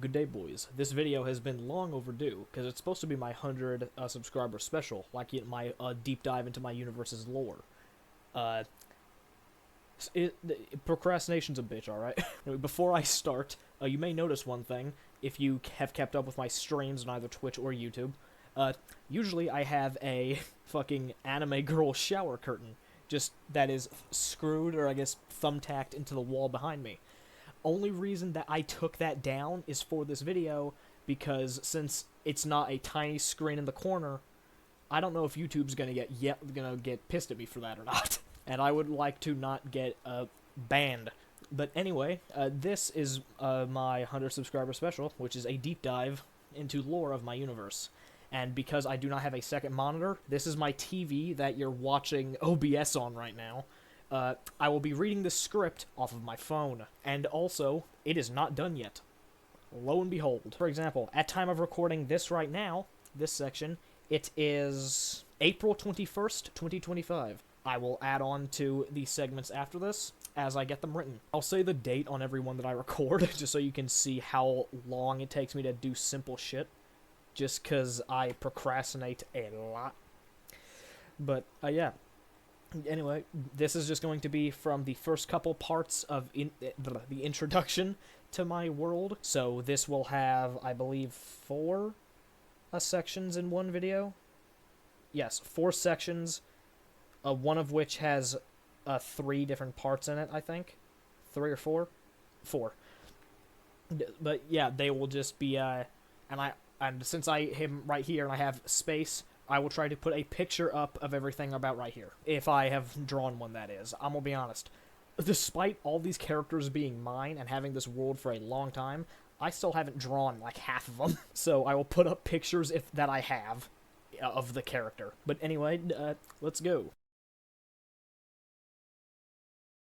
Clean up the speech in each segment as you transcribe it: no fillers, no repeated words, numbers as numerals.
Good day, boys. This video has been long overdue, because it's supposed to be my 100 subscriber special, like my deep dive into my universe's lore. Uh, Procrastination's a bitch, alright? Before I start, you may notice one thing, if you have kept up with my streams on either Twitch or YouTube. Usually I have a fucking anime girl shower curtain, just that is screwed, or I guess thumbtacked into the wall behind me. Only reason that I took that down is for this video, because since it's not a tiny screen in the corner, I don't know if YouTube's gonna get pissed at me for that or not. And I would like to not get banned. But anyway, this is my 100 subscriber special, which is a deep dive into lore of my universe. And because I do not have a second monitor, this is my TV that you're watching OBS on right now. I will be reading the script off of my phone. And also, it is not done yet. Lo and behold. For example, at time of recording this right now, this section, it is April 21st, 2025. I will add on to the segments after this as I get them written. I'll say the date on every one that I record, just so you can see how long it takes me to do simple shit. Just because I procrastinate a lot. But, yeah. Anyway, this is just going to be from the first couple parts of the introduction to my world. So this will have, I believe, 4 sections in one video. Yes, 4 sections, one of which has 3 different parts in it, I think. 3 or 4? 4. But yeah, they will just be, and since I am right here and I have space, I will try to put a picture up of everything about right here. If I have drawn one, that is. I'm gonna be honest. Despite all these characters being mine and having this world for a long time, I still haven't drawn like half of them. So I will put up pictures that I have of the character. But anyway, let's go.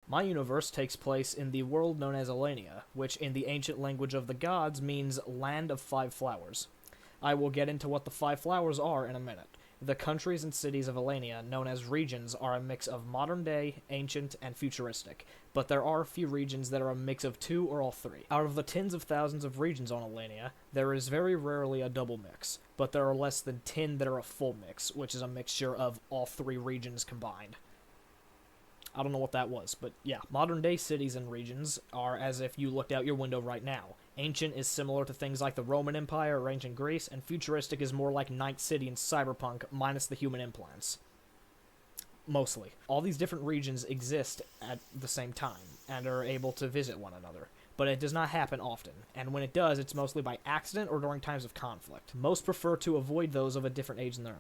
My universe takes place in the world known as Elenia, which in the ancient language of the gods means Land of Five Flowers. I will get into what the 5 flowers are in a minute. The countries and cities of Elenia, known as regions, are a mix of modern-day, ancient, and futuristic, but there are a few regions that are a mix of 2 or all 3. Out of the tens of thousands of regions on Elenia, there is very rarely a double mix, but there are less than 10 that are a full mix, which is a mixture of all 3 regions combined. I don't know what that was, but yeah. Modern-day cities and regions are as if you looked out your window right now. Ancient is similar to things like the Roman Empire or ancient Greece, and futuristic is more like Night City and Cyberpunk, minus the human implants. Mostly. All these different regions exist at the same time, and are able to visit one another. But it does not happen often, and when it does, it's mostly by accident or during times of conflict. Most prefer to avoid those of a different age than their own.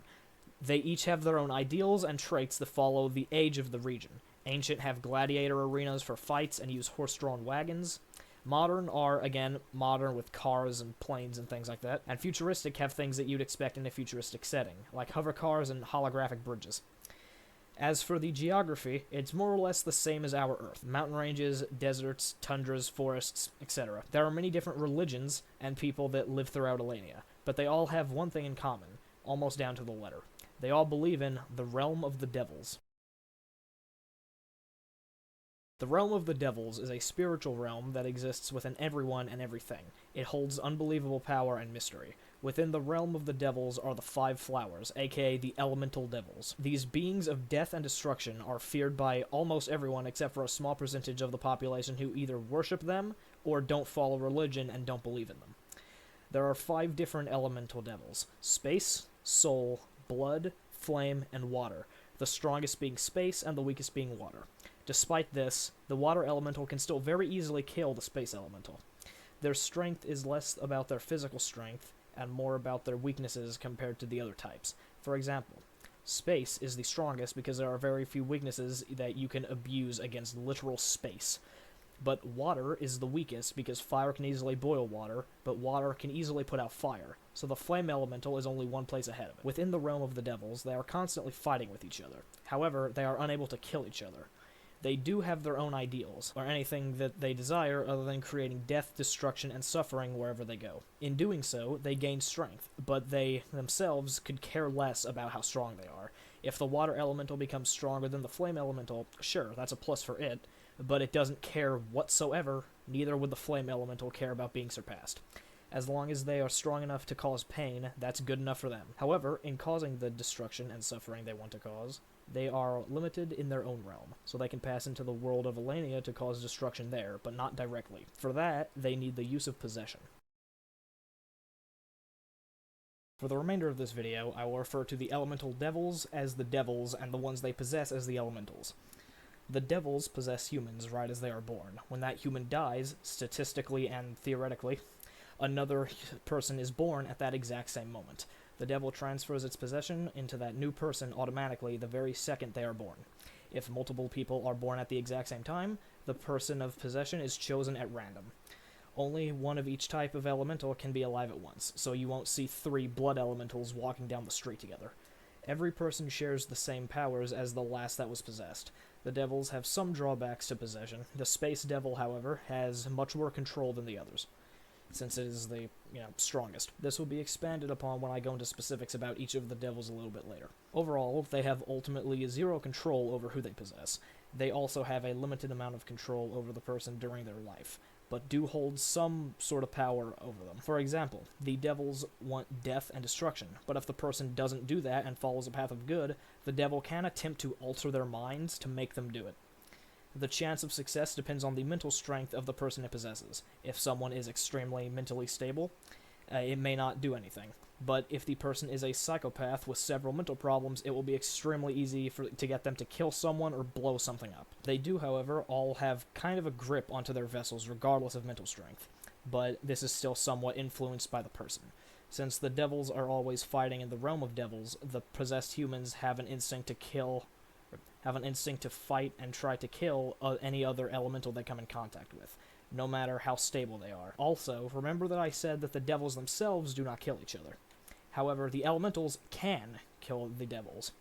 They each have their own ideals and traits that follow the age of the region. Ancient have gladiator arenas for fights and use horse-drawn wagons. Modern are, again, modern with cars and planes and things like that. And futuristic have things that you'd expect in a futuristic setting, like hover cars and holographic bridges. As for the geography, it's more or less the same as our Earth. Mountain ranges, deserts, tundras, forests, etc. There are many different religions and people that live throughout Elenia, but they all have one thing in common, almost down to the letter. They all believe in the realm of the devils. The realm of the devils is a spiritual realm that exists within everyone and everything. It holds unbelievable power and mystery. Within the realm of the devils are the 5 flowers, aka the elemental devils. These beings of death and destruction are feared by almost everyone except for a small percentage of the population who either worship them or don't follow religion and don't believe in them. There are 5 different elemental devils: space, soul, blood, flame, and water, the strongest being space and the weakest being water. Despite this, the water elemental can still very easily kill the space elemental. Their strength is less about their physical strength and more about their weaknesses compared to the other types. For example, space is the strongest because there are very few weaknesses that you can abuse against literal space. But water is the weakest because fire can easily boil water, but water can easily put out fire, so the flame elemental is only one place ahead of it. Within the realm of the devils, they are constantly fighting with each other. However, they are unable to kill each other. They do have their own ideals, or anything that they desire other than creating death, destruction, and suffering wherever they go. In doing so, they gain strength, but they themselves could care less about how strong they are. If the water elemental becomes stronger than the flame elemental, sure, that's a plus for it, but it doesn't care whatsoever, neither would the flame elemental care about being surpassed. As long as they are strong enough to cause pain, that's good enough for them. However, in causing the destruction and suffering they want to cause, they are limited in their own realm, so they can pass into the world of Elenia to cause destruction there, but not directly. For that, they need the use of possession. For the remainder of this video, I will refer to the elemental devils as the devils and the ones they possess as the elementals. The devils possess humans right as they are born. When that human dies, statistically and theoretically, another person is born at that exact same moment. The devil transfers its possession into that new person automatically the very second they are born. If multiple people are born at the exact same time, the person of possession is chosen at random. Only one of each type of elemental can be alive at once, so you won't see 3 blood elementals walking down the street together. Every person shares the same powers as the last that was possessed. The devils have some drawbacks to possession. The space devil, however, has much more control than the others, since it is the, strongest. This will be expanded upon when I go into specifics about each of the devils a little bit later. Overall, they have ultimately 0 control over who they possess. They also have a limited amount of control over the person during their life, but do hold some sort of power over them. For example, the devils want death and destruction, but if the person doesn't do that and follows a path of good, the devil can attempt to alter their minds to make them do it. The chance of success depends on the mental strength of the person it possesses. If someone is extremely mentally stable, it may not do anything. But if the person is a psychopath with several mental problems, it will be extremely easy to get them to kill someone or blow something up. They do, however, all have kind of a grip onto their vessels regardless of mental strength, but this is still somewhat influenced by the person. Since the devils are always fighting in the realm of devils, the possessed humans have an instinct to fight and try to kill any other elemental they come in contact with, no matter how stable they are. Also, remember that I said that the devils themselves do not kill each other. However, the elementals can kill the devils.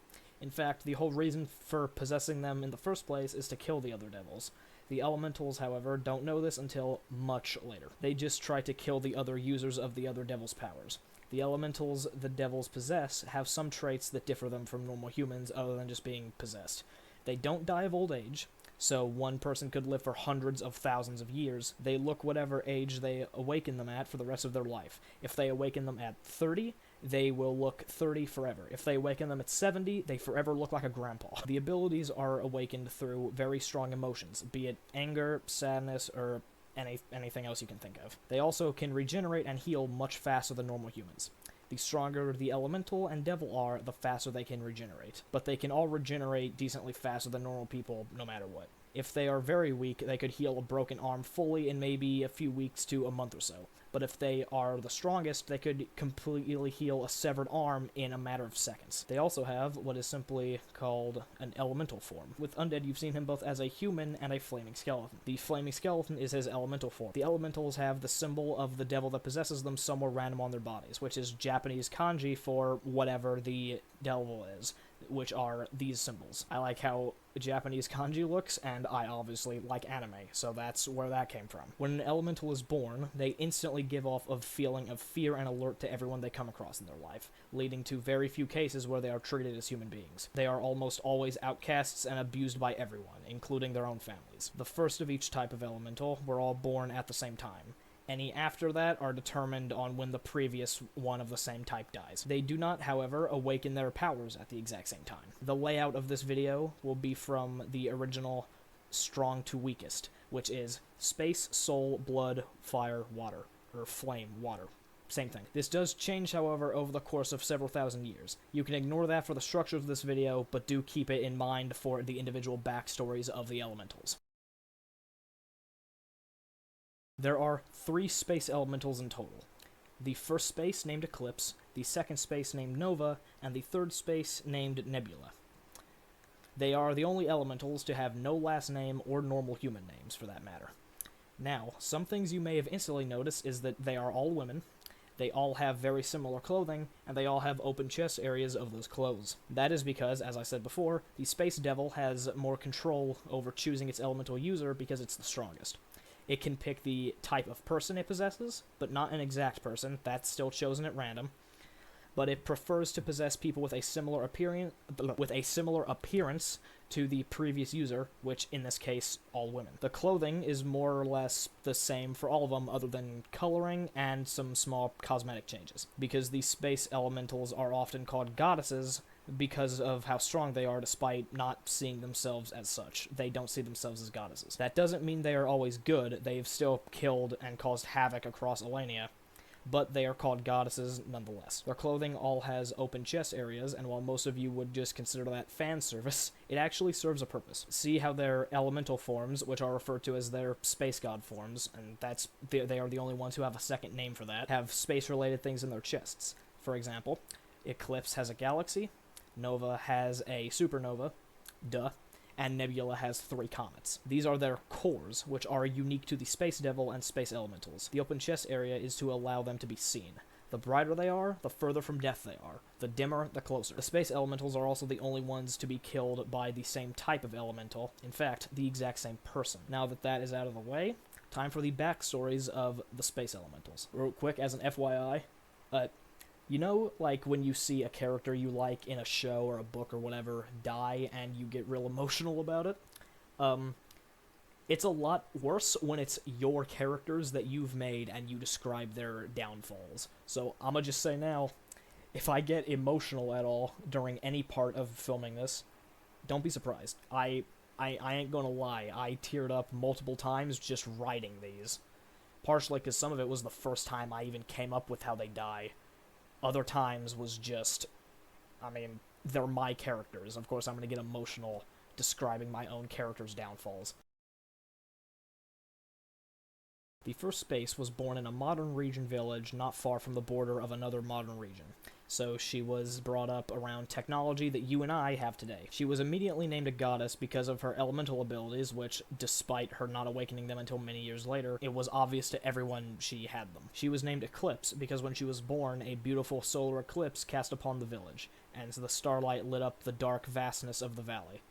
In fact, the whole reason for possessing them in the first place is to kill the other devils. The elementals, however, don't know this until much later. They just try to kill the other users of the other devil's powers. The elementals the devils possess have some traits that differ them from normal humans other than just being possessed. They don't die of old age, so one person could live for hundreds of thousands of years. They look whatever age they awaken them at for the rest of their life. If they awaken them at 30, they will look 30 forever. If they awaken them at 70, they forever look like a grandpa. The abilities are awakened through very strong emotions, be it anger, sadness, or anything else you can think of. They also can regenerate and heal much faster than normal humans. The stronger the elemental and devil are, the faster they can regenerate. But they can all regenerate decently faster than normal people, no matter what. If they are very weak, they could heal a broken arm fully in maybe a few weeks to a month or so. But if they are the strongest, they could completely heal a severed arm in a matter of seconds. They also have what is simply called an elemental form. With Undead, you've seen him both as a human and a flaming skeleton. The flaming skeleton is his elemental form. The elementals have the symbol of the devil that possesses them somewhere random on their bodies, which is Japanese kanji for whatever the devil is, which are these symbols. I like how Japanese kanji looks, and I obviously like anime, so that's where that came from. When an elemental is born, they instantly give off a feeling of fear and alert to everyone they come across in their life, leading to very few cases where they are treated as human beings. They are almost always outcasts and abused by everyone, including their own families. The first of each type of elemental were all born at the same time. Any after that are determined on when the previous one of the same type dies. They do not, however, awaken their powers at the exact same time. The layout of this video will be from the original strong to weakest, which is space, soul, blood, fire, water, or flame, water. Same thing. This does change, however, over the course of several thousand years. You can ignore that for the structure of this video, but do keep it in mind for the individual backstories of the elementals. There are 3 space elementals in total. The first space named Eclipse, the second space named Nova, and the third space named Nebula. They are the only elementals to have no last name or normal human names, for that matter. Now, some things you may have instantly noticed is that they are all women, they all have very similar clothing, and they all have open chest areas of those clothes. That is because, as I said before, the Space Devil has more control over choosing its elemental user because it's the strongest. It can pick the type of person it possesses, but not an exact person. That's still chosen at random. but it prefers to possess people with a similar appearance to the previous user, which in this case, all women. The clothing is more or less the same for all of them other than coloring and some small cosmetic changes. Because these space elementals are often called goddesses because of how strong they are despite not seeing themselves as such. They don't see themselves as goddesses. That doesn't mean they are always good. They've still killed and caused havoc across Elenia, but they are called goddesses nonetheless. Their clothing all has open chest areas, and while most of you would just consider that fan service, it actually serves a purpose. See how their elemental forms, which are referred to as their space god forms, and they are the only ones who have a second name for that, have space-related things in their chests. For example, Eclipse has a galaxy, Nova has a supernova, duh, and Nebula has 3 comets. These are their cores, which are unique to the Space Devil and Space Elementals. The open chest area is to allow them to be seen. The brighter they are, the further from death they are. The dimmer, the closer. The Space Elementals are also the only ones to be killed by the same type of elemental. In fact, the exact same person. Now that that is out of the way, time for the backstories of the Space Elementals. Real quick, as an FYI, you know, like, when you see a character you like in a show or a book or whatever die and you get real emotional about it? It's a lot worse when it's your characters that you've made and you describe their downfalls. So, I'ma just say now, if I get emotional at all during any part of filming this, don't be surprised. I ain't gonna lie, I teared up multiple times just writing these. Partially because some of it was the first time I even came up with how they die. Other times was just, I mean, they're my characters. Of course, I'm going to get emotional describing my own character's downfalls. The first Space was born in a modern region village not far from the border of another modern region. So she was brought up around technology that you and I have today. She was immediately named a goddess because of her elemental abilities, which, despite her not awakening them until many years later, it was obvious to everyone she had them. She was named Eclipse because when she was born, a beautiful solar eclipse cast upon the village, and the starlight lit up the dark vastness of the valley.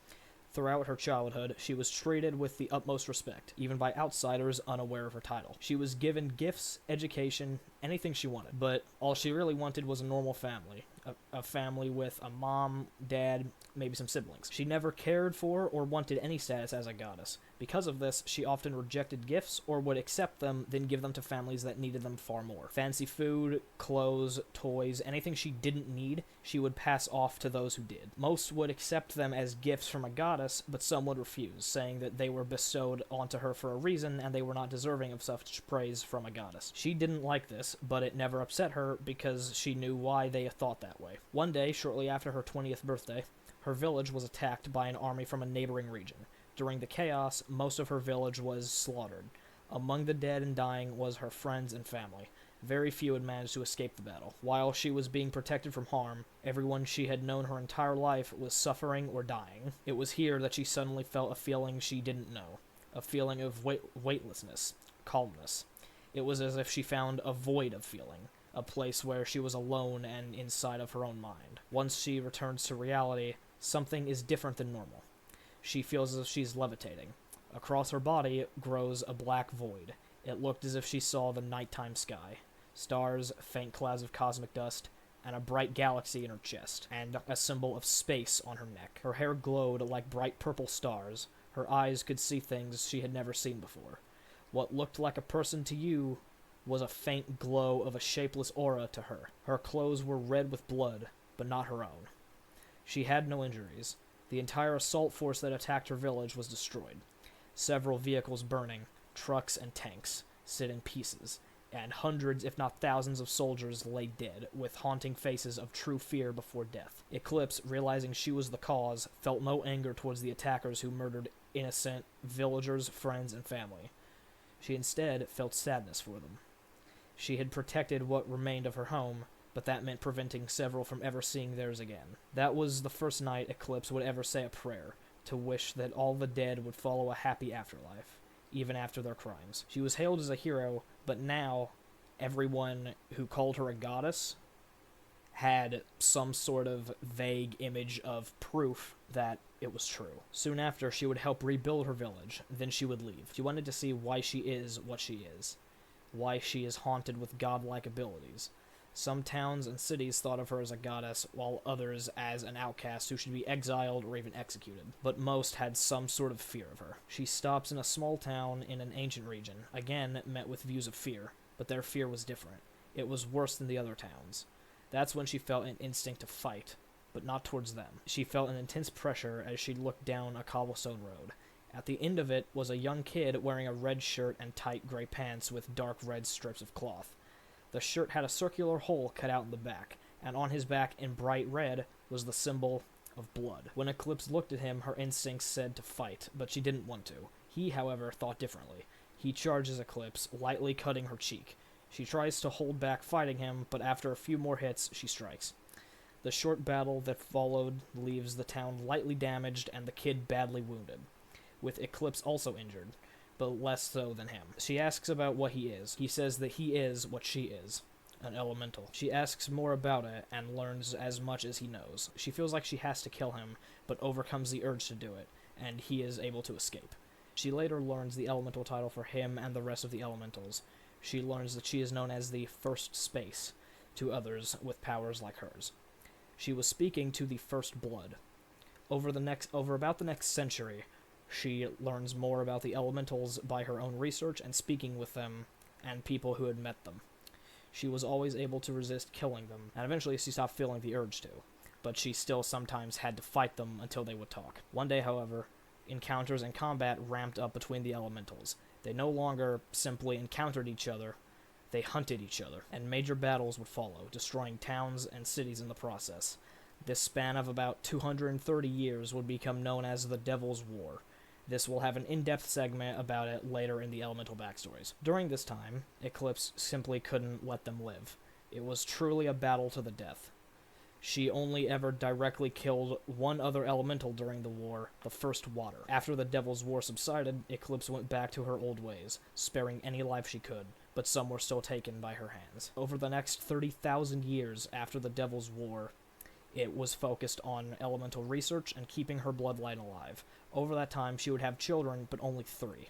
Throughout her childhood, she was treated with the utmost respect, even by outsiders unaware of her title. She was given gifts, education, anything she wanted, but all she really wanted was a normal family. A family with a mom, dad, maybe some siblings. She never cared for or wanted any status as a goddess. Because of this, she often rejected gifts or would accept them, then give them to families that needed them far more. Fancy food, clothes, toys, anything she didn't need, she would pass off to those who did. Most would accept them as gifts from a goddess, but some would refuse, saying that they were bestowed onto her for a reason and they were not deserving of such praise from a goddess. She didn't like this, but it never upset her because she knew why they thought that way. One day, shortly after her 20th birthday, her village was attacked by an army from a neighboring region. During the chaos, most of her village was slaughtered. Among the dead and dying was her friends and family. Very few had managed to escape the battle. While she was being protected from harm, everyone she had known her entire life was suffering or dying. It was here that she suddenly felt a feeling she didn't know. A feeling of weightlessness, calmness. It was as if she found a void of feeling. A place where she was alone and inside of her own mind. Once she returns to reality, something is different than normal. She feels as if she's levitating. Across her body grows a black void. It looked as if she saw the nighttime sky. Stars, faint clouds of cosmic dust, and a bright galaxy in her chest, and a symbol of space on her neck. Her hair glowed like bright purple stars. Her eyes could see things she had never seen before. What looked like a person to you was a faint glow of a shapeless aura to her. Her clothes were red with blood, but not her own. She had no injuries. The entire assault force that attacked her village was destroyed. Several vehicles burning, trucks and tanks, sit in pieces, and hundreds, if not thousands, of soldiers lay dead, with haunting faces of true fear before death. Eclipse, realizing she was the cause, felt no anger towards the attackers who murdered innocent villagers, friends, and family. She instead felt sadness for them. She had protected what remained of her home, but that meant preventing several from ever seeing theirs again. That was the first night Eclipse would ever say a prayer, to wish that all the dead would follow a happy afterlife, even after their crimes. She was hailed as a hero, but now everyone who called her a goddess had some sort of vague image of proof that it was true. Soon after, she would help rebuild her village, then she would leave. She wanted to see why she is what she is. Why she is haunted with godlike abilities. Some towns and cities thought of her as a goddess, while others as an outcast who should be exiled or even executed. But most had some sort of fear of her. She stops in a small town in an ancient region, again met with views of fear, but their fear was different. It was worse than the other towns. That's when she felt an instinct to fight, but not towards them. She felt an intense pressure as she looked down a cobblestone road. At the end of it was a young kid wearing a red shirt and tight gray pants with dark red strips of cloth. The shirt had a circular hole cut out in the back, and on his back in bright red was the symbol of blood. When Eclipse looked at him, her instincts said to fight, but she didn't want to. He, however, thought differently. He charges Eclipse, lightly cutting her cheek. She tries to hold back fighting him, but after a few more hits, she strikes. The short battle that followed leaves the town lightly damaged and the kid badly wounded, with Eclipse also injured, but less so than him. She asks about what he is. He says that he is what she is, an elemental. She asks more about it and learns as much as he knows. She feels like she has to kill him, but overcomes the urge to do it, and he is able to escape. She later learns the elemental title for him and the rest of the elementals. She learns that she is known as the First Space to others with powers like hers. She was speaking to the First Blood. Over about the next century, she learns more about the elementals by her own research and speaking with them and people who had met them. She was always able to resist killing them, and eventually she stopped feeling the urge to, but she still sometimes had to fight them until they would talk. One day, however, encounters and combat ramped up between the elementals. They no longer simply encountered each other, they hunted each other, and major battles would follow, destroying towns and cities in the process. This span of about 230 years would become known as the Devil's War. This will have an in-depth segment about it later in the elemental backstories. During this time, Eclipse simply couldn't let them live. It was truly a battle to the death. She only ever directly killed one other elemental during the war, the First Water. After the Devil's War subsided, Eclipse went back to her old ways, sparing any life she could, but some were still taken by her hands. Over the next 30,000 years after the Devil's War, it was focused on elemental research and keeping her bloodline alive. Over that time, she would have children, but only 3.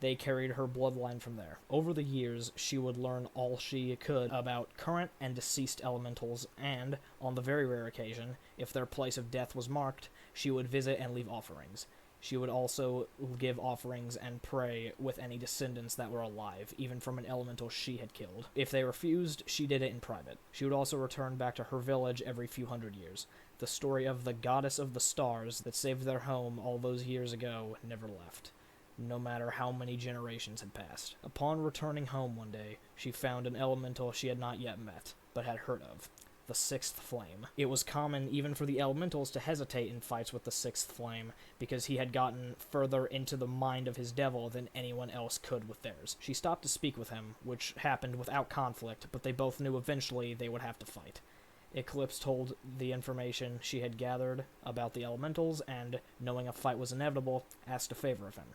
They carried her bloodline from there. Over the years, she would learn all she could about current and deceased elementals, and, on the very rare occasion, if their place of death was marked, she would visit and leave offerings. She would also give offerings and pray with any descendants that were alive, even from an elemental she had killed. If they refused, she did it in private. She would also return back to her village every few hundred years. The story of the goddess of the stars that saved their home all those years ago never left, no matter how many generations had passed. Upon returning home one day, she found an elemental she had not yet met, but had heard of. The Sixth Flame. It was common even for the elementals to hesitate in fights with the Sixth Flame, because he had gotten further into the mind of his devil than anyone else could with theirs. She stopped to speak with him, which happened without conflict, but they both knew eventually they would have to fight. Eclipse told the information she had gathered about the elementals, and, knowing a fight was inevitable, asked a favor of him.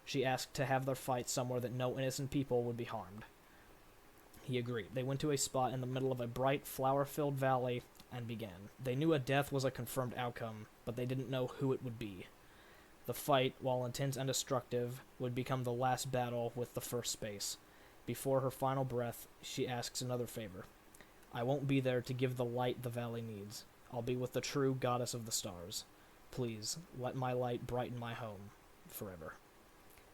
She asked to have their fight somewhere that no innocent people would be harmed. He agreed. They went to a spot in the middle of a bright, flower-filled valley and began. They knew a death was a confirmed outcome, but they didn't know who it would be. The fight, while intense and destructive, would become the last battle with the First Space. Before her final breath, she asks another favor. I won't be there to give the light the valley needs. I'll be with the true goddess of the stars. Please, let my light brighten my home forever.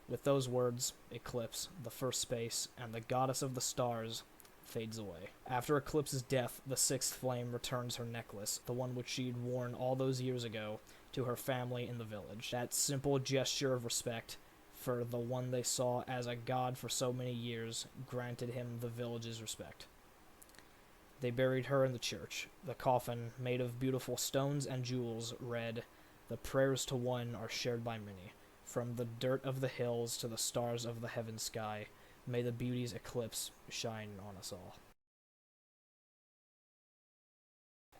With those words, Eclipse, the First Space, and the goddess of the stars fades away. After Eclipse's death, the Sixth Flame returns her necklace, the one which she'd worn all those years ago, to her family in the village. That simple gesture of respect for the one they saw as a god for so many years granted him the village's respect. They buried her in the church. The coffin, made of beautiful stones and jewels, read, "The prayers to one are shared by many. From the dirt of the hills to the stars of the heaven sky, may the beauty's eclipse shine on us all."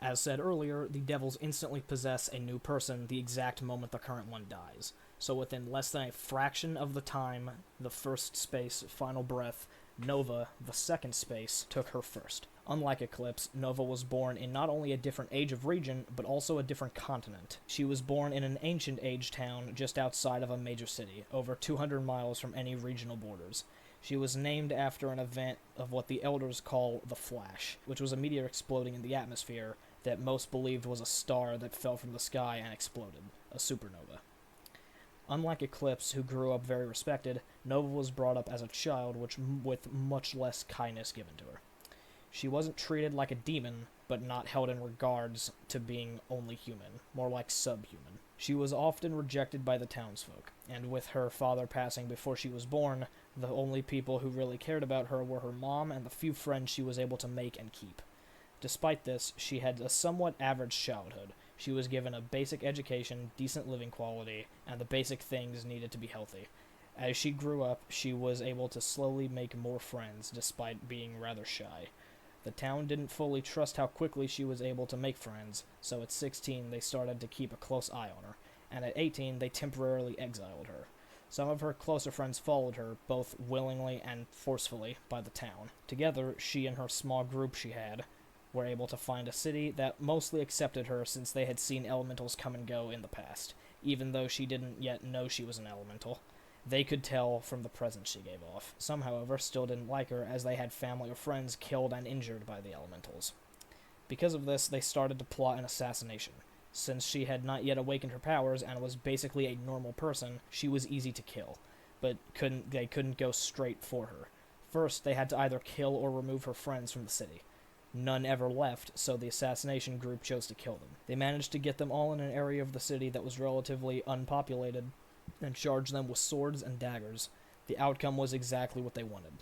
As said earlier, the devils instantly possess a new person the exact moment the current one dies. So within less than a fraction of the time the First Space final breath, Nova, the Second Space, took her first. Unlike Eclipse, Nova was born in not only a different age of region, but also a different continent. She was born in an ancient age town just outside of a major city, over 200 miles from any regional borders. She was named after an event of what the elders call the Flash, which was a meteor exploding in the atmosphere that most believed was a star that fell from the sky and exploded, a supernova. Unlike Eclipse, who grew up very respected, Nova was brought up as a child with much less kindness given to her. She wasn't treated like a demon, but not held in regards to being only human, more like subhuman. She was often rejected by the townsfolk, and with her father passing before she was born, the only people who really cared about her were her mom and the few friends she was able to make and keep. Despite this, she had a somewhat average childhood. She was given a basic education, decent living quality, and the basic things needed to be healthy. As she grew up, she was able to slowly make more friends, despite being rather shy. The town didn't fully trust how quickly she was able to make friends, so at 16 they started to keep a close eye on her, and at 18 they temporarily exiled her. Some of her closer friends followed her, both willingly and forcefully, by the town. Together, she and her small group she had were able to find a city that mostly accepted her since they had seen elementals come and go in the past, even though she didn't yet know she was an elemental. They could tell from the presence she gave off. Some, however, still didn't like her, as they had family or friends killed and injured by the elementals. Because of this, they started to plot an assassination. Since she had not yet awakened her powers and was basically a normal person, she was easy to kill, but they couldn't go straight for her. First, they had to either kill or remove her friends from the city. None ever left, so the assassination group chose to kill them. They managed to get them all in an area of the city that was relatively unpopulated, and charged them with swords and daggers. The outcome was exactly what they wanted.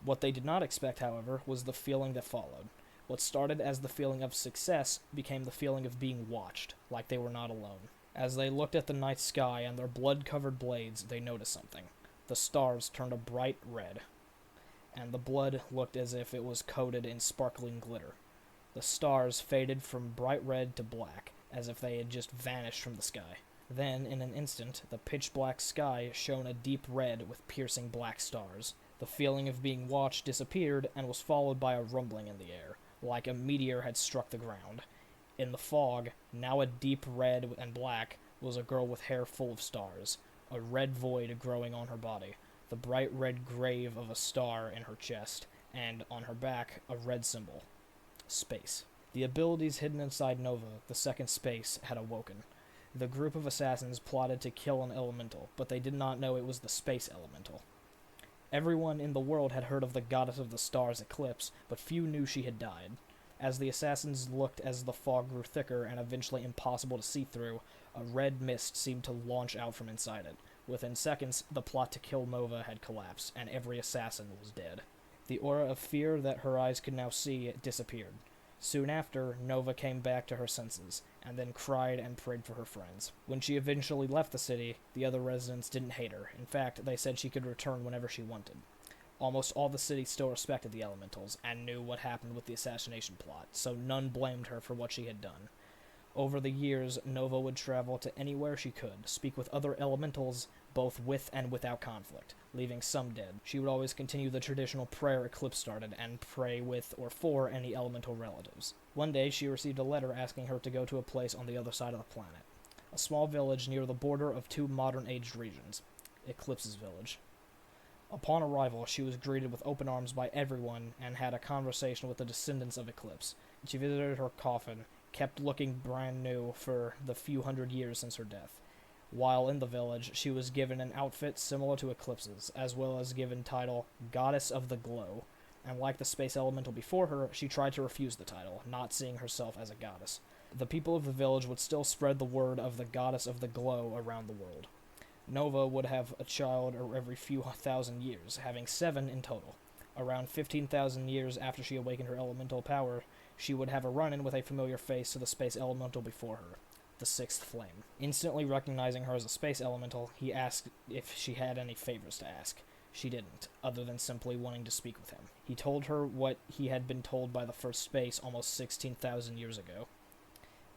What they did not expect, however, was the feeling that followed. What started as the feeling of success became the feeling of being watched, like they were not alone. As they looked at the night sky and their blood-covered blades, they noticed something. The stars turned a bright red, and the blood looked as if it was coated in sparkling glitter. The stars faded from bright red to black, as if they had just vanished from the sky. Then, in an instant, the pitch-black sky shone a deep red with piercing black stars. The feeling of being watched disappeared and was followed by a rumbling in the air, like a meteor had struck the ground. In the fog, now a deep red and black, was a girl with hair full of stars, a red void growing on her body, the bright red grave of a star in her chest, and on her back, a red symbol. Space. The abilities hidden inside Nova, the second space, had awoken. The group of assassins plotted to kill an elemental, but they did not know it was the space elemental. Everyone in the world had heard of the goddess of the stars Eclipse, but few knew she had died. As the assassins looked as the fog grew thicker and eventually impossible to see through, a red mist seemed to launch out from inside it. Within seconds, the plot to kill Nova had collapsed, and every assassin was dead. The aura of fear that her eyes could now see disappeared. Soon after, Nova came back to her senses, and then cried and prayed for her friends. When she eventually left the city, the other residents didn't hate her. In fact, they said she could return whenever she wanted. Almost all the city still respected the elementals, and knew what happened with the assassination plot, so none blamed her for what she had done. Over the years, Nova would travel to anywhere she could, speak with other elementals, both with and without conflict, leaving some dead. She would always continue the traditional prayer Eclipse started, and pray with or for any elemental relatives. One day, she received a letter asking her to go to a place on the other side of the planet. A small village near the border of two modern-aged regions. Eclipse's village. Upon arrival, she was greeted with open arms by everyone, and had a conversation with the descendants of Eclipse. She visited her coffin, kept looking brand new for the few hundred years since her death. While in the village, she was given an outfit similar to Eclipse's, as well as given title Goddess of the Glow, and like the space elemental before her, she tried to refuse the title, not seeing herself as a goddess. The people of the village would still spread the word of the Goddess of the Glow around the world. Nova would have a child every few thousand years, having 7 in total. Around 15,000 years after she awakened her elemental power, she would have a run-in with a familiar face to the space elemental before her, the Sixth Flame. Instantly recognizing her as a space elemental, he asked if she had any favors to ask. She didn't, other than simply wanting to speak with him. He told her what he had been told by the first space almost 16,000 years ago.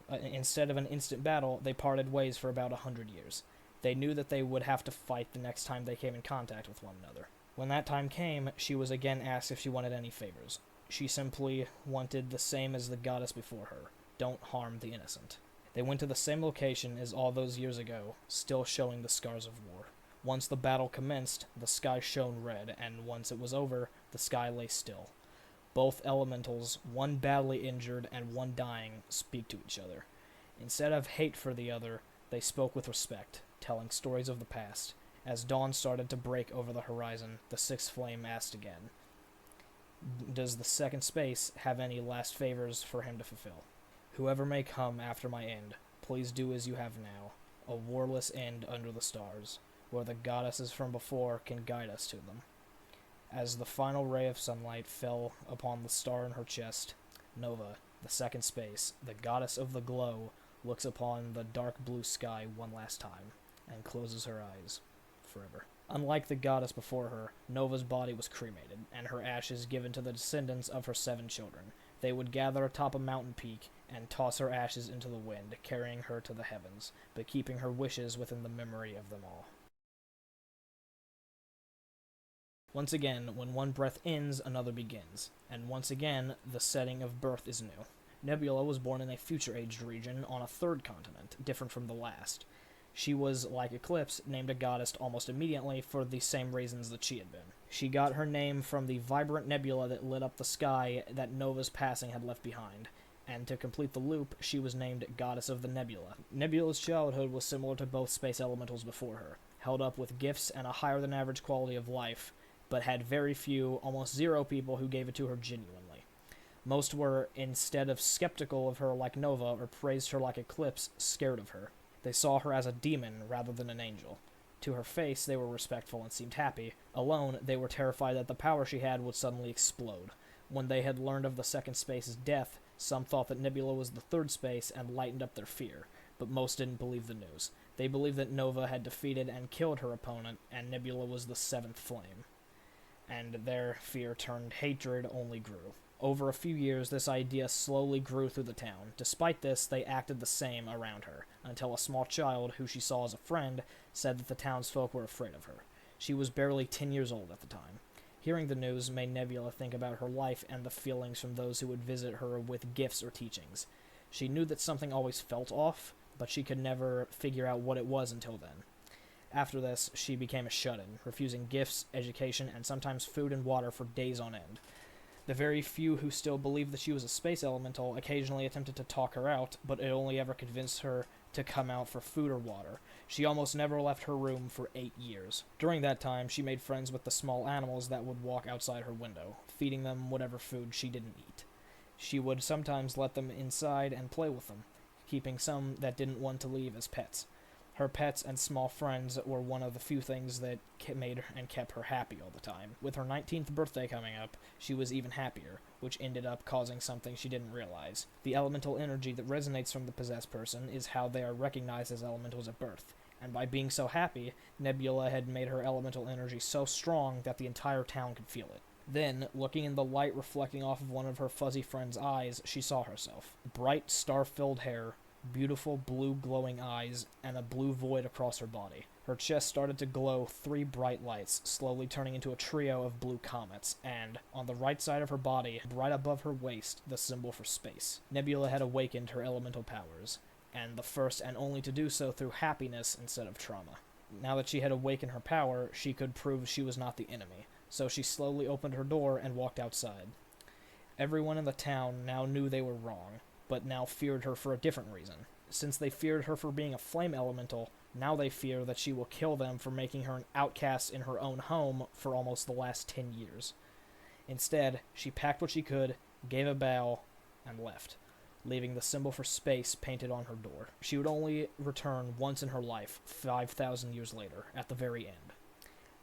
Instead of an instant battle, they parted ways for about 100 years. They knew that they would have to fight the next time they came in contact with one another. When that time came, she was again asked if she wanted any favors. She simply wanted the same as the goddess before her. Don't harm the innocent. They went to the same location as all those years ago, still showing the scars of war. Once the battle commenced, the sky shone red, and once it was over, the sky lay still. Both elementals, one badly injured and one dying, speak to each other. Instead of hate for the other, they spoke with respect, telling stories of the past. As dawn started to break over the horizon, the sixth flame asked again, "Does the second space have any last favors for him to fulfill? Whoever may come after my end, please do as you have now, a warless end under the stars, where the goddesses from before can guide us to them." As the final ray of sunlight fell upon the star in her chest, Nova, the second space, the goddess of the glow, looks upon the dark blue sky one last time, and closes her eyes forever. Unlike the goddess before her, Nova's body was cremated, and her ashes given to the descendants of her 7 children. They would gather atop a mountain peak and toss her ashes into the wind, carrying her to the heavens, but keeping her wishes within the memory of them all. Once again, when one breath ends, another begins, and once again, the setting of birth is new. Nebula was born in a future-aged region on a third continent, different from the last. She was, like Eclipse, named a goddess almost immediately for the same reasons that she had been. She got her name from the vibrant nebula that lit up the sky that Nova's passing had left behind, and to complete the loop, she was named Goddess of the Nebula. Nebula's childhood was similar to both space elementals before her, held up with gifts and a higher-than-average quality of life, but had very few, almost zero people who gave it to her genuinely. Most were, instead of skeptical of her like Nova or praised her like Eclipse, scared of her. They saw her as a demon rather than an angel. To her face, they were respectful and seemed happy. Alone, they were terrified that the power she had would suddenly explode. When they had learned of the second space's death, some thought that Nebula was the third space and lightened up their fear, but most didn't believe the news. They believed that Nova had defeated and killed her opponent, and Nebula was the seventh flame. And their fear turned hatred only grew. Over a few years, this idea slowly grew through the town. Despite this, they acted the same around her, until a small child, who she saw as a friend, said that the townsfolk were afraid of her. She was barely 10 years old at the time. Hearing the news made Nebula think about her life and the feelings from those who would visit her with gifts or teachings. She knew that something always felt off, but she could never figure out what it was until then. After this, she became a shut-in, refusing gifts, education, and sometimes food and water for days on end. The very few who still believed that she was a space elemental occasionally attempted to talk her out, but it only ever convinced her to come out for food or water. She almost never left her room for 8 years. During that time, she made friends with the small animals that would walk outside her window, feeding them whatever food she didn't eat. She would sometimes let them inside and play with them, keeping some that didn't want to leave as pets. Her pets and small friends were one of the few things that made her and kept her happy all the time. With her 19th birthday coming up, she was even happier, which ended up causing something she didn't realize. The elemental energy that resonates from the possessed person is how they are recognized as elementals at birth, and by being so happy, Nebula had made her elemental energy so strong that the entire town could feel it. Then, looking in the light reflecting off of one of her fuzzy friend's eyes, she saw herself. Bright, star-filled hair, beautiful blue glowing eyes, and a blue void across her body. Her chest started to glow 3 bright lights, slowly turning into a trio of blue comets, and, on the right side of her body, right above her waist, the symbol for space. Nebula had awakened her elemental powers, and the first and only to do so through happiness instead of trauma. Now that she had awakened her power, she could prove she was not the enemy, so she slowly opened her door and walked outside. Everyone in the town now knew they were wrong, but now feared her for a different reason. Since they feared her for being a flame elemental, now they fear that she will kill them for making her an outcast in her own home for almost the last 10 years. Instead, she packed what she could, gave a bow, and left, leaving the symbol for space painted on her door. She would only return once in her life, 5,000 years later, at the very end.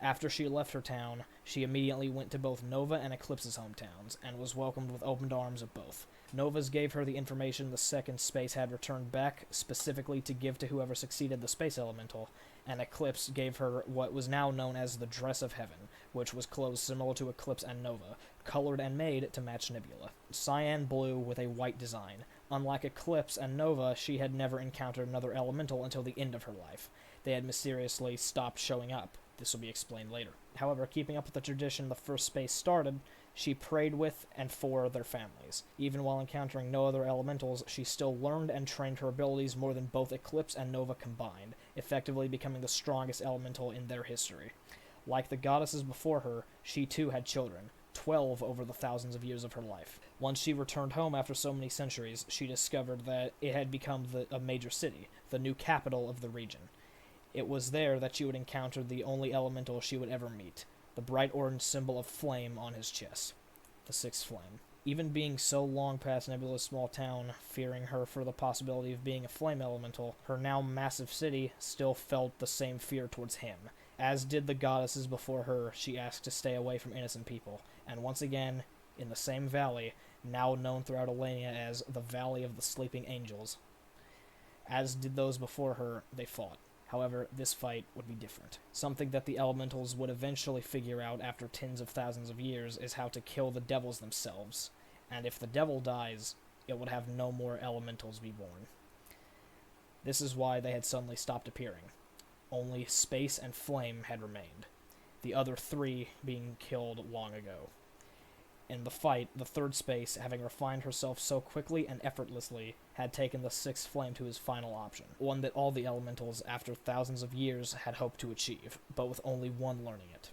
After she left her town, she immediately went to both Nova and Eclipse's hometowns, and was welcomed with open arms of both. Nova's gave her the information the second space had returned back, specifically to give to whoever succeeded the space elemental, and Eclipse gave her what was now known as the Dress of Heaven, which was clothes similar to Eclipse and Nova, colored and made to match Nebula. Cyan blue with a white design. Unlike Eclipse and Nova, she had never encountered another elemental until the end of her life. They had mysteriously stopped showing up. This will be explained later. However, keeping up with the tradition the first space started, she prayed with and for their families. Even while encountering no other elementals, she still learned and trained her abilities more than both Eclipse and Nova combined, effectively becoming the strongest elemental in their history. Like the goddesses before her, she too had children, 12 over the thousands of years of her life. Once she returned home after so many centuries, she discovered that it had become a major city, the new capital of the region. It was there that she would encounter the only elemental she would ever meet, the bright orange symbol of flame on his chest, the sixth flame. Even being so long past Nebula's small town, fearing her for the possibility of being a flame elemental, her now massive city still felt the same fear towards him. As did the goddesses before her, she asked to stay away from innocent people, and once again, in the same valley, now known throughout Elenia as the Valley of the Sleeping Angels. As did those before her, they fought. However, this fight would be different. Something that the elementals would eventually figure out after tens of thousands of years is how to kill the devils themselves, and if the devil dies, it would have no more elementals be born. This is why they had suddenly stopped appearing. Only Space and Flame had remained, the other three being killed long ago. In the fight, the third Space, having refined herself so quickly and effortlessly, had taken the sixth Flame to his final option, one that all the elementals, after thousands of years, had hoped to achieve, but with only one learning it.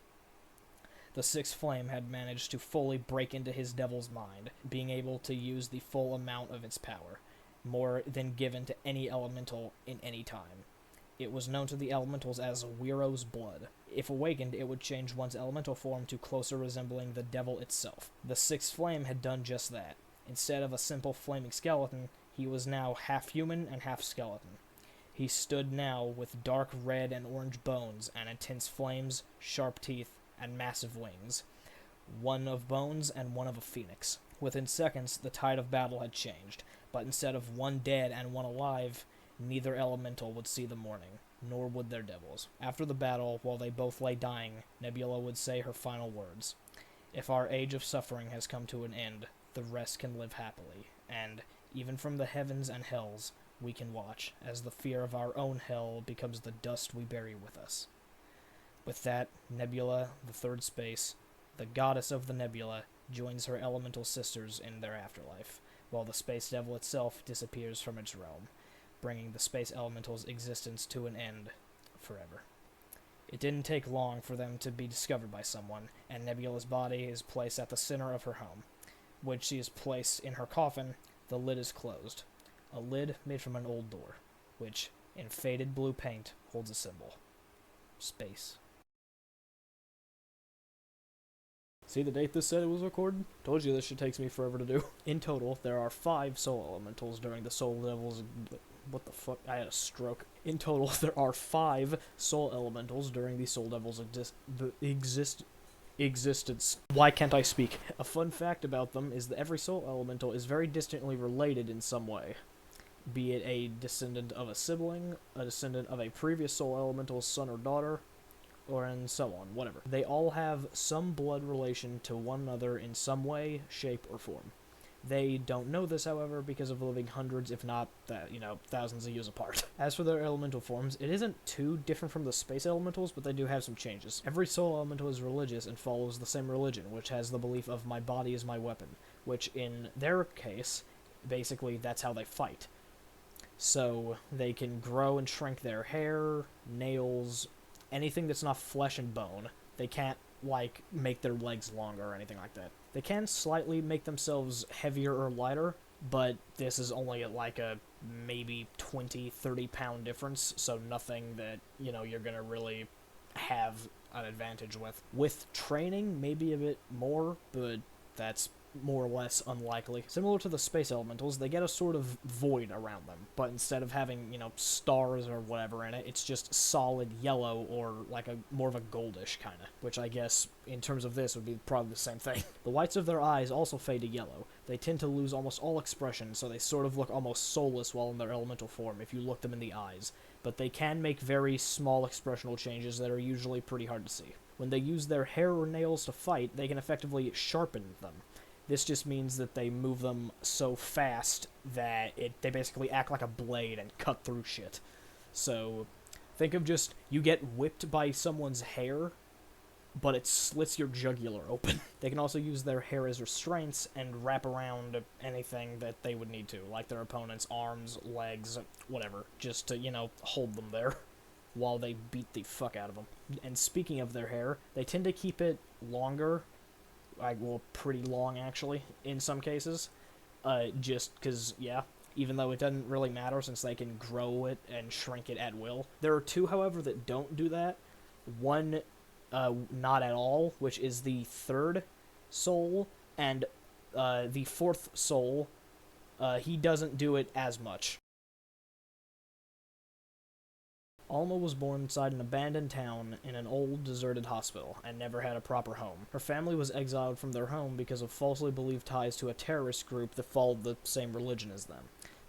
The sixth Flame had managed to fully break into his devil's mind, being able to use the full amount of its power, more than given to any elemental in any time. It was known to the elementals as Wero's blood. If awakened, it would change one's elemental form to closer resembling the devil itself. The sixth flame had done just that. Instead of a simple flaming skeleton, he was now half human and half skeleton. He stood now with dark red and orange bones and intense flames, sharp teeth, and massive wings. One of bones and one of a phoenix. Within seconds, the tide of battle had changed, but instead of one dead and one alive, neither elemental would see the morning, nor would their devils. After the battle, while they both lay dying, Nebula would say her final words. If our age of suffering has come to an end, the rest can live happily, and, even from the heavens and hells, we can watch, as the fear of our own hell becomes the dust we bury with us. With that, Nebula, the third space, the goddess of the nebula, joins her elemental sisters in their afterlife, while the space devil itself disappears from its realm, bringing the space elemental's existence to an end forever. It didn't take long for them to be discovered by someone, and Nebula's body is placed at the center of her home. When she is placed in her coffin, the lid is closed. A lid made from an old door, which, in faded blue paint, holds a symbol. Space. See the date this said it was recorded? Told you this shit takes me forever to do. In total, there are 5 soul elementals during the Soul Devil's... What the fuck? I had a stroke. In total, there are 5 soul elementals during the Soul Devil's existence. Why can't I speak? A fun fact about them is that every soul elemental is very distantly related in some way. Be it a descendant of a sibling, a descendant of a previous soul elemental's son or daughter, or and so on, whatever. They all have some blood relation to one another in some way, shape, or form. They don't know this, however, because of living hundreds, if not, thousands of years apart. As for their elemental forms, it isn't too different from the space elementals, but they do have some changes. Every soul elemental is religious and follows the same religion, which has the belief of my body is my weapon, which in their case, basically, that's how they fight. So, they can grow and shrink their hair, nails, anything that's not flesh and bone. They can't, make their legs longer or anything like that. They can slightly make themselves heavier or lighter, but this is only a maybe 20-30 pound difference, so nothing that, you're gonna really have an advantage with. With training, maybe a bit more, but that's more or less unlikely. Similar to the space elementals, they get a sort of void around them, but instead of having, stars or whatever in it, it's just solid yellow or more of a goldish kind of, which I guess in terms of this would be probably the same thing. The whites of their eyes also fade to yellow. They tend to lose almost all expression, so they sort of look almost soulless while in their elemental form if you look them in the eyes, but they can make very small expressional changes that are usually pretty hard to see. When they use their hair or nails to fight, they can effectively sharpen them. This just means that they move them so fast that they basically act like a blade and cut through shit. So, think of you get whipped by someone's hair, but it slits your jugular open. They can also use their hair as restraints and wrap around anything that they would need to, like their opponent's arms, legs, whatever, just to, hold them there while they beat the fuck out of them. And speaking of their hair, they tend to keep it longer, pretty long actually, in some cases, just because, even though it doesn't really matter since they can grow it and shrink it at will. There are two, however, that don't do that. One, not at all, which is the third soul, and the fourth soul, he doesn't do it as much. Alma was born inside an abandoned town in an old, deserted hospital, and never had a proper home. Her family was exiled from their home because of falsely believed ties to a terrorist group that followed the same religion as them.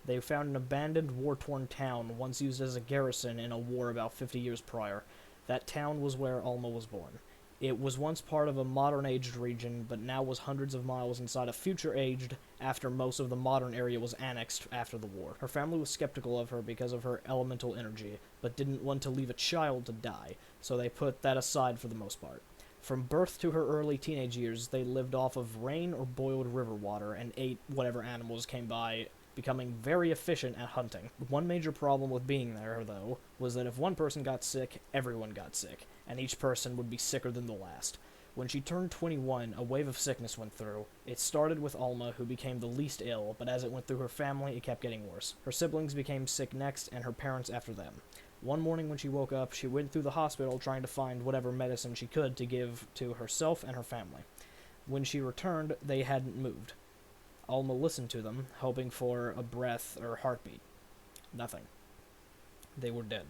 They found an abandoned, war-torn town once used as a garrison in a war about 50 years prior. That town was where Alma was born. It was once part of a modern-aged region, but now was hundreds of miles inside a future-aged after most of the modern area was annexed after the war. Her family was skeptical of her because of her elemental energy, but didn't want to leave a child to die, so they put that aside for the most part. From birth to her early teenage years, they lived off of rain or boiled river water and ate whatever animals came by, becoming very efficient at hunting. One major problem with being there, though, was that if one person got sick, everyone got sick, and each person would be sicker than the last. When she turned 21, a wave of sickness went through. It started with Alma, who became the least ill, but as it went through her family, it kept getting worse. Her siblings became sick next, and her parents after them. One morning when she woke up, she went through the hospital trying to find whatever medicine she could to give to herself and her family. When she returned, they hadn't moved. Alma listened to them, hoping for a breath or heartbeat. Nothing. They were dead.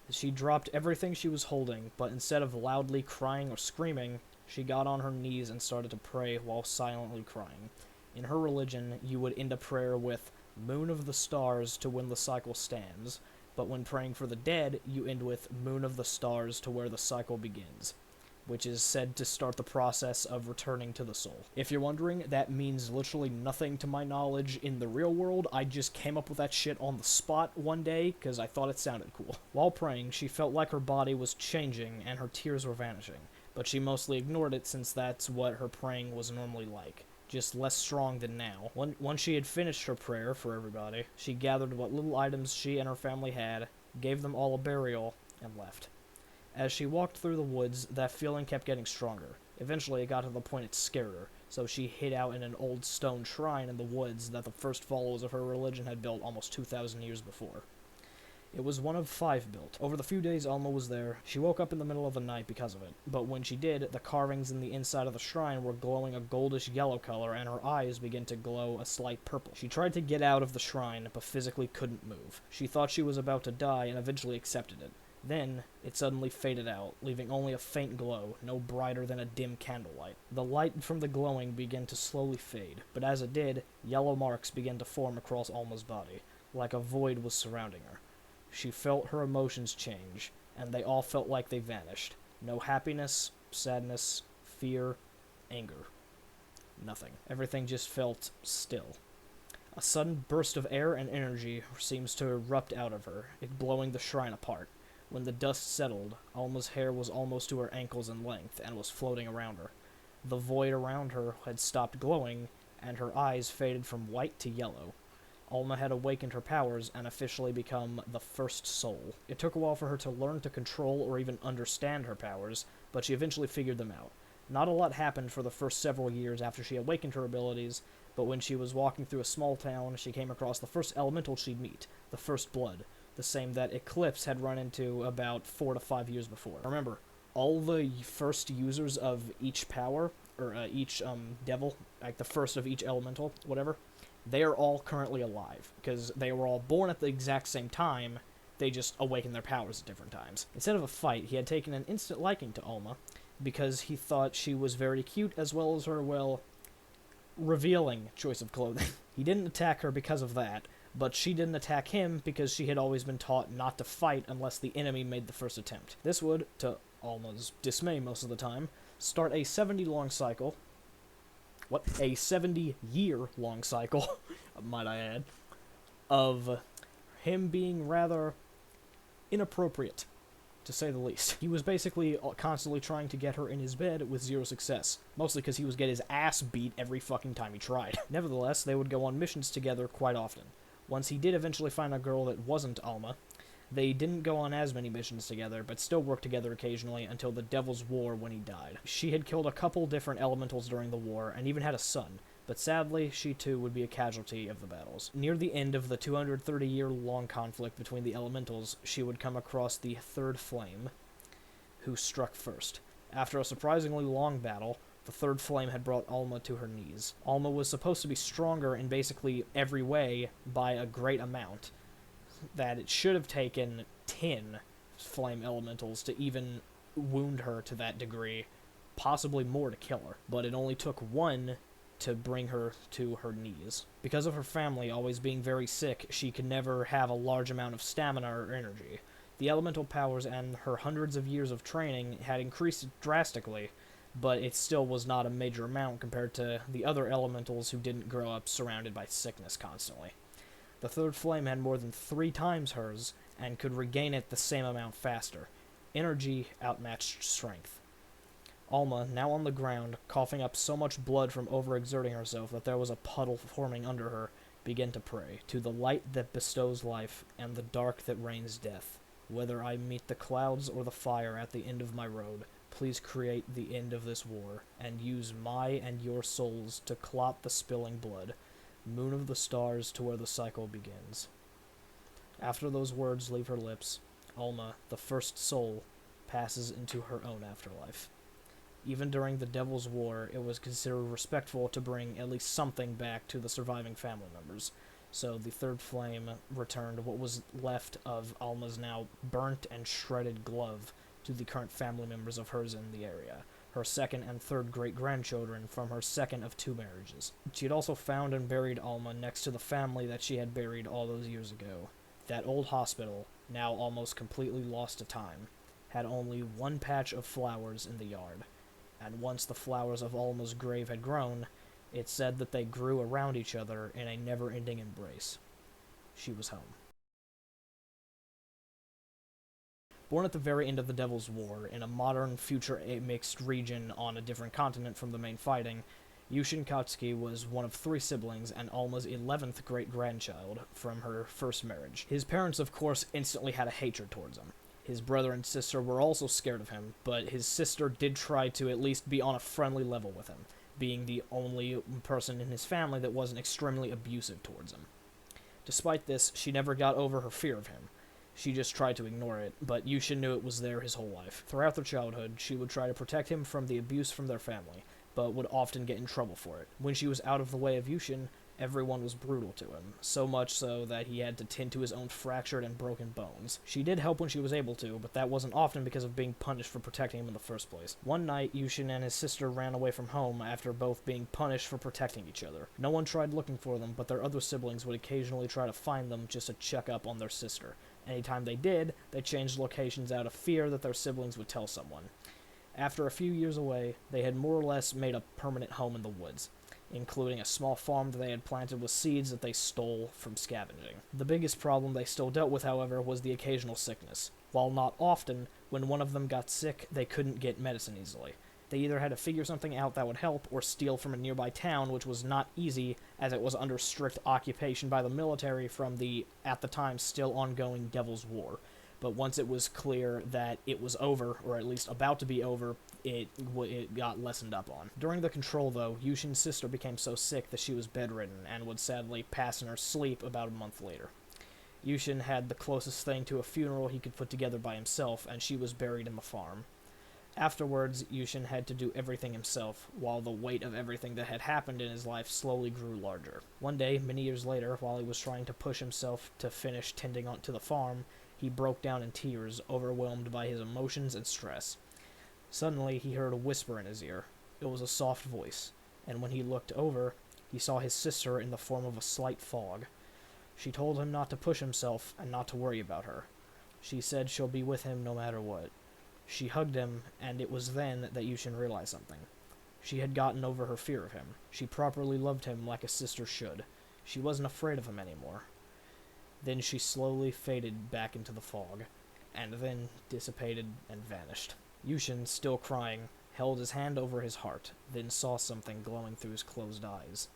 She dropped everything she was holding, but instead of loudly crying or screaming, she got on her knees and started to pray while silently crying. In her religion, you would end a prayer with "Moon of the Stars" to when the cycle stands, but when praying for the dead, you end with "Moon of the Stars" to where the cycle begins, which is said to start the process of returning to the soul. If you're wondering, that means literally nothing to my knowledge in the real world. I just came up with that shit on the spot one day because I thought it sounded cool. While praying, she felt like her body was changing and her tears were vanishing, but she mostly ignored it since that's what her praying was normally like, just less strong than now. Once she had finished her prayer for everybody, she gathered what little items she and her family had, gave them all a burial, and left. As she walked through the woods, that feeling kept getting stronger. Eventually, it got to the point it scared her, so she hid out in an old stone shrine in the woods that the first followers of her religion had built almost 2,000 years before. It was one of 5 built. Over the few days Alma was there, she woke up in the middle of the night because of it, but when she did, the carvings in the inside of the shrine were glowing a goldish yellow color and her eyes began to glow a slight purple. She tried to get out of the shrine, but physically couldn't move. She thought she was about to die and eventually accepted it. Then, it suddenly faded out, leaving only a faint glow, no brighter than a dim candlelight. The light from the glowing began to slowly fade, but as it did, yellow marks began to form across Alma's body, like a void was surrounding her. She felt her emotions change, and they all felt like they vanished. No happiness, sadness, fear, anger. Nothing. Everything just felt still. A sudden burst of air and energy seems to erupt out of her, it blowing the shrine apart. When the dust settled, Alma's hair was almost to her ankles in length and was floating around her. The void around her had stopped glowing, and her eyes faded from white to yellow. Alma had awakened her powers and officially become the first soul. It took a while for her to learn to control or even understand her powers, but she eventually figured them out. Not a lot happened for the first several years after she awakened her abilities, but when she was walking through a small town, she came across the first elemental she'd meet, the First Blood, the same that Eclipse had run into about 4 to 5 years before. Remember, all the first users of each power, or each devil, like the first of each elemental, whatever, they are all currently alive, because they were all born at the exact same time, they just awakened their powers at different times. Instead of a fight, he had taken an instant liking to Alma, because he thought she was very cute, as well as her, well, revealing choice of clothing. He didn't attack her because of that, but she didn't attack him because she had always been taught not to fight unless the enemy made the first attempt. This would, to Alma's dismay most of the time, start a 70-long cycle. What? A 70-year-long cycle, might I add, of him being rather inappropriate to say the least. He was basically constantly trying to get her in his bed with zero success, mostly because he was getting his ass beat every fucking time he tried. Nevertheless, they would go on missions together quite often. Once he did eventually find a girl that wasn't Alma, they didn't go on as many missions together, but still worked together occasionally until the Devil's War when he died. She had killed a couple different elementals during the war, and even had a son, but sadly, she too would be a casualty of the battles. Near the end of the 230-year-long conflict between the elementals, she would come across the Third Flame, who struck first. After a surprisingly long battle, the Third Flame had brought Alma to her knees. Alma was supposed to be stronger in basically every way by a great amount, that it should have taken 10 flame elementals to even wound her to that degree, possibly more to kill her, but it only took one to bring her to her knees. Because of her family always being very sick, she could never have a large amount of stamina or energy. The elemental powers and her hundreds of years of training had increased drastically, but it still was not a major amount compared to the other elementals who didn't grow up surrounded by sickness constantly. The Third Flame had more than 3 times hers, and could regain it the same amount faster. Energy outmatched strength. Alma, now on the ground, coughing up so much blood from overexerting herself that there was a puddle forming under her, began to pray, "To the light that bestows life, and the dark that rains death. Whether I meet the clouds or the fire at the end of my road, please create the end of this war, and use my and your souls to clot the spilling blood. Moon of the stars to where the cycle begins." After those words leave her lips, Alma, the first soul, passes into her own afterlife. Even during the Devil's War, it was considered respectful to bring at least something back to the surviving family members, so the Third Flame returned what was left of Alma's now burnt and shredded glove to the current family members of hers in the area, her second and third great-grandchildren from her second of 2 marriages. She had also found and buried Alma next to the family that she had buried all those years ago. That old hospital, now almost completely lost to time, had only one patch of flowers in the yard, and once the flowers of Alma's grave had grown, it said that they grew around each other in a never-ending embrace. She was home. Born at the very end of the Devil's War, in a modern, future-mixed region on a different continent from the main fighting, Yushin Katsuki was one of 3 siblings and Alma's 11th great-grandchild from her first marriage. His parents, of course, instantly had a hatred towards him. His brother and sister were also scared of him, but his sister did try to at least be on a friendly level with him, being the only person in his family that wasn't extremely abusive towards him. Despite this, she never got over her fear of him. She just tried to ignore it, but Yushin knew it was there his whole life. Throughout their childhood, she would try to protect him from the abuse from their family, but would often get in trouble for it. When she was out of the way of Yushin, everyone was brutal to him, so much so that he had to tend to his own fractured and broken bones. She did help when she was able to, but that wasn't often because of being punished for protecting him in the first place. One night, Yushin and his sister ran away from home after both being punished for protecting each other. No one tried looking for them, but their other siblings would occasionally try to find them just to check up on their sister. Anytime they did, they changed locations out of fear that their siblings would tell someone. After a few years away, they had more or less made a permanent home in the woods, including a small farm that they had planted with seeds that they stole from scavenging. The biggest problem they still dealt with, however, was the occasional sickness. While not often, when one of them got sick, they couldn't get medicine easily. They either had to figure something out that would help, or steal from a nearby town, which was not easy, as it was under strict occupation by the military from the, at the time, still ongoing Devil's War. But once it was clear that it was over, or at least about to be over, it got lessened up on. During the control, though, Yushin's sister became so sick that she was bedridden, and would sadly pass in her sleep about a month later. Yushin had the closest thing to a funeral he could put together by himself, and she was buried in the farm. Afterwards, Yushin had to do everything himself, while the weight of everything that had happened in his life slowly grew larger. One day, many years later, while he was trying to push himself to finish tending on to the farm, he broke down in tears, overwhelmed by his emotions and stress. Suddenly, he heard a whisper in his ear. It was a soft voice, and when he looked over, he saw his sister in the form of a slight fog. She told him not to push himself and not to worry about her. She said she'll be with him no matter what. She hugged him, and it was then that Yushin realized something. She had gotten over her fear of him. She properly loved him like a sister should. She wasn't afraid of him anymore. Then she slowly faded back into the fog. and then dissipated and vanished. Yushin, still crying, held his hand over his heart, then saw something glowing through his closed eyes.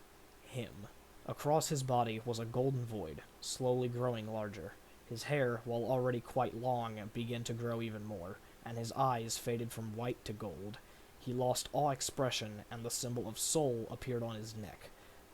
Him. Across his body was a golden void, slowly growing larger. His hair, while already quite long, began to grow even more, and his eyes faded from white to gold. He lost all expression, and the symbol of soul appeared on his neck,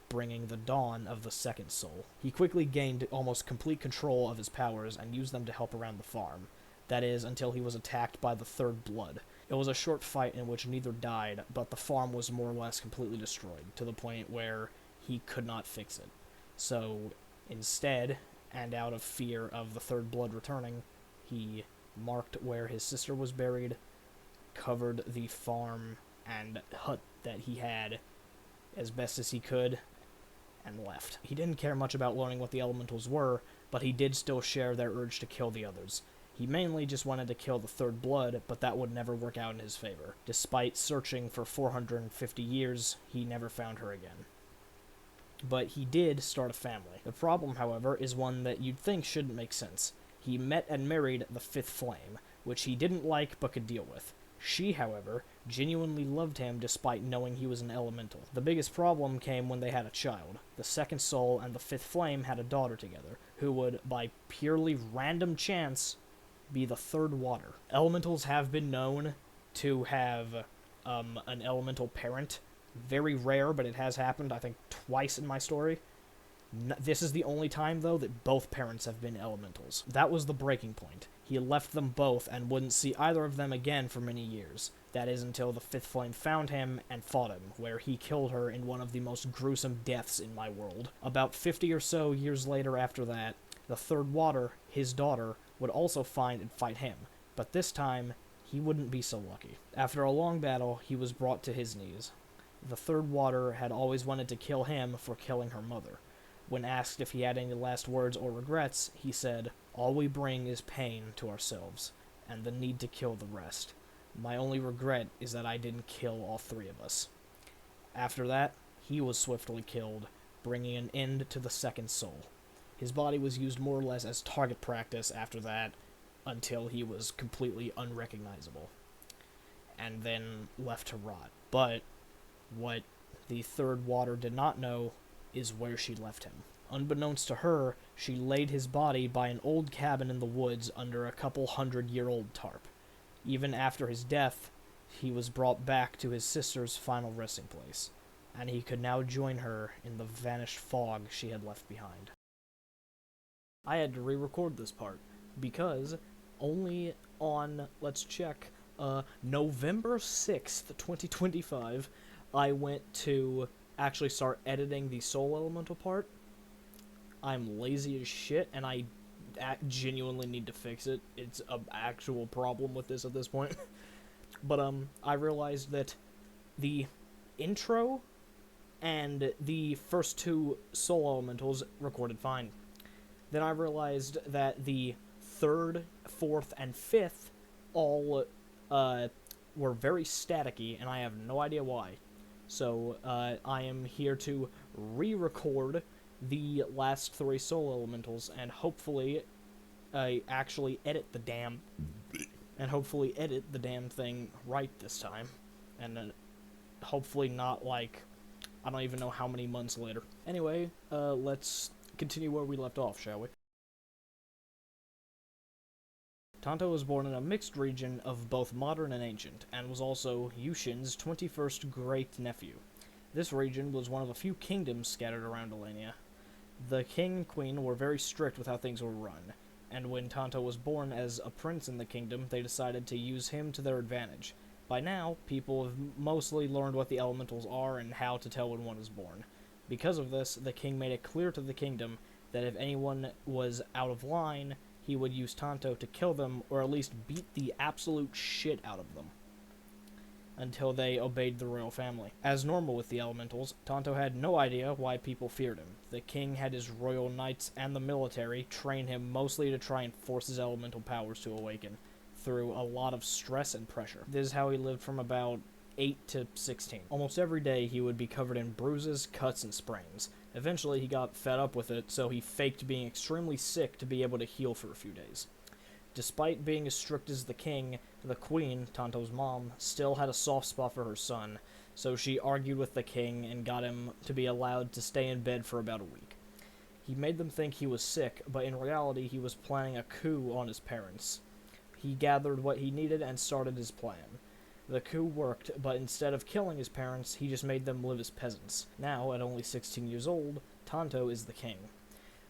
bringing the dawn of the second soul. He quickly gained almost complete control of his powers and used them to help around the farm. That is, until he was attacked by the third blood. It was a short fight in which neither died, but the farm was more or less completely destroyed, to the point where he could not fix it. So, instead, and out of fear of the third blood returning, he marked where his sister was buried, covered the farm and hut that he had as best as he could, and left. He didn't care much about learning what the elementals were, but he did still share their urge to kill the others. He mainly just wanted to kill the third blood, but that would never work out in his favor. Despite searching for 450 years, he never found her again. But he did start a family. The problem, however, is one that you'd think shouldn't make sense. He met and married the fifth flame, which he didn't like but could deal with. She, however, genuinely loved him despite knowing he was an elemental. The biggest problem came when they had a child. The second soul and the fifth flame had a daughter together, who would, by purely random chance, be the third water. Elementals have been known to have an elemental parent. Very rare, but it has happened, I think, twice in my story. This is the only time, though, that both parents have been elementals. That was the breaking point. He left them both and wouldn't see either of them again for many years. That is until the fifth flame found him and fought him, where he killed her in one of the most gruesome deaths in my world. About 50 or so years later after that, the third water, his daughter, would also find and fight him, but this time, he wouldn't be so lucky. After a long battle, he was brought to his knees. The third water had always wanted to kill him for killing her mother. When asked if he had any last words or regrets, he said, "All we bring is pain to ourselves, and the need to kill the rest. My only regret is that I didn't kill all three of us." After that, he was swiftly killed, bringing an end to the second soul. His body was used more or less as target practice after that, until he was completely unrecognizable, and then left to rot. But what the third water did not know is where she left him. Unbeknownst to her, she laid his body by an old cabin in the woods under a couple 100-year-old tarp. Even after his death, he was brought back to his sister's final resting place, and he could now join her in the vanished fog she had left behind. I had to re-record this part, because only on, let's check, November 6th, 2025, I went to actually start editing the soul elemental part. I'm lazy as shit, and I genuinely need to fix it. It's an actual problem with this at this point. But, I realized that the intro and the first two soul elementals recorded fine. Then I realized that the third, fourth, and fifth all were very staticky, and I have no idea why. So I am here to re-record the last three soul elementals, and hopefully actually edit the damn thing right this time, and hopefully not like I don't even know how many months later. Anyway, let's continue where we left off, shall we? Tanto was born in a mixed region of both modern and ancient, and was also Yushin's 21st great-nephew. This region was one of a few kingdoms scattered around Alania. The king and queen were very strict with how things were run, and when Tanto was born as a prince in the kingdom, they decided to use him to their advantage. By now, people have mostly learned what the elementals are and how to tell when one is born. Because of this, the king made it clear to the kingdom that if anyone was out of line, he would use Tanto to kill them, or at least beat the absolute shit out of them, until they obeyed the royal family. As normal with the elementals, Tanto had no idea why people feared him. The king had his royal knights and the military train him mostly to try and force his elemental powers to awaken, through a lot of stress and pressure. This is how he lived from about 8 to 16. Almost every day he would be covered in bruises, cuts, and sprains. Eventually he got fed up with it, so he faked being extremely sick to be able to heal for a few days. Despite being as strict as the king, the queen, Tonto's mom, still had a soft spot for her son, so she argued with the king and got him to be allowed to stay in bed for about a week. He made them think he was sick, but in reality he was planning a coup on his parents. He gathered what he needed and started his plan. The coup worked, but instead of killing his parents, he just made them live as peasants. Now, at only 16 years old, Tonto is the king.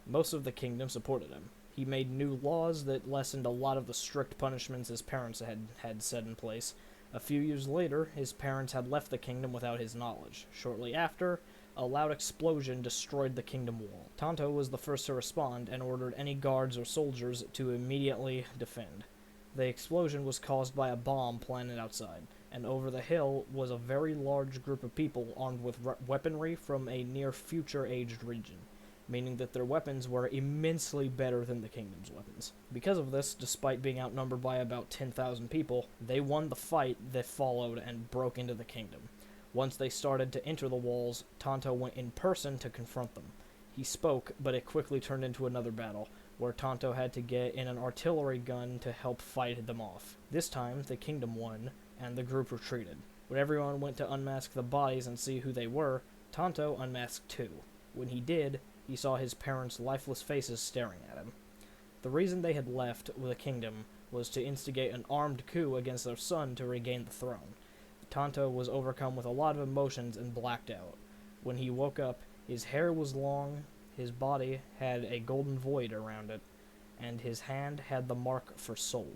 Most of the kingdom supported him. He made new laws that lessened a lot of the strict punishments his parents had set in place. A few years later, his parents had left the kingdom without his knowledge. Shortly after, a loud explosion destroyed the kingdom wall. Tonto was the first to respond and ordered any guards or soldiers to immediately defend. The explosion was caused by a bomb planted outside, and over the hill was a very large group of people armed with weaponry from a near-future-aged region, meaning that their weapons were immensely better than the kingdom's weapons. Because of this, despite being outnumbered by about 10,000 people, they won the fight that followed and broke into the kingdom. Once they started to enter the walls, Tonto went in person to confront them. He spoke, but it quickly turned into another battle, where Tonto had to get in an artillery gun to help fight them off. This time, the kingdom won, and the group retreated. When everyone went to unmask the bodies and see who they were, Tonto unmasked too. When he did, he saw his parents' lifeless faces staring at him. The reason they had left the kingdom was to instigate an armed coup against their son to regain the throne. Tonto was overcome with a lot of emotions and blacked out. When he woke up, his hair was long, his body had a golden void around it, and his hand had the mark for soul.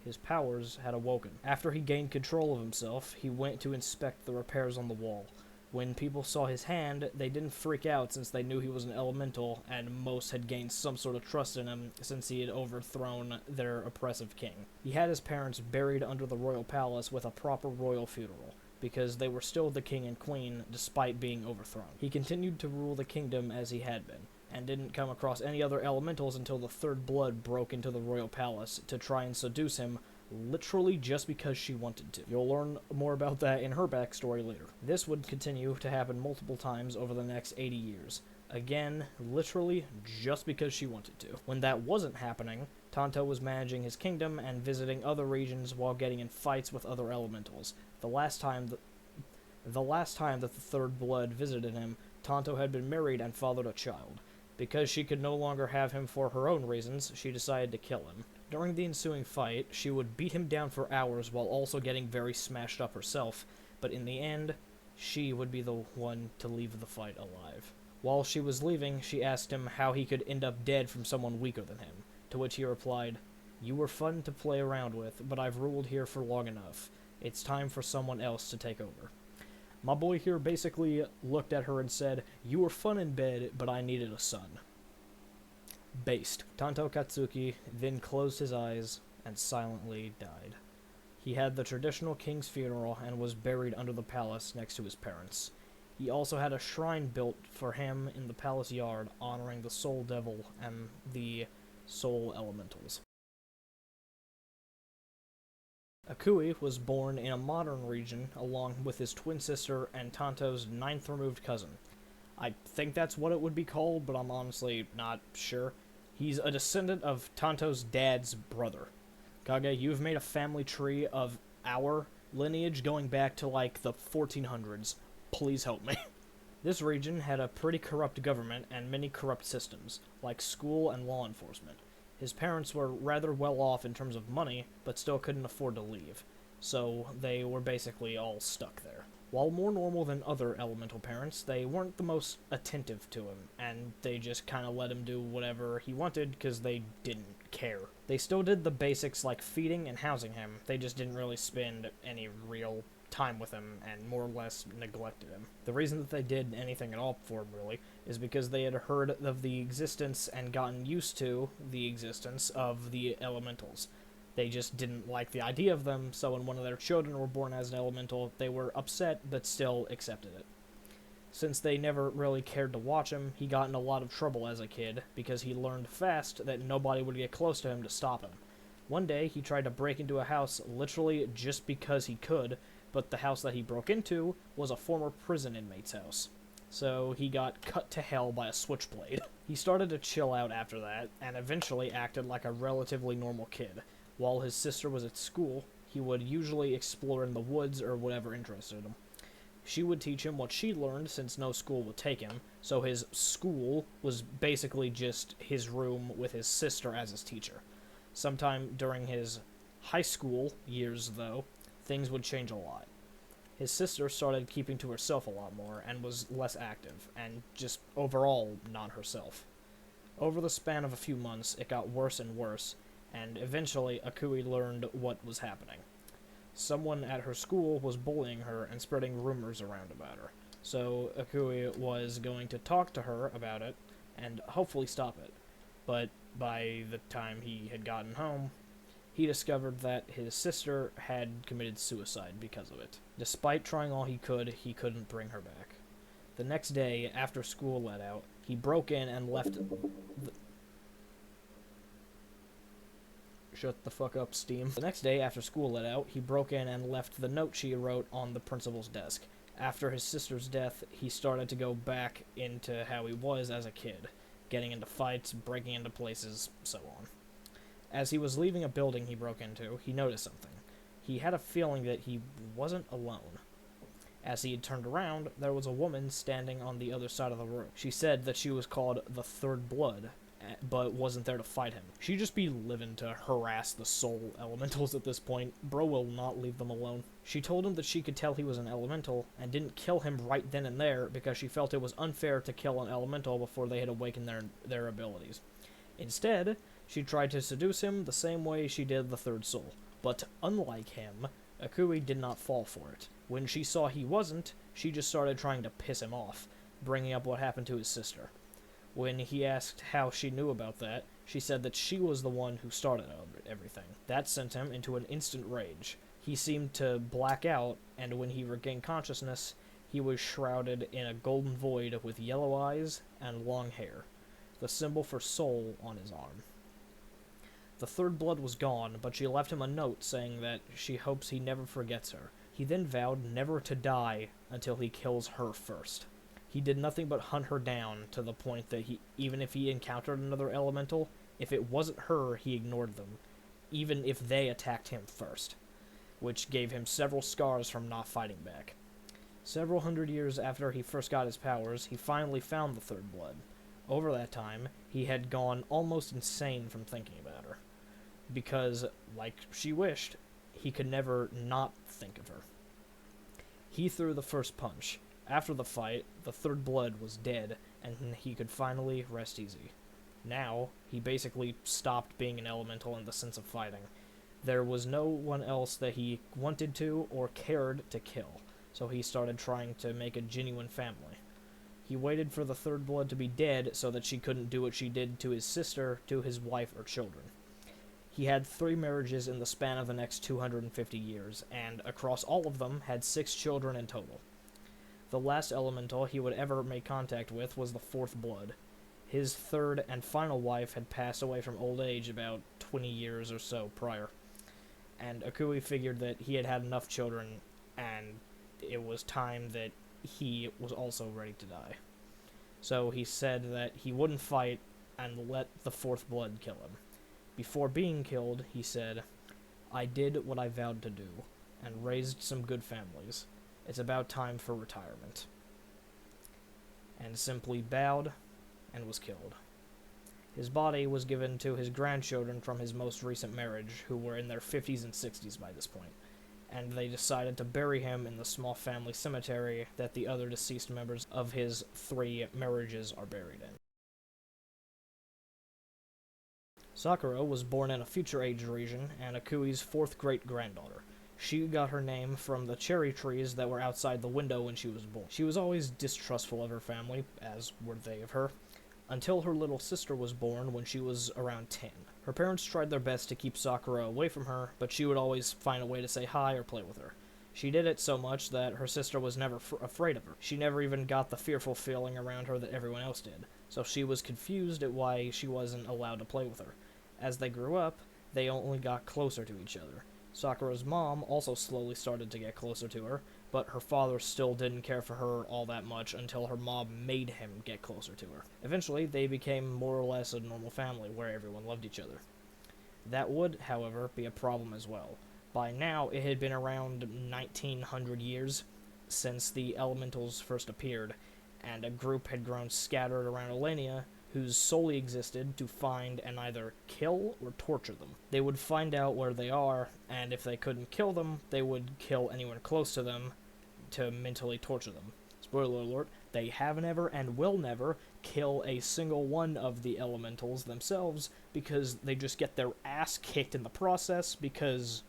His powers had awoken. After he gained control of himself, he went to inspect the repairs on the wall. When people saw his hand, they didn't freak out since they knew he was an elemental, and most had gained some sort of trust in him since he had overthrown their oppressive king. He had his parents buried under the royal palace with a proper royal funeral, because they were still the king and queen despite being overthrown. He continued to rule the kingdom as he had been, and didn't come across any other elementals until the third blood broke into the royal palace to try and seduce him, literally just because she wanted to. You'll learn more about that in her backstory later. This would continue to happen multiple times over the next 80 years. Again, literally just because she wanted to. When that wasn't happening, Tonto was managing his kingdom and visiting other regions while getting in fights with other elementals. The last time that the third blood visited him, Tonto had been married and fathered a child. Because she could no longer have him for her own reasons, she decided to kill him. During the ensuing fight, she would beat him down for hours while also getting very smashed up herself, but in the end, she would be the one to leave the fight alive. While she was leaving, she asked him how he could end up dead from someone weaker than him, to which he replied, "You were fun to play around with, but I've ruled here for long enough. It's time for someone else to take over." My boy here basically looked at her and said, "You were fun in bed, but I needed a son." Based. Tonto Katsuki then closed his eyes and silently died. He had the traditional king's funeral and was buried under the palace next to his parents. He also had a shrine built for him in the palace yard honoring the Soul Devil and the Soul Elementals. Akui was born in a modern region along with his twin sister and Tonto's ninth removed cousin. I think that's what it would be called, but I'm honestly not sure. He's a descendant of Tonto's dad's brother. Kage, you've made a family tree of our lineage going back to like the 1400s. Please help me. This region had a pretty corrupt government and many corrupt systems, like school and law enforcement. His parents were rather well off in terms of money, but still couldn't afford to leave, so they were basically all stuck there. While more normal than other elemental parents, they weren't the most attentive to him, and they just kind of let him do whatever he wanted because they didn't care. They still did the basics like feeding and housing him, they just didn't really spend any real time with him and more or less neglected him. The reason that they did anything at all for him, really, is because they had heard of the existence and gotten used to the existence of the elementals. They just didn't like the idea of them, so when one of their children were born as an elemental, they were upset but still accepted it. Since they never really cared to watch him, he got in a lot of trouble as a kid, because he learned fast that nobody would get close to him to stop him. One day, he tried to break into a house literally just because he could, but the house that he broke into was a former prison inmate's house. so he got cut to hell by a switchblade. He started to chill out after that, and eventually acted like a relatively normal kid. While his sister was at school, he would usually explore in the woods or whatever interested him. She would teach him what she learned since no school would take him, so his school was basically just his room with his sister as his teacher. Sometime during his high school years, though, things would change a lot. His sister started keeping to herself a lot more and was less active, and just overall not herself. Over the span of a few months, it got worse and worse, and eventually Akui learned what was happening. Someone at her school was bullying her and spreading rumors around about her, so Akui was going to talk to her about it and hopefully stop it. But by the time he had gotten home, he discovered that his sister had committed suicide because of it. Despite trying all he couldn't bring her back. The next day, after school let out, he broke in and left Shut the fuck up, Steam. The next day, after school let out, he broke in and left the note she wrote on the principal's desk. After his sister's death, he started to go back into how he was as a kid, getting into fights, breaking into places, so on. As he was leaving a building he broke into, he noticed something. He had a feeling that he wasn't alone. As he had turned around, there was a woman standing on the other side of the room. She said that she was called the Third Blood, but wasn't there to fight him. She'd just be living to harass the soul elementals at this point. Bro will not leave them alone. She told him that she could tell he was an elemental, and didn't kill him right then and there because she felt it was unfair to kill an elemental before they had awakened their abilities. Instead, she tried to seduce him the same way she did the Third Soul. But unlike him, Akui did not fall for it. When she saw he wasn't, she just started trying to piss him off, bringing up what happened to his sister. When he asked how she knew about that, she said that she was the one who started everything. That sent him into an instant rage. He seemed to black out, and when he regained consciousness, he was shrouded in a golden void with yellow eyes and long hair, the symbol for soul on his arm. The Third Blood was gone, but she left him a note saying that she hopes he never forgets her. He then vowed never to die until he kills her first. He did nothing but hunt her down to the point that even if he encountered another elemental, if it wasn't her, he ignored them, even if they attacked him first, which gave him several scars from not fighting back. Several hundred years after he first got his powers, he finally found the Third Blood. Over that time, he had gone almost insane from thinking about her, because, like she wished, he could never not think of her. He threw the first punch. After the fight, the Third Blood was dead, and he could finally rest easy. Now, he basically stopped being an elemental in the sense of fighting. There was no one else that he wanted to or cared to kill, so he started trying to make a genuine family. He waited for the Third Blood to be dead so that she couldn't do what she did to his sister, to his wife, or children. He had 3 marriages in the span of the next 250 years, and across all of them had 6 children in total. The last elemental he would ever make contact with was the Fourth Blood. His third and final wife had passed away from old age about 20 years or so prior, and Akui figured that he had had enough children, and it was time that he was also ready to die. So he said that he wouldn't fight and let the Fourth Blood kill him. Before being killed, he said, "I did what I vowed to do, and raised some good families. It's about time for retirement." And simply bowed and was killed. His body was given to his grandchildren from his most recent marriage, who were in their 50s and 60s by this point, and they decided to bury him in the small family cemetery that the other deceased members of his 3 marriages are buried in. Sakura was born in a future age region and Akui's 4th great-granddaughter. She got her name from the cherry trees that were outside the window when she was born. She was always distrustful of her family, as were they of her, until her little sister was born when she was around 10. Her parents tried their best to keep Sakura away from her, but she would always find a way to say hi or play with her. She did it so much that her sister was never afraid of her. She never even got the fearful feeling around her that everyone else did, so she was confused at why she wasn't allowed to play with her. As they grew up, they only got closer to each other. Sakura's mom also slowly started to get closer to her, but her father still didn't care for her all that much until her mom made him get closer to her. Eventually, they became more or less a normal family where everyone loved each other. That would, however, be a problem as well. By now, it had been around 1900 years since the elementals first appeared, and a group had grown scattered around Elenia whose solely existed to find and either kill or torture them. They would find out where they are, and if they couldn't kill them, they would kill anyone close to them to mentally torture them. Spoiler alert, they have never and will never kill a single one of the elementals themselves because they just get their ass kicked in the process because,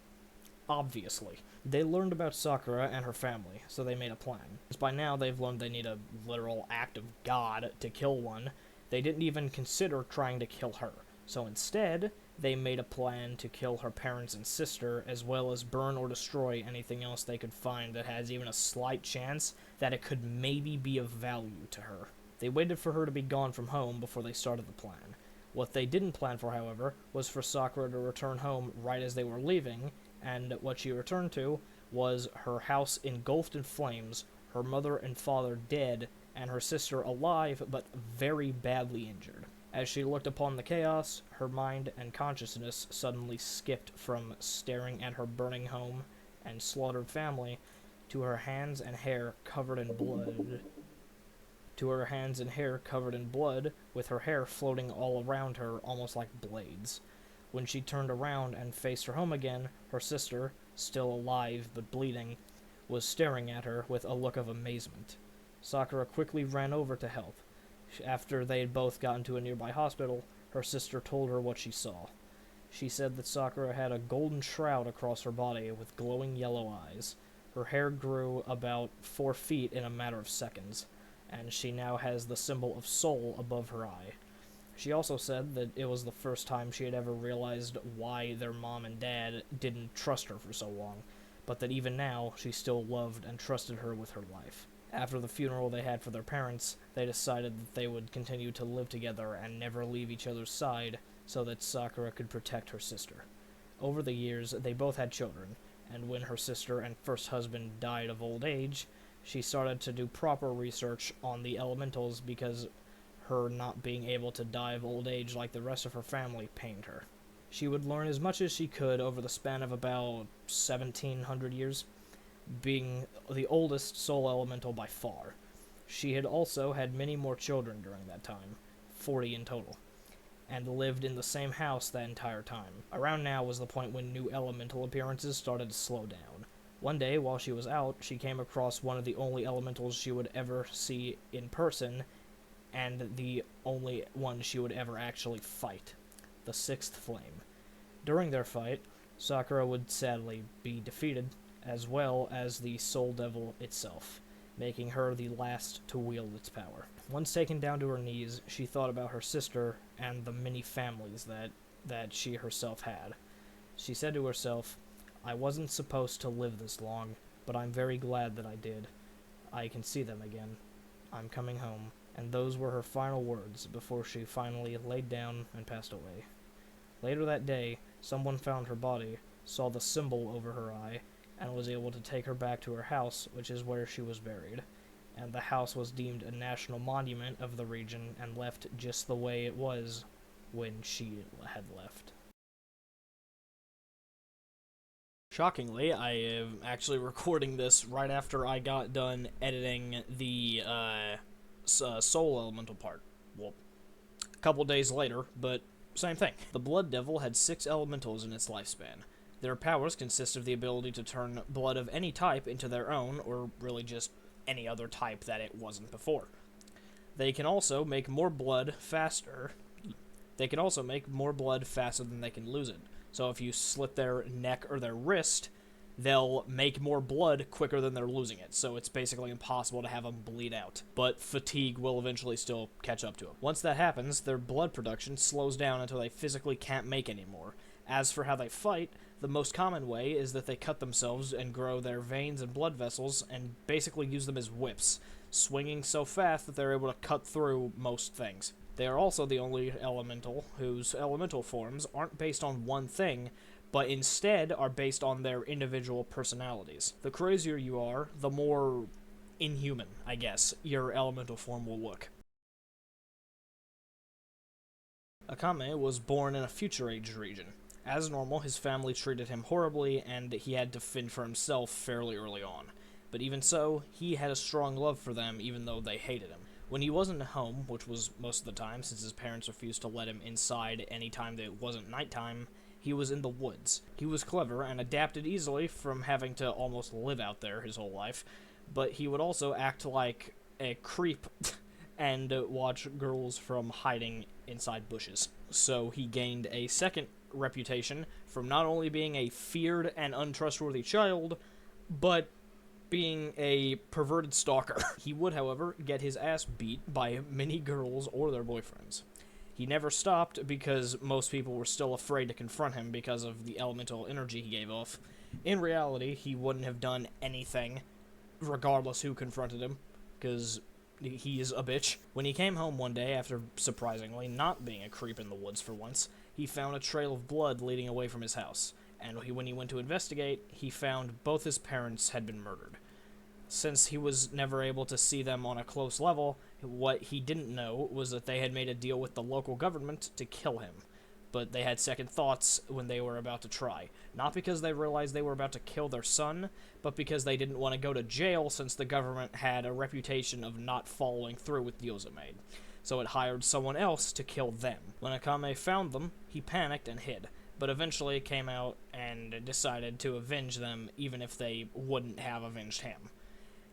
obviously. They learned about Sakura and her family, so they made a plan. Because by now they've learned they need a literal act of God to kill one. They didn't even consider trying to kill her. So instead, they made a plan to kill her parents and sister, as well as burn or destroy anything else they could find that has even a slight chance that it could maybe be of value to her. They waited for her to be gone from home before they started the plan. What they didn't plan for, however, was for Sakura to return home right as they were leaving, and what she returned to was her house engulfed in flames, her mother and father dead, and her sister alive but very badly injured. As she looked upon the chaos, her mind and consciousness suddenly skipped from staring at her burning home and slaughtered family to her hands and hair covered in blood. With her hair floating all around her, almost like blades. When she turned around and faced her home again, her sister, still alive but bleeding, was staring at her with a look of amazement. Sakura quickly ran over to help. After they had both gotten to a nearby hospital, her sister told her what she saw. She said that Sakura had a golden shroud across her body with glowing yellow eyes. Her hair grew about 4 feet in a matter of seconds, and she now has the symbol of soul above her eye. She also said that it was the first time she had ever realized why their mom and dad didn't trust her for so long, but that even now she still loved and trusted her with her life. After the funeral they had for their parents, they decided that they would continue to live together and never leave each other's side so that Sakura could protect her sister. Over the years, they both had children, and when her sister and first husband died of old age, she started to do proper research on the elementals because her not being able to die of old age like the rest of her family pained her. She would learn as much as she could over the span of about 1700 years, being the oldest soul elemental by far. She had also had many more children during that time, 40 in total, and lived in the same house that entire time. Around now was the point when new elemental appearances started to slow down. One day, while she was out, she came across one of the only elementals she would ever see in person, and the only one she would ever actually fight, the Sixth Flame. During their fight, Sakura would sadly be defeated, as well as the Soul Devil itself, making her the last to wield its power. Once taken down to her knees, she thought about her sister and the many families that she herself had. She said to herself, "I wasn't supposed to live this long, but I'm very glad that I did. I can see them again. I'm coming home." And those were her final words before she finally laid down and passed away. Later that day, someone found her body, saw the symbol over her eye, and was able to take her back to her house, which is where she was buried. And the house was deemed a national monument of the region and left just the way it was when she had left. Shockingly, I am actually recording this right after I got done editing the soul elemental part. Well, a couple days later, but same thing. The Blood Devil had 6 elementals in its lifespan. Their powers consist of the ability to turn blood of any type into their own, or really just any other type that it wasn't before. They can also make more blood faster. They can also make more blood faster than they can lose it. So if you slit their neck or their wrist, they'll make more blood quicker than they're losing it, so it's basically impossible to have them bleed out. But fatigue will eventually still catch up to them. Once that happens, their blood production slows down until they physically can't make any more. As for how they fight, the most common way is that they cut themselves and grow their veins and blood vessels and basically use them as whips, swinging so fast that they're able to cut through most things. They are also the only elemental whose elemental forms aren't based on one thing, but instead are based on their individual personalities. The crazier you are, the more inhuman, I guess, your elemental form will look. Akame was born in a Future Age region. As normal, his family treated him horribly, and he had to fend for himself fairly early on. But even so, he had a strong love for them, even though they hated him. When he wasn't at home, which was most of the time since his parents refused to let him inside any time that it wasn't nighttime, he was in the woods. He was clever and adapted easily from having to almost live out there his whole life, but he would also act like a creep and watch girls from hiding inside bushes. So he gained a second reputation from not only being a feared and untrustworthy child, but being a perverted stalker. He would, however, get his ass beat by many girls or their boyfriends. He never stopped because most people were still afraid to confront him because of the elemental energy he gave off. In reality, he wouldn't have done anything, regardless who confronted him, because he is a bitch. When he came home one day, after surprisingly not being a creep in the woods for once, he found a trail of blood leading away from his house, and when he went to investigate, he found both his parents had been murdered. Since he was never able to see them on a close level, what he didn't know was that they had made a deal with the local government to kill him. But they had second thoughts when they were about to try. Not because they realized they were about to kill their son, but because they didn't want to go to jail since the government had a reputation of not following through with deals it made. So it hired someone else to kill them. When Akame found them, he panicked and hid, but eventually came out and decided to avenge them even if they wouldn't have avenged him.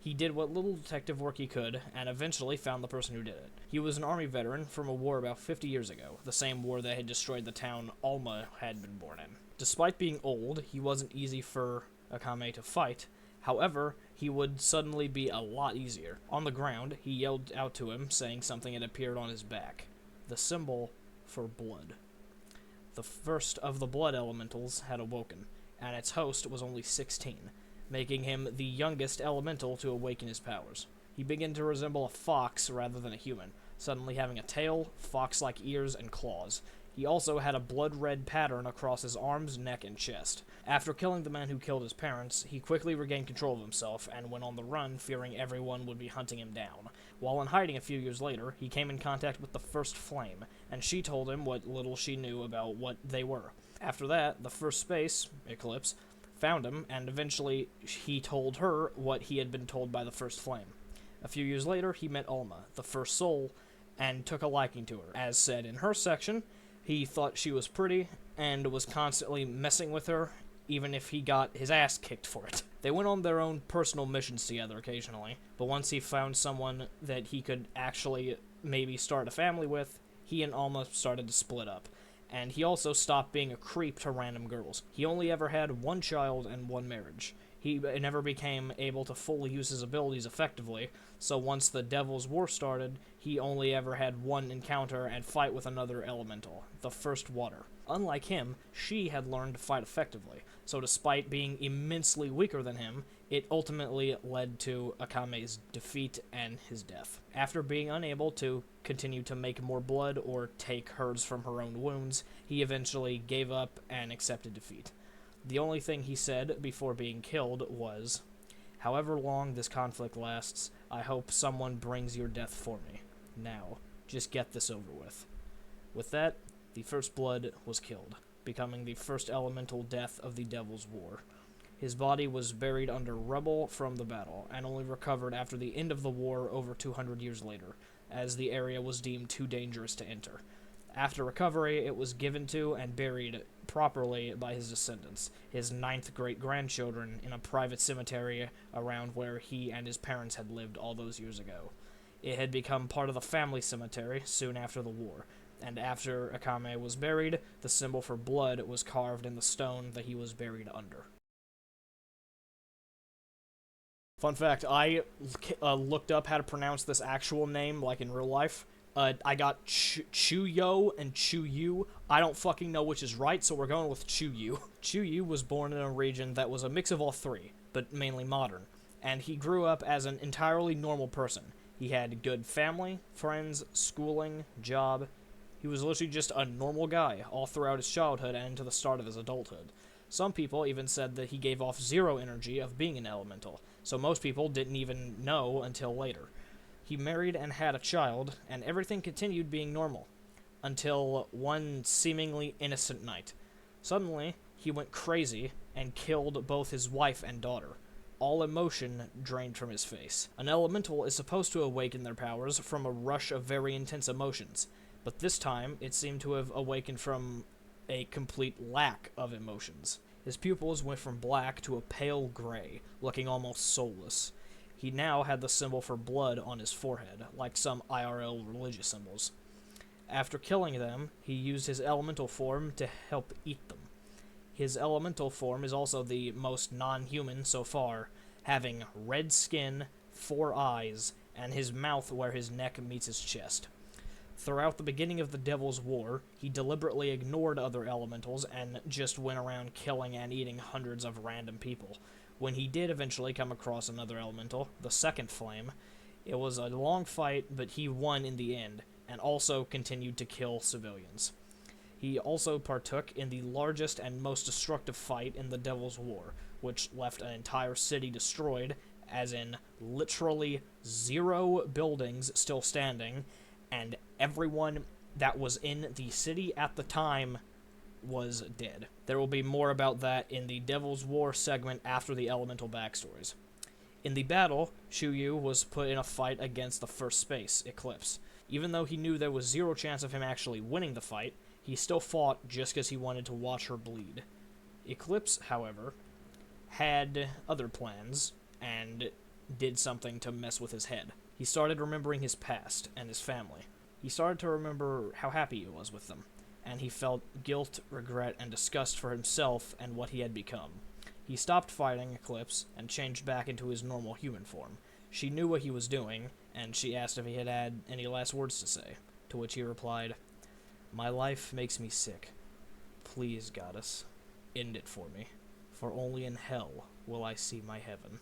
He did what little detective work he could, and eventually found the person who did it. He was an army veteran from a war about 50 years ago, the same war that had destroyed the town Alma had been born in. Despite being old, he wasn't easy for Akame to fight. However, he would suddenly be a lot easier. On the ground, he yelled out to him, saying something had appeared on his back. The symbol for blood. The first of the blood elementals had awoken, and its host was only 16. Making him the youngest elemental to awaken his powers. He began to resemble a fox rather than a human, suddenly having a tail, fox-like ears, and claws. He also had a blood-red pattern across his arms, neck, and chest. After killing the man who killed his parents, he quickly regained control of himself and went on the run, fearing everyone would be hunting him down. While in hiding a few years later, he came in contact with the First Flame, and she told him what little she knew about what they were. After that, the First Space, Eclipse, found him, and eventually he told her what he had been told by the First Flame. A few years later, he met Alma, the First Soul, and took a liking to her. As said in her section, he thought she was pretty, and was constantly messing with her, even if he got his ass kicked for it. They went on their own personal missions together occasionally, but once he found someone that he could actually maybe start a family with, he and Alma started to split up. And he also stopped being a creep to random girls. He only ever had one child and one marriage. He never became able to fully use his abilities effectively, so once the Devil's War started, he only ever had one encounter and fight with another elemental, the First Water. Unlike him, she had learned to fight effectively, so despite being immensely weaker than him, it ultimately led to Akame's defeat and his death. After being unable to continue to make more blood or take hers from her own wounds, he eventually gave up and accepted defeat. The only thing he said before being killed was, "However long this conflict lasts, I hope someone brings your death for me. Now, just get this over with." With that, the First Blood was killed, becoming the first elemental death of the Devil's War. His body was buried under rubble from the battle, and only recovered after the end of the war over 200 years later, as the area was deemed too dangerous to enter. After recovery, it was given to and buried properly by his descendants, his 9th great-grandchildren, in a private cemetery around where he and his parents had lived all those years ago. It had become part of the family cemetery soon after the war, and after Akame was buried, the symbol for blood was carved in the stone that he was buried under. Fun fact, I looked up how to pronounce this actual name, like in real life. I got Chuyo and Chuyu. I don't fucking know which is right, so we're going with Chuyu. Chuyu was born in a region that was a mix of all three, but mainly modern, and he grew up as an entirely normal person. He had good family, friends, schooling, job. He was literally just a normal guy all throughout his childhood and into the start of his adulthood. Some people even said that he gave off zero energy of being an elemental, so most people didn't even know until later. He married and had a child, and everything continued being normal, until one seemingly innocent night. Suddenly, he went crazy and killed both his wife and daughter. All emotion drained from his face. An elemental is supposed to awaken their powers from a rush of very intense emotions, but this time it seemed to have awakened from a complete lack of emotions. His pupils went from black to a pale gray, looking almost soulless. He now had the symbol for blood on his forehead, like some IRL religious symbols. After killing them, he used his elemental form to help eat them. His elemental form is also the most non-human so far, having red skin, 4 eyes, and his mouth where his neck meets his chest. Throughout the beginning of the Devil's War, he deliberately ignored other elementals and just went around killing and eating hundreds of random people. When he did eventually come across another elemental, the Second Flame, it was a long fight, but he won in the end, and also continued to kill civilians. He also partook in the largest and most destructive fight in the Devil's War, which left an entire city destroyed, as in literally 0 buildings still standing, and everyone that was in the city at the time was dead. There will be more about that in the Devil's War segment after the elemental backstories. In the battle, Shuyu was put in a fight against the First Space, Eclipse. Even though he knew there was 0 chance of him actually winning the fight, he still fought just because he wanted to watch her bleed. Eclipse, however, had other plans, and did something to mess with his head. He started remembering his past and his family. He started to remember how happy he was with them, and he felt guilt, regret, and disgust for himself and what he had become. He stopped fighting Eclipse and changed back into his normal human form. She knew what he was doing, and she asked if he had any last words to say, to which he replied, "My life makes me sick. Please, goddess, end it for me, for only in hell will I see my heaven."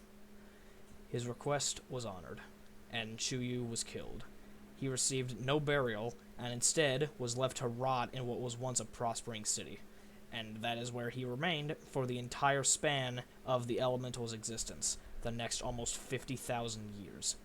His request was honored, and Shuyu was killed. He received no burial, and instead was left to rot in what was once a prospering city, and that is where he remained for the entire span of the elemental's existence, the next almost 50,000 years,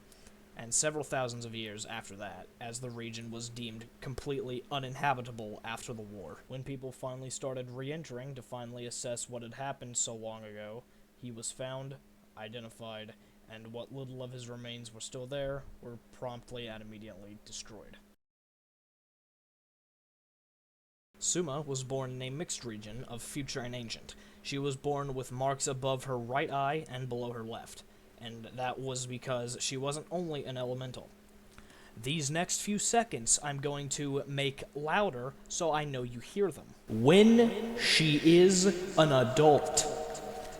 and several thousands of years after that, as the region was deemed completely uninhabitable after the war. When people finally started re-entering to finally assess what had happened so long ago, he was found, identified, and what little of his remains were still there were promptly and immediately destroyed. Suma was born in a mixed region of future and ancient. She was born with marks above her right eye and below her left, and that was because she wasn't only an elemental. These next few seconds I'm going to make louder so I know you hear them. When she is an adult,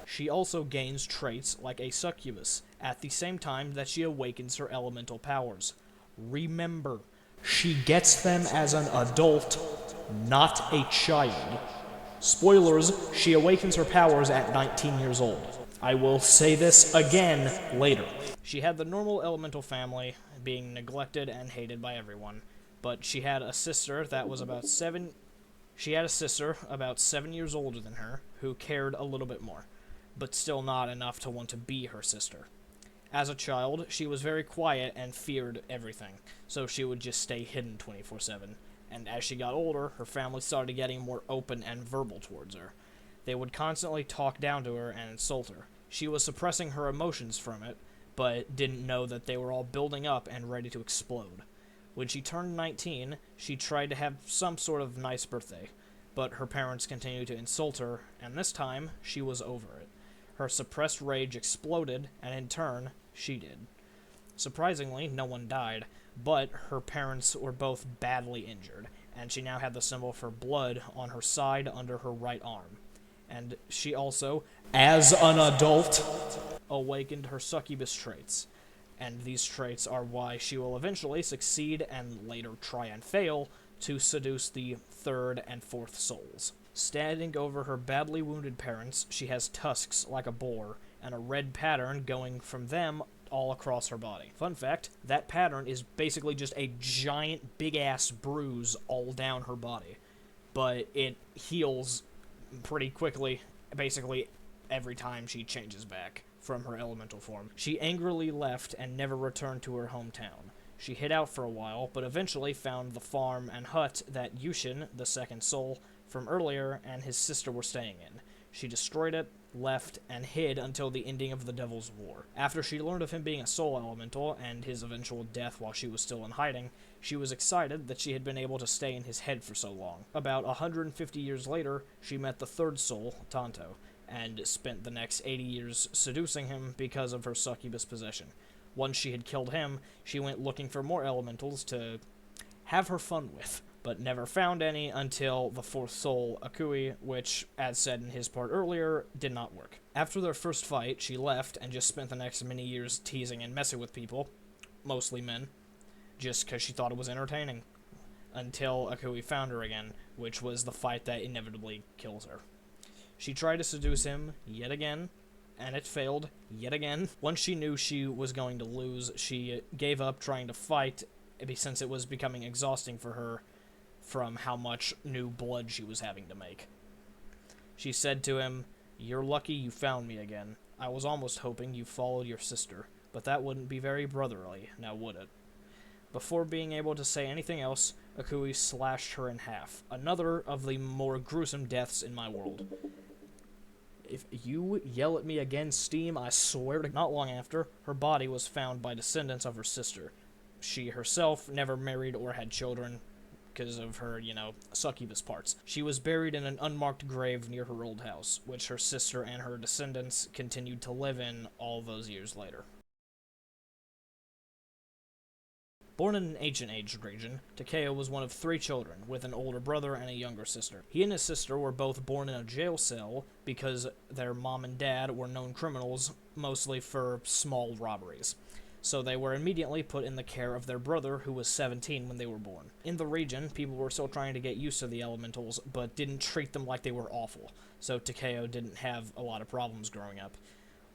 she also gains traits like a succubus at the same time that she awakens her elemental powers. Remember, she gets them as an adult, not a child. Spoilers, she awakens her powers at 19 years old. I will say this again later. She had the normal elemental family, being neglected and hated by everyone, but she had a sister that was about 7 years older than her, who cared a little bit more, but still not enough to want to be her sister. As a child, she was very quiet and feared everything, so she would just stay hidden 24/7, and as she got older, her family started getting more open and verbal towards her. They would constantly talk down to her and insult her. She was suppressing her emotions from it, but didn't know that they were all building up and ready to explode. When she turned 19, she tried to have some sort of nice birthday, but her parents continued to insult her, and this time, she was over it. Her suppressed rage exploded, and in turn, she did. Surprisingly, no one died, but her parents were both badly injured, and she now had the symbol for blood on her side under her right arm. And she also, as an adult, awakened her succubus traits. And these traits are why she will eventually succeed and later try and fail to seduce the third and fourth souls. Standing over her badly wounded parents, she has tusks like a boar, and a red pattern going from them all across her body. Fun fact, that pattern is basically just a giant big-ass bruise all down her body. But it heals pretty quickly basically every time she changes back from her elemental form. She angrily left and never returned to her hometown. She hid out for a while, but eventually found the farm and hut that Yushin, the second soul from earlier, and his sister were staying in. She destroyed it, left, and hid until the ending of the Devil's War. After she learned of him being a soul elemental, and his eventual death while she was still in hiding, she was excited that she had been able to stay in his head for so long. About 150 years later, she met the third soul, Tonto, and spent the next 80 years seducing him because of her succubus possession. Once she had killed him, she went looking for more elementals to have her fun with, but never found any until the fourth soul, Akui, which, as said in his part earlier, did not work. After their first fight, she left and just spent the next many years teasing and messing with people, mostly men, just because she thought it was entertaining, until Akui found her again, which was the fight that inevitably kills her. She tried to seduce him yet again, and it failed yet again. Once she knew she was going to lose, she gave up trying to fight, since it was becoming exhausting for her from how much new blood she was having to make. She said to him, "You're lucky you found me again. I was almost hoping you followed your sister, but that wouldn't be very brotherly, now would it?" Before being able to say anything else, Akui slashed her in half, another of the more gruesome deaths in my world. If you yell at me again, Steam, I swear to... Not long after, her body was found by descendants of her sister. She herself never married or had children because of her, succubus parts. She was buried in an unmarked grave near her old house, which her sister and her descendants continued to live in all those years later. Born in an ancient age region, Takeo was one of 3 children, with an older brother and a younger sister. He and his sister were both born in a jail cell because their mom and dad were known criminals, mostly for small robberies. So they were immediately put in the care of their brother, who was 17 when they were born. In the region, people were still trying to get used to the elementals, but didn't treat them like they were awful, so Takeo didn't have a lot of problems growing up.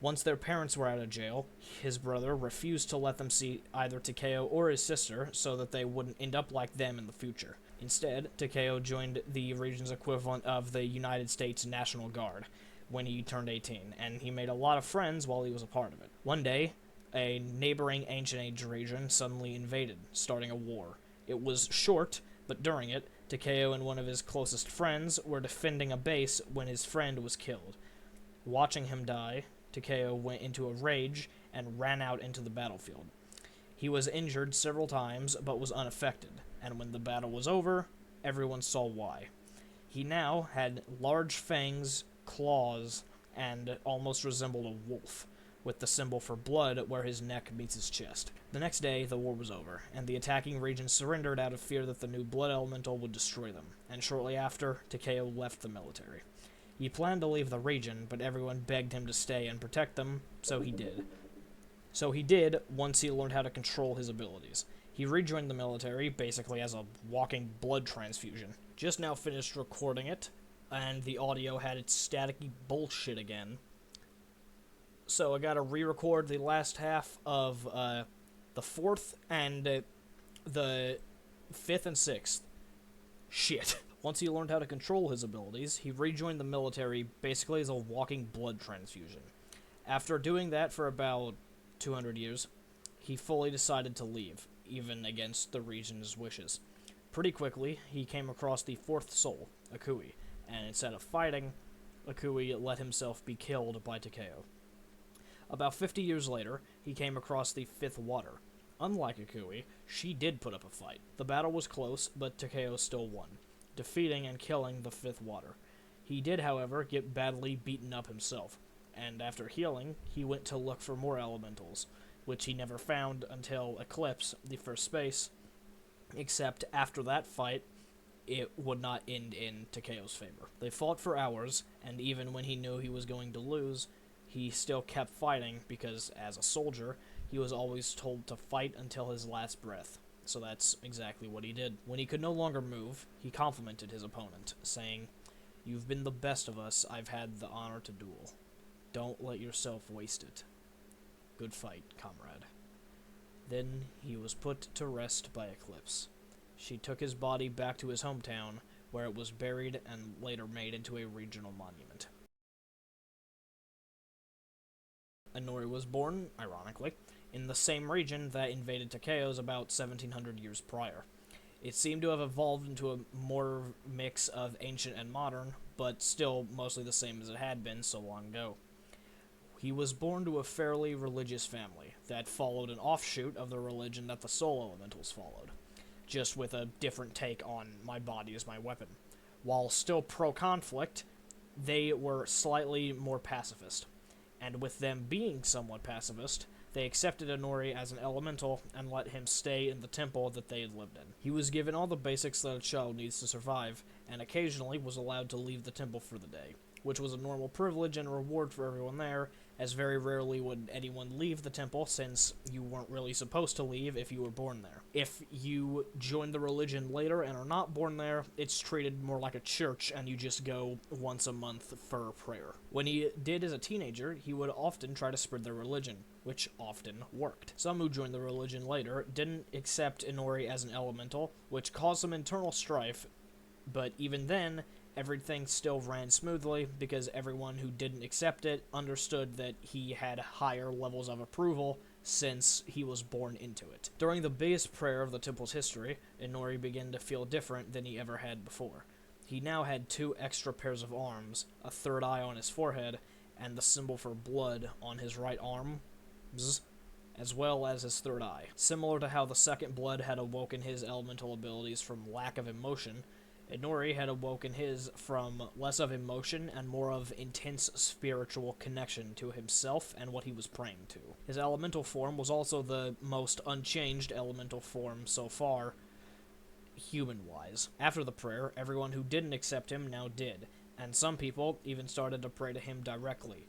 Once their parents were out of jail, his brother refused to let them see either Takeo or his sister so that they wouldn't end up like them in the future. Instead, Takeo joined the region's equivalent of the United States National Guard when he turned 18, and he made a lot of friends while he was a part of it. One day, a neighboring ancient age region suddenly invaded, starting a war. It was short, but during it, Takeo and one of his closest friends were defending a base when his friend was killed. Watching him die, Takeo went into a rage and ran out into the battlefield. He was injured several times, but was unaffected, and when the battle was over, everyone saw why. He now had large fangs, claws, and almost resembled a wolf, with the symbol for blood where his neck meets his chest. The next day, the war was over, and the attacking region surrendered out of fear that the new blood elemental would destroy them, and shortly after, Takeo left the military. He planned to leave the region, but everyone begged him to stay and protect them, so he did. Once he learned how to control his abilities. He rejoined the military, basically as a walking blood transfusion. Just now finished recording it, and the audio had its staticky bullshit again. So I gotta re-record the last half of the 4th and the 5th and 6th. Shit. Once he learned how to control his abilities, he rejoined the military basically as a walking blood transfusion. After doing that for about 200 years, he fully decided to leave, even against the region's wishes. Pretty quickly, he came across the 4th soul, Akui, and instead of fighting, Akui let himself be killed by Takeo. About 50 years later, he came across the 5th water. Unlike Akui, she did put up a fight. The battle was close, but Takeo still won, defeating and killing the 5th water. He did, however, get badly beaten up himself, and after healing, he went to look for more elementals, which he never found until Eclipse, the first space, except after that fight, it would not end in Takeo's favor. They fought for hours, and even when he knew he was going to lose, he still kept fighting because, as a soldier, he was always told to fight until his last breath. So that's exactly what he did. When he could no longer move, he complimented his opponent, saying, "You've been the best of us I've had the honor to duel. Don't let yourself waste it. Good fight, comrade." Then he was put to rest by Eclipse. She took his body back to his hometown, where it was buried and later made into a regional monument. Inori was born, ironically, in the same region that invaded Takeo's about 1700 years prior. It seemed to have evolved into a more mix of ancient and modern, but still mostly the same as it had been so long ago. He was born to a fairly religious family that followed an offshoot of the religion that the Soul Elementals followed, just with a different take on my body as my weapon. While still pro-conflict, they were slightly more pacifist, and with them being somewhat pacifist, they accepted Inori as an elemental and let him stay in the temple that they had lived in. He was given all the basics that a child needs to survive, and occasionally was allowed to leave the temple for the day, which was a normal privilege and reward for everyone there, as very rarely would anyone leave the temple since you weren't really supposed to leave if you were born there. If you join the religion later and are not born there, it's treated more like a church and you just go once a month for prayer. When he did as a teenager, he would often try to spread their religion, which often worked. Some who joined the religion later didn't accept Inori as an elemental, which caused some internal strife, but even then, everything still ran smoothly because everyone who didn't accept it understood that he had higher levels of approval since he was born into it. During the biggest prayer of the temple's history, Inori began to feel different than he ever had before. He now had 2 extra pairs of arms, a third eye on his forehead, and the symbol for blood on his right arm, as well as his third eye. Similar to how the second blood had awoken his elemental abilities from lack of emotion, Inori had awoken his from less of emotion and more of intense spiritual connection to himself and what he was praying to. His elemental form was also the most unchanged elemental form so far, human-wise. After the prayer, everyone who didn't accept him now did, and some people even started to pray to him directly,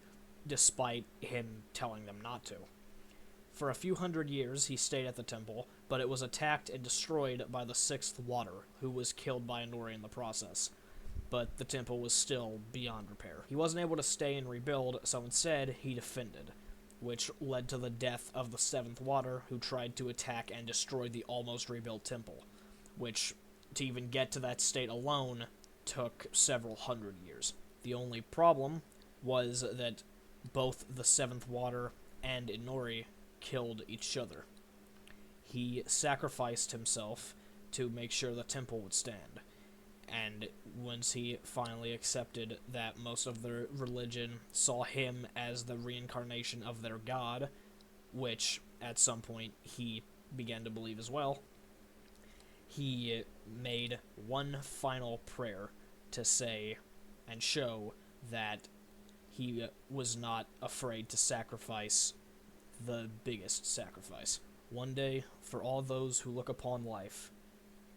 despite him telling them not to. For a few hundred years, he stayed at the temple, but it was attacked and destroyed by the 6th Water, who was killed by Inori in the process. But the temple was still beyond repair. He wasn't able to stay and rebuild, so instead, he defended, which led to the death of the 7th Water, who tried to attack and destroy the almost rebuilt temple, which, to even get to that state alone, took several hundred years. The only problem was that both the 7th Water and Inori killed each other. He sacrificed himself to make sure the temple would stand, and once he finally accepted that most of the religion saw him as the reincarnation of their god, which at some point he began to believe as well, he made one final prayer to say and show that he was not afraid to sacrifice the biggest sacrifice. One day, for all those who look upon life,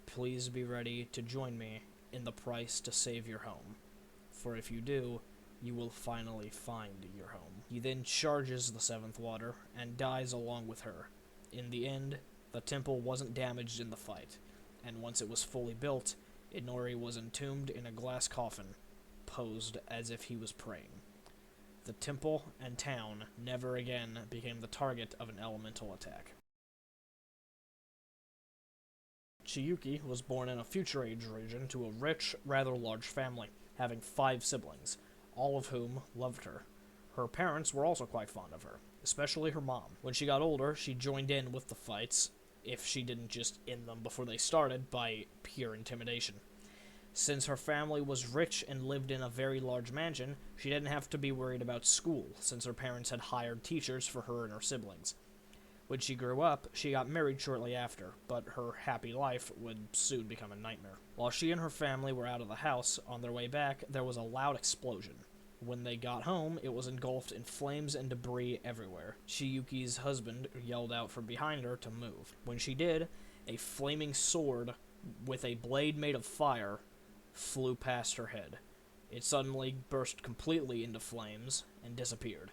please be ready to join me in the price to save your home. For if you do, you will finally find your home. He then charges the 7th Water and dies along with her. In the end, the temple wasn't damaged in the fight, and once it was fully built, Inori was entombed in a glass coffin, posed as if he was praying. The temple and town never again became the target of an elemental attack. Chiyuki was born in a Future Age region to a rich, rather large family, having 5 siblings, all of whom loved her. Her parents were also quite fond of her, especially her mom. When she got older, she joined in with the fights, if she didn't just end them before they started, by pure intimidation. Since her family was rich and lived in a very large mansion, she didn't have to be worried about school, since her parents had hired teachers for her and her siblings. When she grew up, she got married shortly after, but her happy life would soon become a nightmare. While she and her family were out of the house, on their way back, there was a loud explosion. When they got home, it was engulfed in flames and debris everywhere. Chiyuki's husband yelled out from behind her to move. When she did, a flaming sword with a blade made of fire flew past her head. It suddenly burst completely into flames and disappeared.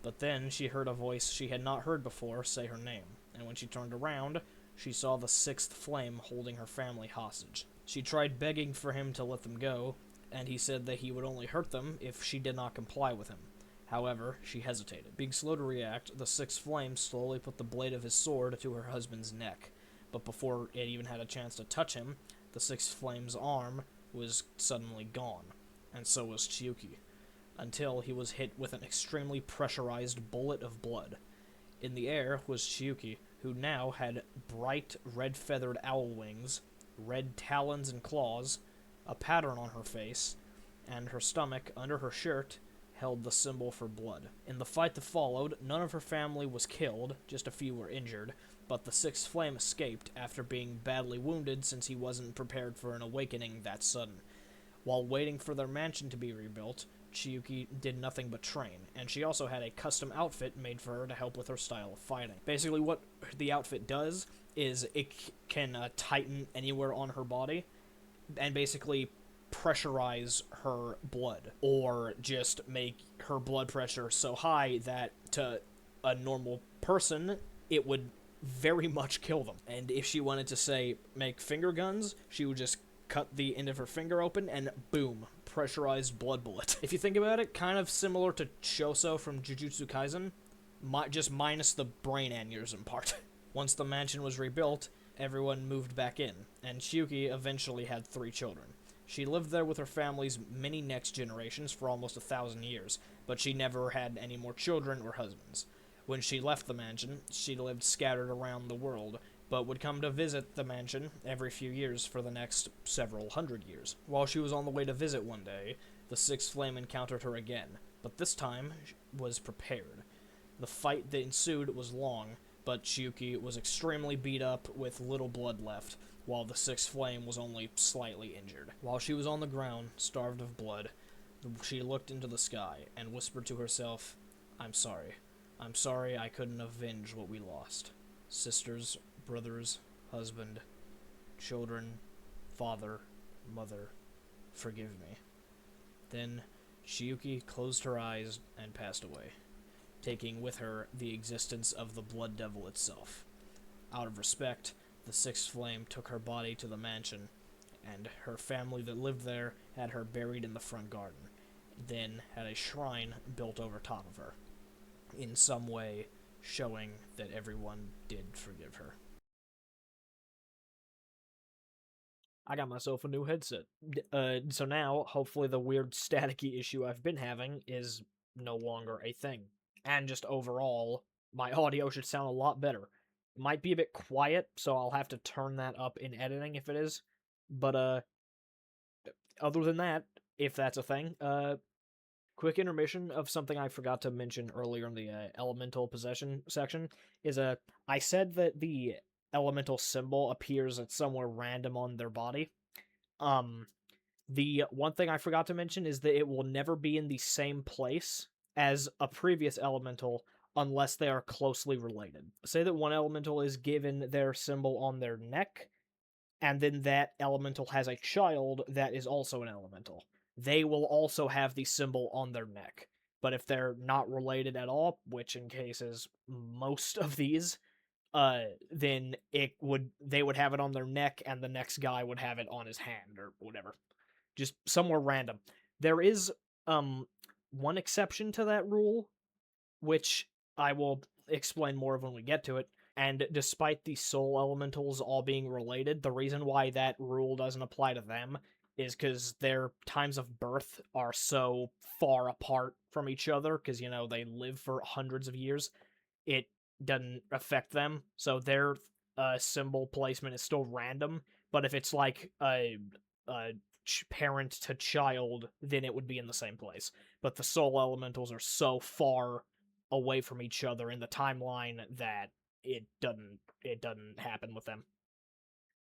But then she heard a voice she had not heard before say her name, and when she turned around, she saw the 6th flame holding her family hostage. She tried begging for him to let them go, and he said that he would only hurt them if she did not comply with him. However, she hesitated. Being slow to react, the 6th flame slowly put the blade of his sword to her husband's neck, but before it even had a chance to touch him, the 6th flame's arm was suddenly gone, and so was Chiyuki. until he was hit with an extremely pressurized bullet of blood. In the air was Chiyuki, who now had bright red-feathered owl wings, red talons and claws, a pattern on her face, and her stomach, under her shirt, held the symbol for blood. In the fight that followed, none of her family was killed, just a few were injured, but the Sixth Flame escaped after being badly wounded since he wasn't prepared for an awakening that sudden. While waiting for their mansion to be rebuilt, Chiyuki did nothing but train, and she also had a custom outfit made for her to help with her style of fighting. Basically, what the outfit does is it can tighten anywhere on her body, and basically pressurize her blood, or just make her blood pressure so high that to a normal person, it would very much kill them. And if she wanted to, say, make finger guns, she would just cut the end of her finger open, and boom, pressurized blood bullet. If you think about it, kind of similar to Choso from Jujutsu Kaisen, just minus the brain aneurysm part. Once the mansion was rebuilt, everyone moved back in, and Chiyuki eventually had 3 children. She lived there with her family's many next generations for almost 1,000 years, but she never had any more children or husbands. When she left the mansion, she lived scattered around the world, but would come to visit the mansion every few years for the next several hundred years. While she was on the way to visit one day, the Sixth Flame encountered her again, but this time was prepared. The fight that ensued was long, but Chiyuki was extremely beat up with little blood left, while the Sixth Flame was only slightly injured. While she was on the ground, starved of blood, she looked into the sky and whispered to herself, "I'm sorry. I'm sorry I couldn't avenge what we lost. Sisters, brothers, husband, children, father, mother, forgive me." Then Chiyuki closed her eyes and passed away, taking with her the existence of the Blood Devil itself. Out of respect, the Sixth Flame took her body to the mansion, and her family that lived there had her buried in the front garden, then had a shrine built over top of her, in some way showing that everyone did forgive her. I got myself a new headset. So now, hopefully the weird staticky issue I've been having is no longer a thing. And just overall, my audio should sound a lot better. It might be a bit quiet, so I'll have to turn that up in editing if it is. But, other than that, if that's a thing, quick intermission of something I forgot to mention earlier in the elemental possession section is I said that the elemental symbol appears at somewhere random on their body. The one thing I forgot to mention is that it will never be in the same place as a previous elemental unless they are closely related. Say that one elemental is given their symbol on their neck, and then that elemental has a child that is also an elemental. They will also have the symbol on their neck. But if they're not related at all, which in cases most of these, then they would have it on their neck, and the next guy would have it on his hand or whatever. Just somewhere random. There is one exception to that rule, which I will explain more of when we get to it. And despite the soul elementals all being related, the reason why that rule doesn't apply to them is because their times of birth are so far apart from each other, because, they live for hundreds of years. It doesn't affect them, so their symbol placement is still random, but if it's like a parent to child, then it would be in the same place. But the soul elementals are so far away from each other in the timeline that it doesn't happen with them.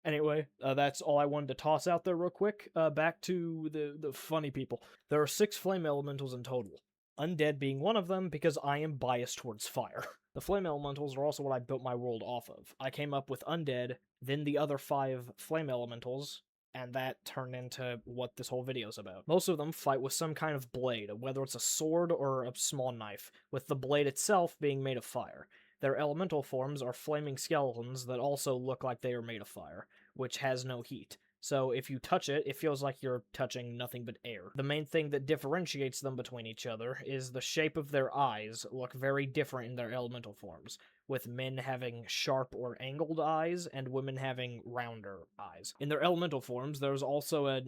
Anyway, that's all I wanted to toss out there real quick. Back to the funny people. There are 6 flame elementals in total. Undead being one of them because I am biased towards fire. The flame elementals are also what I built my world off of. I came up with undead, then the other 5 flame elementals, and that turned into what this whole video is about. Most of them fight with some kind of blade, whether it's a sword or a small knife, with the blade itself being made of fire. Their elemental forms are flaming skeletons that also look like they are made of fire, which has no heat. So if you touch it, it feels like you're touching nothing but air. The main thing that differentiates them between each other is the shape of their eyes look very different in their elemental forms, with men having sharp or angled eyes and women having rounder eyes. In their elemental forms, there's also a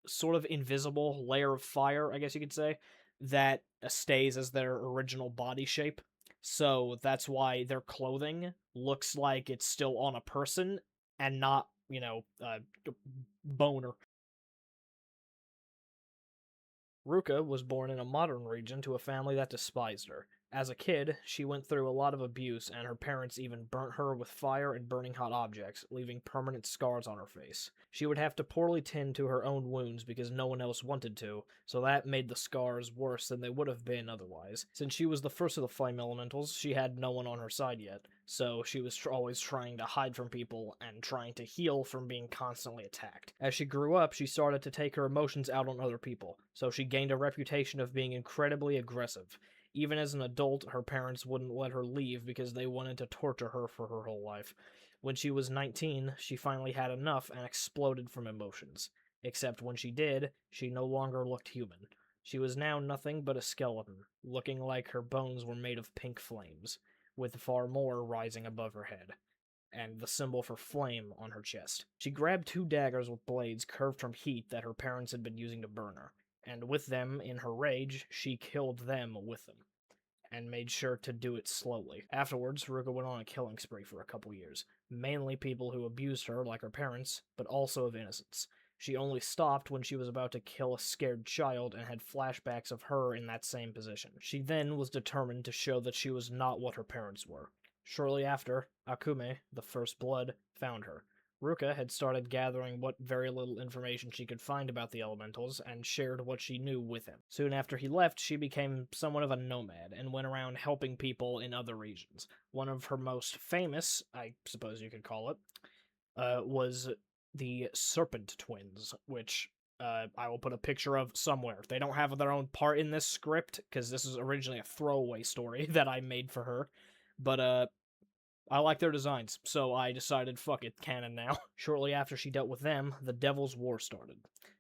sort of invisible layer of fire, I guess you could say, that stays as their original body shape. So that's why their clothing looks like it's still on a person and not, boner. Ruka was born in a modern region to a family that despised her. As a kid, she went through a lot of abuse, and her parents even burnt her with fire and burning hot objects, leaving permanent scars on her face. She would have to poorly tend to her own wounds because no one else wanted to, so that made the scars worse than they would have been otherwise. Since she was the first of the flame elementals, she had no one on her side yet, so she was always trying to hide from people and trying to heal from being constantly attacked. As she grew up, she started to take her emotions out on other people, so she gained a reputation of being incredibly aggressive. Even as an adult, her parents wouldn't let her leave because they wanted to torture her for her whole life. When she was 19, she finally had enough and exploded from emotions. Except when she did, she no longer looked human. She was now nothing but a skeleton, looking like her bones were made of pink flames, with far more rising above her head, and the symbol for flame on her chest. She grabbed two daggers with blades curved from heat that her parents had been using to burn her, and with them, in her rage, she killed them with them, and made sure to do it slowly. Afterwards, Haruka went on a killing spree for a couple years, mainly people who abused her, like her parents, but also of innocents. She only stopped when she was about to kill a scared child and had flashbacks of her in that same position. She then was determined to show that she was not what her parents were. Shortly after, Akume, the First Blood, found her. Ruka had started gathering what very little information she could find about the elementals and shared what she knew with him. Soon after he left, she became somewhat of a nomad and went around helping people in other regions. One of her most famous, I suppose you could call it, was the Serpent Twins, which I will put a picture of somewhere. They don't have their own part in this script because this is originally a throwaway story that I made for her, but I like their designs, so I decided, fuck it, canon now. Shortly after she dealt with them, the Devil's War started.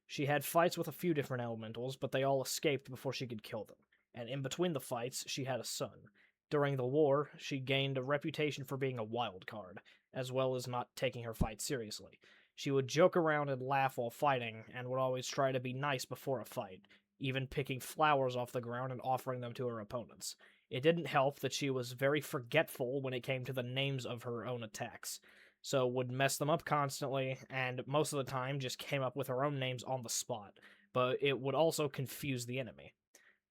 She had fights with a few different elementals, but they all escaped before she could kill them. And in between the fights, she had a son. During the war, she gained a reputation for being a wild card, as well as not taking her fight seriously. She would joke around and laugh while fighting, and would always try to be nice before a fight, even picking flowers off the ground and offering them to her opponents. It didn't help that she was very forgetful when it came to the names of her own attacks, so would mess them up constantly, and most of the time just came up with her own names on the spot, but it would also confuse the enemy.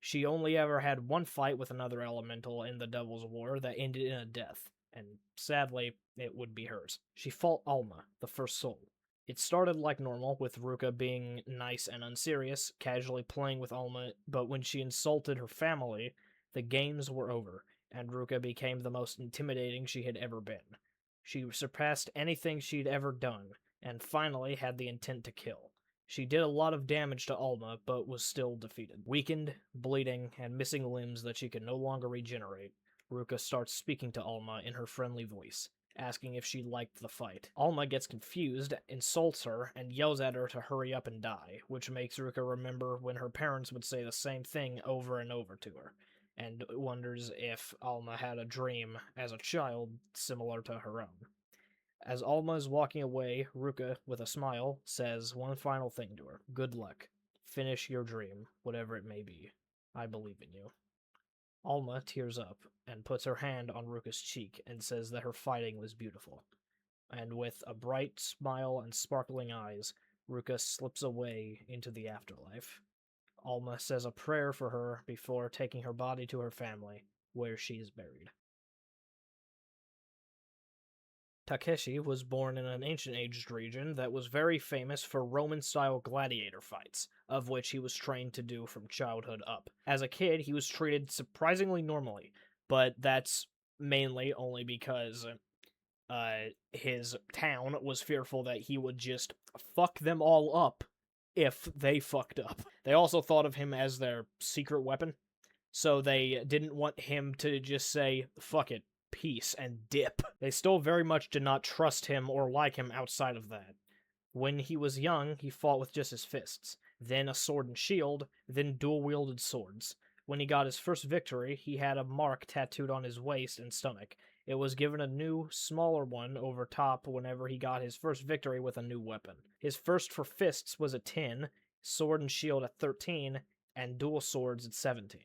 She only ever had one fight with another elemental in the Devil's War that ended in a death, and sadly, it would be hers. She fought Alma, the first soul. It started like normal, with Ruka being nice and unserious, casually playing with Alma, but when she insulted her family, the games were over, and Ruka became the most intimidating she had ever been. She surpassed anything she'd ever done, and finally had the intent to kill. She did a lot of damage to Alma, but was still defeated. Weakened, bleeding, and missing limbs that she could no longer regenerate, Ruka starts speaking to Alma in her friendly voice, asking if she liked the fight. Alma gets confused, insults her, and yells at her to hurry up and die, which makes Ruka remember when her parents would say the same thing over and over to her, and wonders if Alma had a dream as a child similar to her own. As Alma is walking away, Ruka, with a smile, says one final thing to her. Good luck. Finish your dream, whatever it may be. I believe in you. Alma tears up and puts her hand on Ruka's cheek and says that her fighting was beautiful. And with a bright smile and sparkling eyes, Ruka slips away into the afterlife. Alma says a prayer for her before taking her body to her family, where she is buried. Takeshi was born in an ancient aged region that was very famous for Roman-style gladiator fights, of which he was trained to do from childhood up. As a kid, he was treated surprisingly normally, but that's mainly only because his town was fearful that he would just fuck them all up if they fucked up. They also thought of him as their secret weapon, so they didn't want him to just say, fuck it, peace, and dip. They still very much did not trust him or like him outside of that. When he was young, he fought with just his fists, then a sword and shield, then dual-wielded swords. When he got his first victory, he had a mark tattooed on his waist and stomach. It was given a new, smaller one over top whenever he got his first victory with a new weapon. His first for fists was a 10, sword and shield a 13, and dual swords at 17.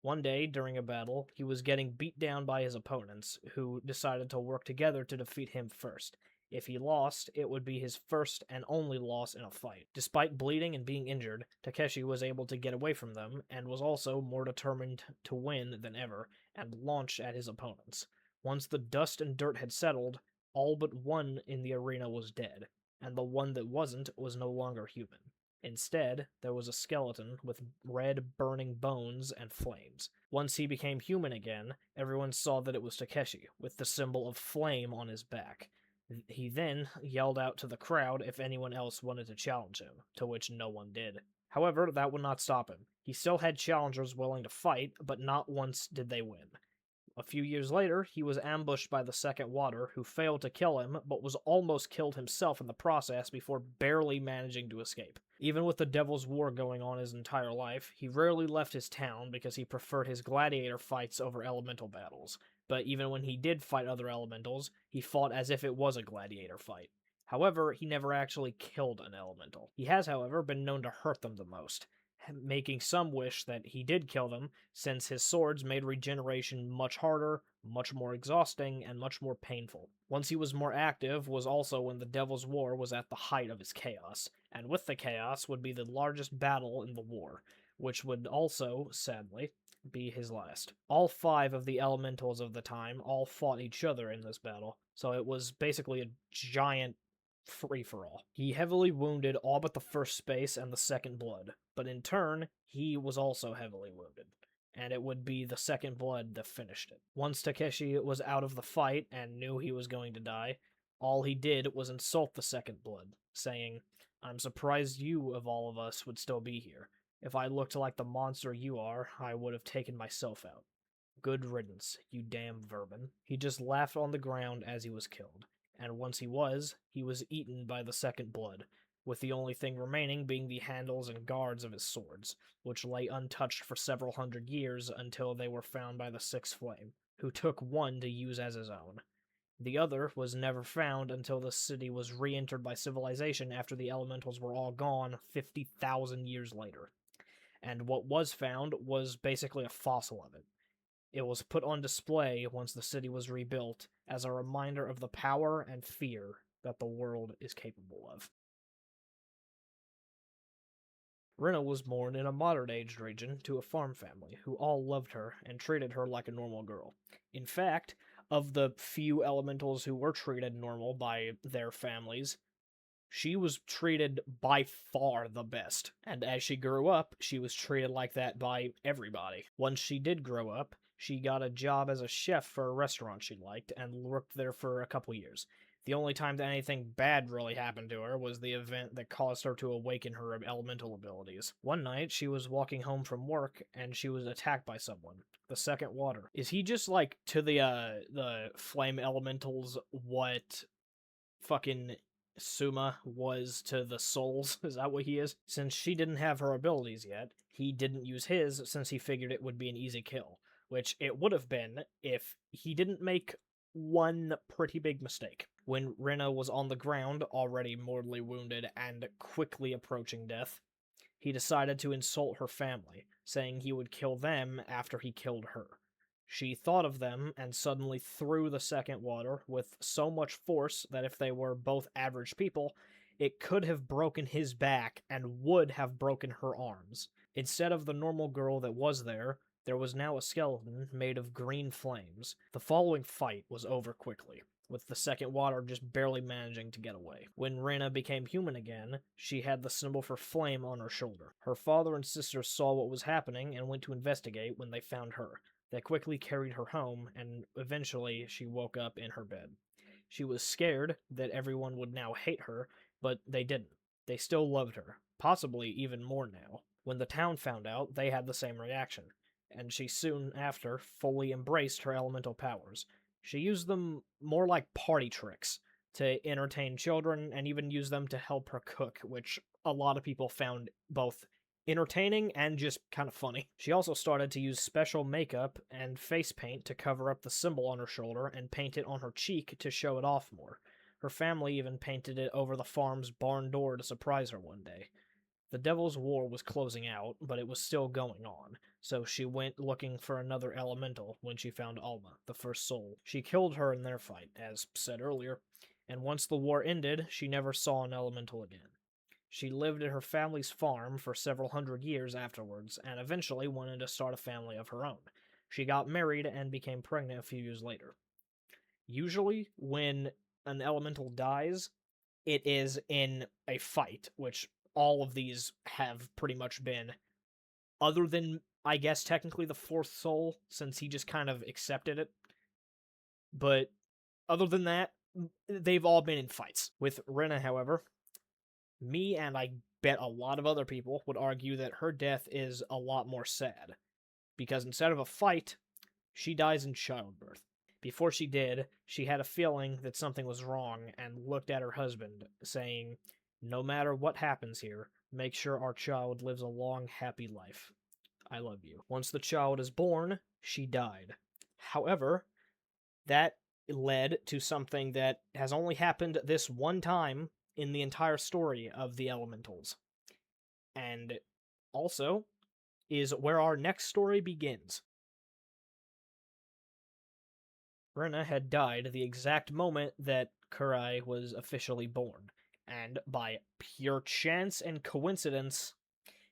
One day, during a battle, he was getting beat down by his opponents, who decided to work together to defeat him first. If he lost, it would be his first and only loss in a fight. Despite bleeding and being injured, Takeshi was able to get away from them, and was also more determined to win than ever, and launch at his opponents. Once the dust and dirt had settled, all but one in the arena was dead, and the one that wasn't was no longer human. Instead, there was a skeleton with red, burning bones and flames. Once he became human again, everyone saw that it was Takeshi, with the symbol of flame on his back. He then yelled out to the crowd if anyone else wanted to challenge him, to which no one did. However, that would not stop him. He still had challengers willing to fight, but not once did they win. A few years later, he was ambushed by the Second Water, who failed to kill him, but was almost killed himself in the process before barely managing to escape. Even with the Devil's War going on his entire life, he rarely left his town because he preferred his gladiator fights over elemental battles. But even when he did fight other elementals, he fought as if it was a gladiator fight. However, he never actually killed an elemental. He has, however, been known to hurt them the most, making some wish that he did kill them, since his swords made regeneration much harder, much more exhausting, and much more painful. Once he was more active was also when the Devil's War was at the height of his chaos, and with the chaos would be the largest battle in the war, which would also, sadly, be his last. All 5 of the elementals of the time all fought each other in this battle, so it was basically a giant free-for-all. He heavily wounded all but the first space and the second blood, but in turn, he was also heavily wounded, and it would be the second blood that finished it. Once Takeshi was out of the fight and knew he was going to die, all he did was insult the second blood, saying, "I'm surprised you, of all of us, would still be here. If I looked like the monster you are, I would have taken myself out. Good riddance, you damn vermin." He just laughed on the ground as he was killed, and once he was eaten by the second blood, with the only thing remaining being the handles and guards of his swords, which lay untouched for several hundred years until they were found by the Sixth Flame, who took one to use as his own. The other was never found until the city was re-entered by civilization after the elementals were all gone 50,000 years later. And what was found was basically a fossil of it. It was put on display once the city was rebuilt as a reminder of the power and fear that the world is capable of. Rena was born in a moderate-aged region to a farm family who all loved her and treated her like a normal girl. In fact, of the few elementals who were treated normal by their families, she was treated by far the best, and as she grew up, she was treated like that by everybody. Once she did grow up, she got a job as a chef for a restaurant she liked, and worked there for a couple years. The only time that anything bad really happened to her was the event that caused her to awaken her elemental abilities. One night, she was walking home from work, and she was attacked by someone. The Second Water. Is he just, like, to the flame elementals what fucking Suma was to the souls? Is that what he is? Since she didn't have her abilities yet, he didn't use his since he figured it would be an easy kill, which it would have been if he didn't make one pretty big mistake. When Rena was on the ground, already mortally wounded and quickly approaching death, he decided to insult her family, saying he would kill them after he killed her. She thought of them and suddenly threw the Second Water with so much force that if they were both average people, it could have broken his back and would have broken her arms. Instead of the normal girl that was there was now a skeleton made of green flames. The following fight was over quickly, with the Second Water just barely managing to get away. When Rena became human again, she had the symbol for flame on her shoulder. Her father and sister saw what was happening and went to investigate when they found her. They quickly carried her home, and eventually she woke up in her bed. She was scared that everyone would now hate her, but they didn't. They still loved her, possibly even more now. When the town found out, they had the same reaction, and she soon after fully embraced her elemental powers. She used them more like party tricks to entertain children, and even used them to help her cook, which a lot of people found both entertaining and just kind of funny. She also started to use special makeup and face paint to cover up the symbol on her shoulder and paint it on her cheek to show it off more. Her family even painted it over the farm's barn door to surprise her one day. The Devil's War was closing out, but it was still going on, so she went looking for another elemental when she found Alma, the first soul. She killed her in their fight, as said earlier, and once the war ended, she never saw an elemental again. She lived at her family's farm for several hundred years afterwards, and eventually wanted to start a family of her own. She got married and became pregnant a few years later. Usually, when an elemental dies, it is in a fight, which all of these have pretty much been, other than, I guess, technically the fourth soul, since he just kind of accepted it. But other than that, they've all been in fights. With Rena, however, me and I bet a lot of other people would argue that her death is a lot more sad. Because instead of a fight, she dies in childbirth. Before she did, she had a feeling that something was wrong and looked at her husband, saying, "No matter what happens here, make sure our child lives a long, happy life. I love you." Once the child is born, she died. However, that led to something that has only happened this one time in the entire story of the Elementals. And also is where our next story begins. Rena had died the exact moment that Kurai was officially born, and by pure chance and coincidence,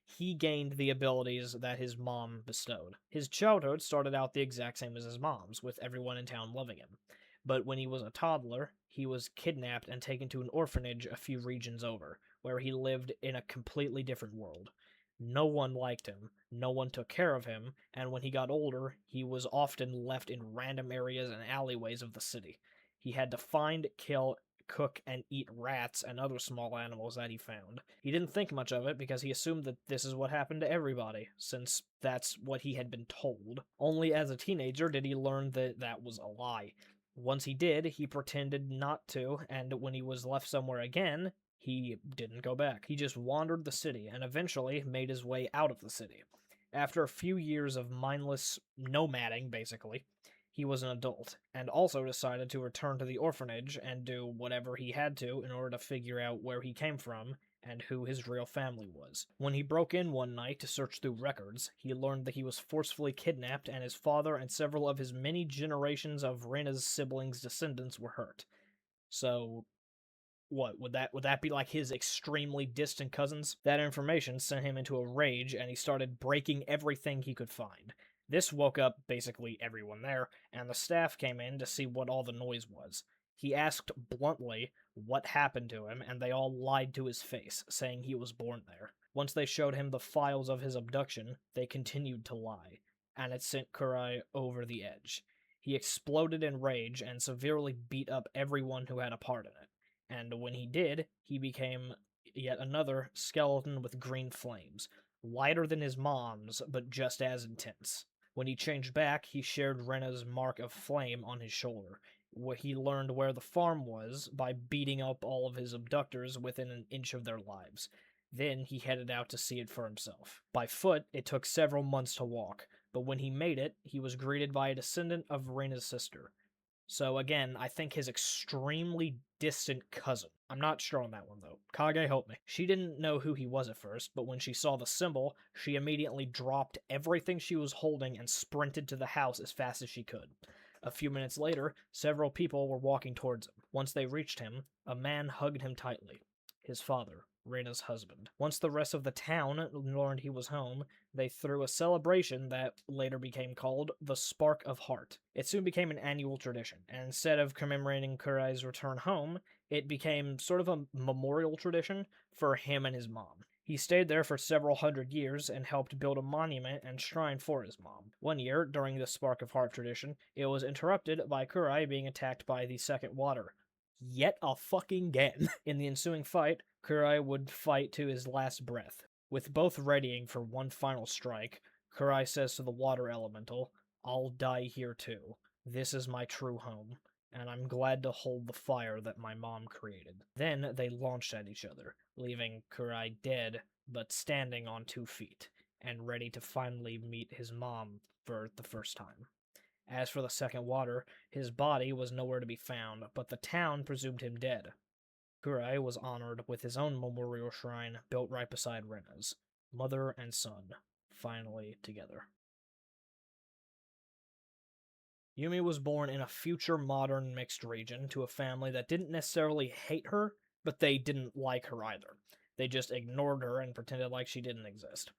he gained the abilities that his mom bestowed. His childhood started out the exact same as his mom's, with everyone in town loving him. But when he was a toddler, he was kidnapped and taken to an orphanage a few regions over, where he lived in a completely different world. No one liked him, no one took care of him, and when he got older, he was often left in random areas and alleyways of the city. He had to find, kill, cook, and eat rats and other small animals that he found. He didn't think much of it because he assumed that this is what happened to everybody, since that's what he had been told. Only as a teenager did he learn that that was a lie. Once he did, he pretended not to, and when he was left somewhere again, he didn't go back. He just wandered the city and eventually made his way out of the city. After a few years of mindless nomading, basically, he was an adult, and also decided to return to the orphanage and do whatever he had to in order to figure out where he came from and who his real family was. When he broke in one night to search through records, he learned that he was forcefully kidnapped and his father and several of his many generations of Rena's siblings' descendants were hurt. So, what would that be like his extremely distant cousins? That information sent him into a rage and he started breaking everything he could find. This woke up basically everyone there, and the staff came in to see what all the noise was. He asked bluntly what happened to him, and they all lied to his face, saying he was born there. Once they showed him the files of his abduction, they continued to lie, and it sent Kurai over the edge. He exploded in rage and severely beat up everyone who had a part in it. And when he did, he became yet another skeleton with green flames, lighter than his mom's, but just as intense. When he changed back, he shared Rena's mark of flame on his shoulder. He learned where the farm was by beating up all of his abductors within an inch of their lives. Then he headed out to see it for himself. By foot, it took several months to walk, but when he made it, he was greeted by a descendant of Rena's sister. So again, I think his extremely distant cousin. I'm not sure on that one though. Kage, help me. She didn't know who he was at first, but when she saw the symbol, she immediately dropped everything she was holding and sprinted to the house as fast as she could. A few minutes later, several people were walking towards him. Once they reached him, a man hugged him tightly. His father, Rena's husband. Once the rest of the town learned he was home, they threw a celebration that later became called the Spark of Heart. It soon became an annual tradition, and instead of commemorating Kurai's return home, it became sort of a memorial tradition for him and his mom. He stayed there for several hundred years and helped build a monument and shrine for his mom. One year, during the Spark of Heart tradition, it was interrupted by Kurai being attacked by the Second Water. Yet a fucking again. In the ensuing fight, Kurai would fight to his last breath. With both readying for one final strike, Kurai says to the water elemental, "I'll die here too. This is my true home, and I'm glad to hold the fire that my mom created." Then they launched at each other, leaving Kurai dead, but standing on 2 feet, and ready to finally meet his mom for the first time. As for the Second Water, his body was nowhere to be found, but the town presumed him dead. Kurai was honored with his own memorial shrine built right beside Rena's. Mother and son, finally together. Yumi was born in a future modern mixed region to a family that didn't necessarily hate her, but they didn't like her either. They just ignored her and pretended like she didn't exist.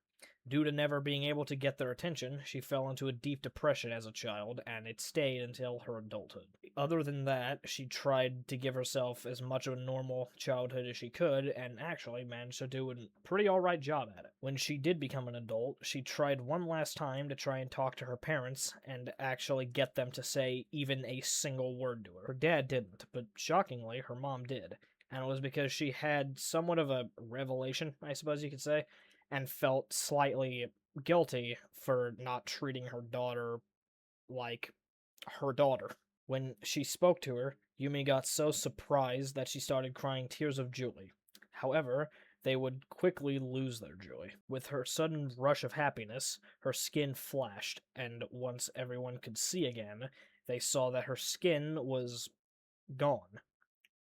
Due to never being able to get their attention, she fell into a deep depression as a child, and it stayed until her adulthood. Other than that, she tried to give herself as much of a normal childhood as she could, and actually managed to do a pretty alright job at it. When she did become an adult, she tried one last time to try and talk to her parents, and actually get them to say even a single word to her. Her dad didn't, but shockingly, her mom did. And it was because she had somewhat of a revelation, I suppose you could say, and felt slightly guilty for not treating her daughter like her daughter. When she spoke to her, Yumi got so surprised that she started crying tears of joy. However, they would quickly lose their joy. With her sudden rush of happiness, her skin flashed, and once everyone could see again, they saw that her skin was gone.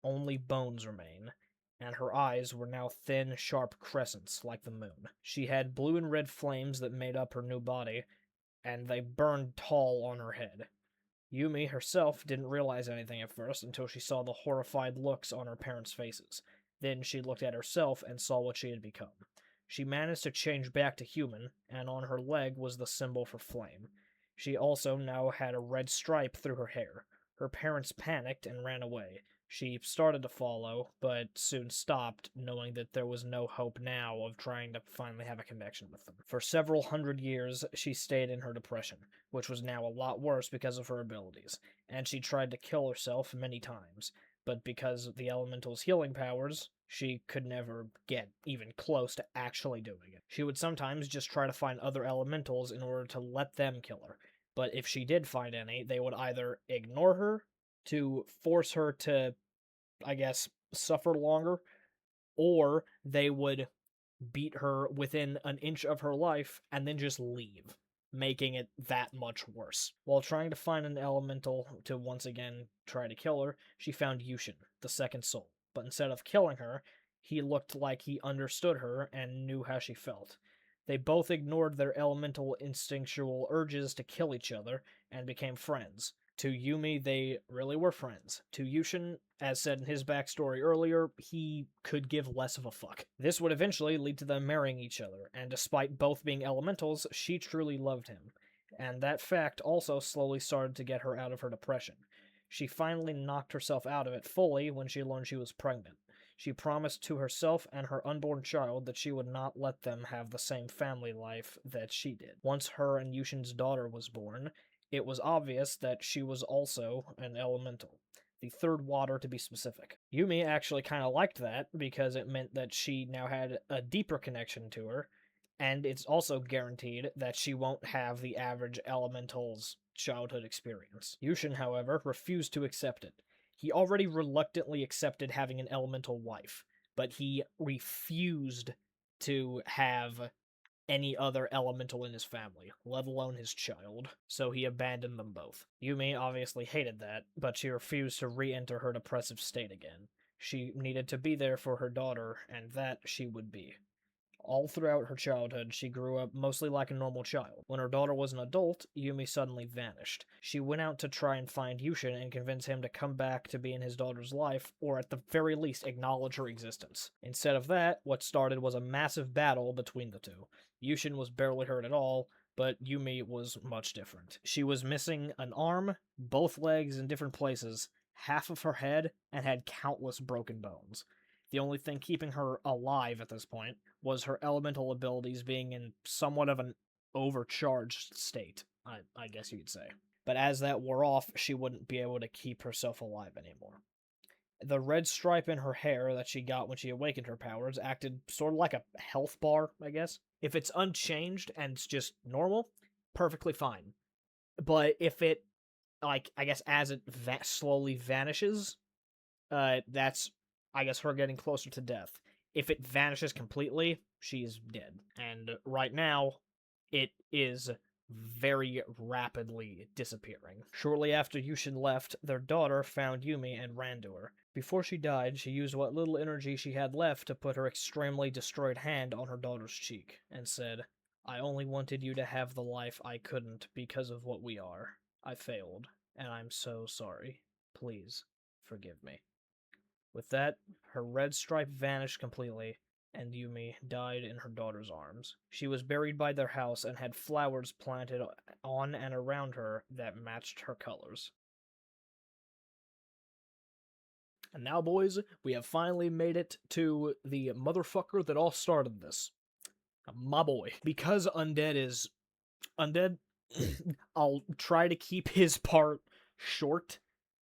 Only bones remain, and her eyes were now thin, sharp crescents like the moon. She had blue and red flames that made up her new body, and they burned tall on her head. Yumi herself didn't realize anything at first until she saw the horrified looks on her parents' faces. Then she looked at herself and saw what she had become. She managed to change back to human, and on her leg was the symbol for flame. She also now had a red stripe through her hair. Her parents panicked and ran away. She started to follow, but soon stopped, knowing that there was no hope now of trying to finally have a connection with them. For several hundred years, she stayed in her depression, which was now a lot worse because of her abilities, and she tried to kill herself many times, but because of the elemental's healing powers, she could never get even close to actually doing it. She would sometimes just try to find other elementals in order to let them kill her, but if she did find any, they would either ignore her to force her to, I guess, suffer longer, or they would beat her within an inch of her life and then just leave, making it that much worse. While trying to find an elemental to once again try to kill her, she found Yushin, the second soul. But instead of killing her, he looked like he understood her and knew how she felt. They both ignored their elemental instinctual urges to kill each other and became friends. To Yumi, they really were friends. To Yushin, as said in his backstory earlier, he could give less of a fuck. This would eventually lead to them marrying each other, and despite both being elementals, she truly loved him. And that fact also slowly started to get her out of her depression. She finally knocked herself out of it fully when she learned she was pregnant. She promised to herself and her unborn child that she would not let them have the same family life that she did. Once her and Yushin's daughter was born, it was obvious that she was also an elemental. The third water, to be specific. Yumi actually kind of liked that, because it meant that she now had a deeper connection to her, and it's also guaranteed that she won't have the average elemental's childhood experience. Yushin, however, refused to accept it. He already reluctantly accepted having an elemental wife, but he refused to have any other elemental in his family, let alone his child, so he abandoned them both. Yumi obviously hated that, but she refused to re-enter her depressive state again. She needed to be there for her daughter, and that she would be. All throughout her childhood, she grew up mostly like a normal child. When her daughter was an adult, Yumi suddenly vanished. She went out to try and find Yushin and convince him to come back to be in his daughter's life, or at the very least acknowledge her existence. Instead of that, what started was a massive battle between the two. Yushin was barely hurt at all, but Yumi was much different. She was missing an arm, both legs in different places, half of her head, and had countless broken bones. The only thing keeping her alive at this point was her elemental abilities being in somewhat of an overcharged state, I guess you could say. But as that wore off, she wouldn't be able to keep herself alive anymore. The red stripe in her hair that she got when she awakened her powers acted sort of like a health bar, I guess. If it's unchanged and it's just normal, perfectly fine. But if it, like, I guess as it slowly vanishes, that's, I guess, her getting closer to death. If it vanishes completely, she's dead. And right now, it is very rapidly disappearing. Shortly after Yushin left, their daughter found Yumi and ran to her. Before she died, she used what little energy she had left to put her extremely destroyed hand on her daughter's cheek, and said, I only wanted you to have the life I couldn't because of what we are. I failed, and I'm so sorry. Please, forgive me. With that, her red stripe vanished completely, and Yumi died in her daughter's arms. She was buried by their house and had flowers planted on and around her that matched her colors. And now, boys, we have finally made it to the motherfucker that all started this. My boy. Because Undead is Undead, I'll try to keep his part short,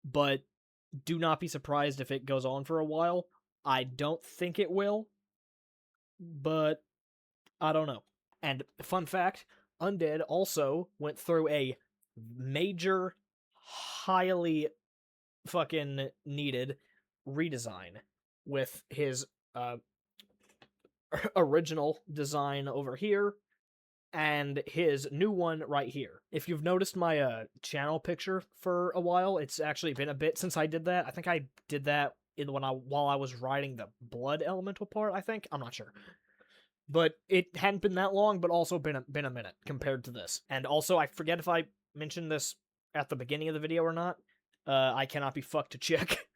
but do not be surprised if it goes on for a while. I don't think it will, but I don't know. And fun fact, Undead also went through a major, highly fucking needed redesign with his original design over here and his new one right here. If you've noticed my channel picture for a while, it's actually been a bit since I did that. I think I did that while I was writing the blood elemental part, I think. I'm not sure. But it hadn't been that long, but also been a minute compared to this. And also, I forget if I mentioned this at the beginning of the video or not. I cannot be fucked to check.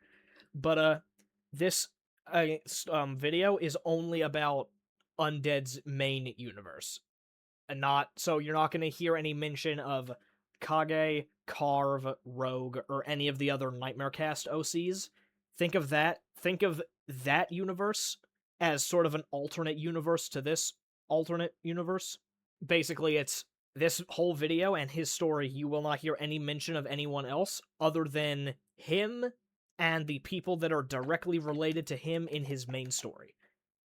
But this video is only about Undead's main universe. And so you're not going to hear any mention of Kage, Carve, Rogue, or any of the other Nightmare Cast OCs. Think of that universe as sort of an alternate universe to this alternate universe. Basically, it's this whole video and his story. You will not hear any mention of anyone else other than him and the people that are directly related to him in his main story.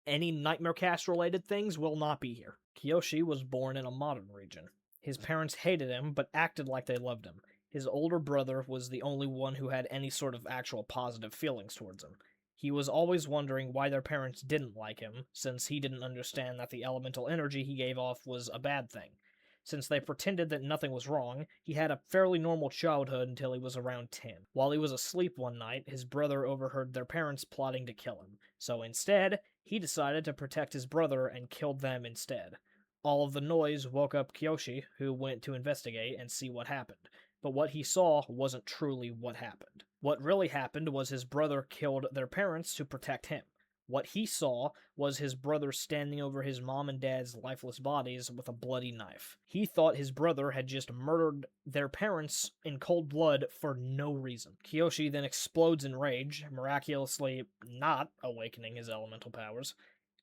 Any Nightmare Cast related things will not be here. Kiyoshi was born in a modern region. His parents hated him, but acted like they loved him. His older brother was the only one who had any sort of actual positive feelings towards him. He was always wondering why their parents didn't like him, since he didn't understand that the elemental energy he gave off was a bad thing. Since they pretended that nothing was wrong, he had a fairly normal childhood until he was around 10. While he was asleep one night, his brother overheard their parents plotting to kill him. So instead, he decided to protect his brother and killed them instead. All of the noise woke up Kiyoshi, who went to investigate and see what happened. But what he saw wasn't truly what happened. What really happened was his brother killed their parents to protect him. What he saw was his brother standing over his mom and dad's lifeless bodies with a bloody knife. He thought his brother had just murdered their parents in cold blood for no reason. Kiyoshi then explodes in rage, miraculously not awakening his elemental powers,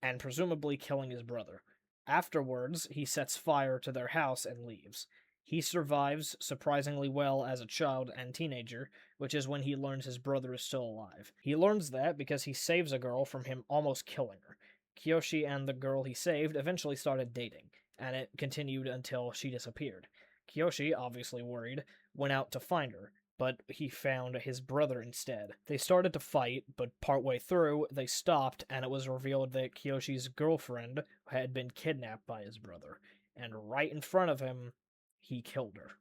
and presumably killing his brother. Afterwards, he sets fire to their house and leaves. He survives surprisingly well as a child and teenager, which is when he learns his brother is still alive. He learns that because he saves a girl from him almost killing her. Kiyoshi and the girl he saved eventually started dating, and it continued until she disappeared. Kiyoshi, obviously worried, went out to find her, but he found his brother instead. They started to fight, but partway through, they stopped, and it was revealed that Kiyoshi's girlfriend had been kidnapped by his brother, and right in front of him, he killed her.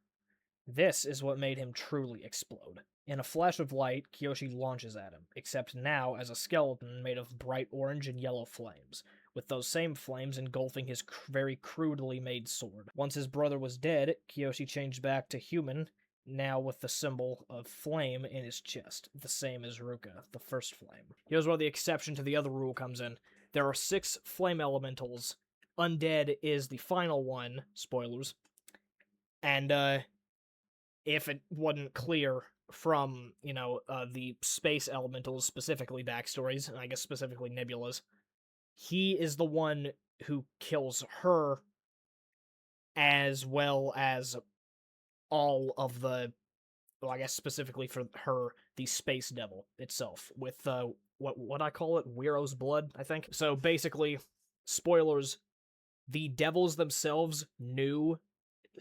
This is what made him truly explode. In a flash of light, Kiyoshi launches at him, except now as a skeleton made of bright orange and yellow flames, with those same flames engulfing his very crudely made sword. Once his brother was dead, Kiyoshi changed back to human, now with the symbol of flame in his chest, the same as Ruka, the first flame. Here's where the exception to the other rule comes in. There are 6 flame elementals. Undead is the final one, spoilers, and if it wasn't clear from, the space elementals, specifically backstories, and I guess specifically Nebula's, he is the one who kills her, as well as all of the, well, I guess specifically for her, the space devil itself, with, what I call it, Wero's blood, I think. So basically, spoilers, the devils themselves knew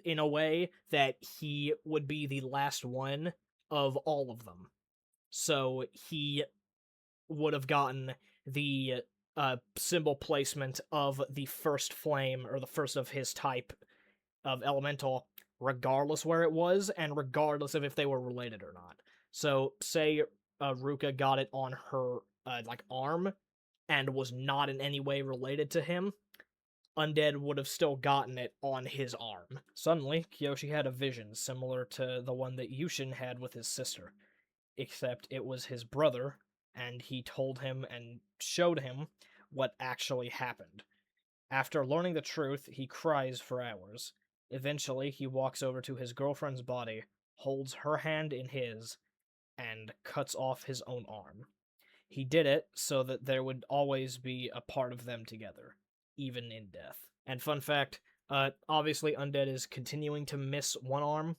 in a way that he would be the last one of all of them. So he would have gotten the symbol placement of the first flame, or the first of his type of elemental, regardless where it was, and regardless of if they were related or not. So, say Ruka got it on her arm and was not in any way related to him, Undead would have still gotten it on his arm. Suddenly, Kyoshi had a vision similar to the one that Yushin had with his sister, except it was his brother, and he told him and showed him what actually happened. After learning the truth, he cries for hours. Eventually, he walks over to his girlfriend's body, holds her hand in his, and cuts off his own arm. He did it so that there would always be a part of them together, even in death. And fun fact, obviously Undead is continuing to miss one arm.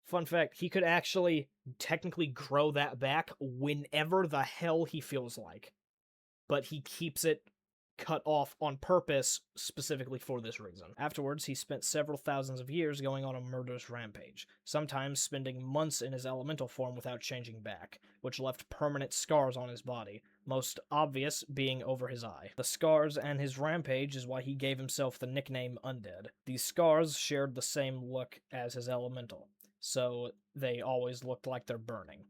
Fun fact, he could actually technically grow that back whenever the hell he feels like. But he keeps it cut off on purpose specifically for this reason. Afterwards, he spent several thousands of years going on a murderous rampage, sometimes spending months in his elemental form without changing back, which left permanent scars on his body, most obvious being over his eye. The scars and his rampage is why he gave himself the nickname Undead. These scars shared the same look as his elemental, so they always looked like they're burning.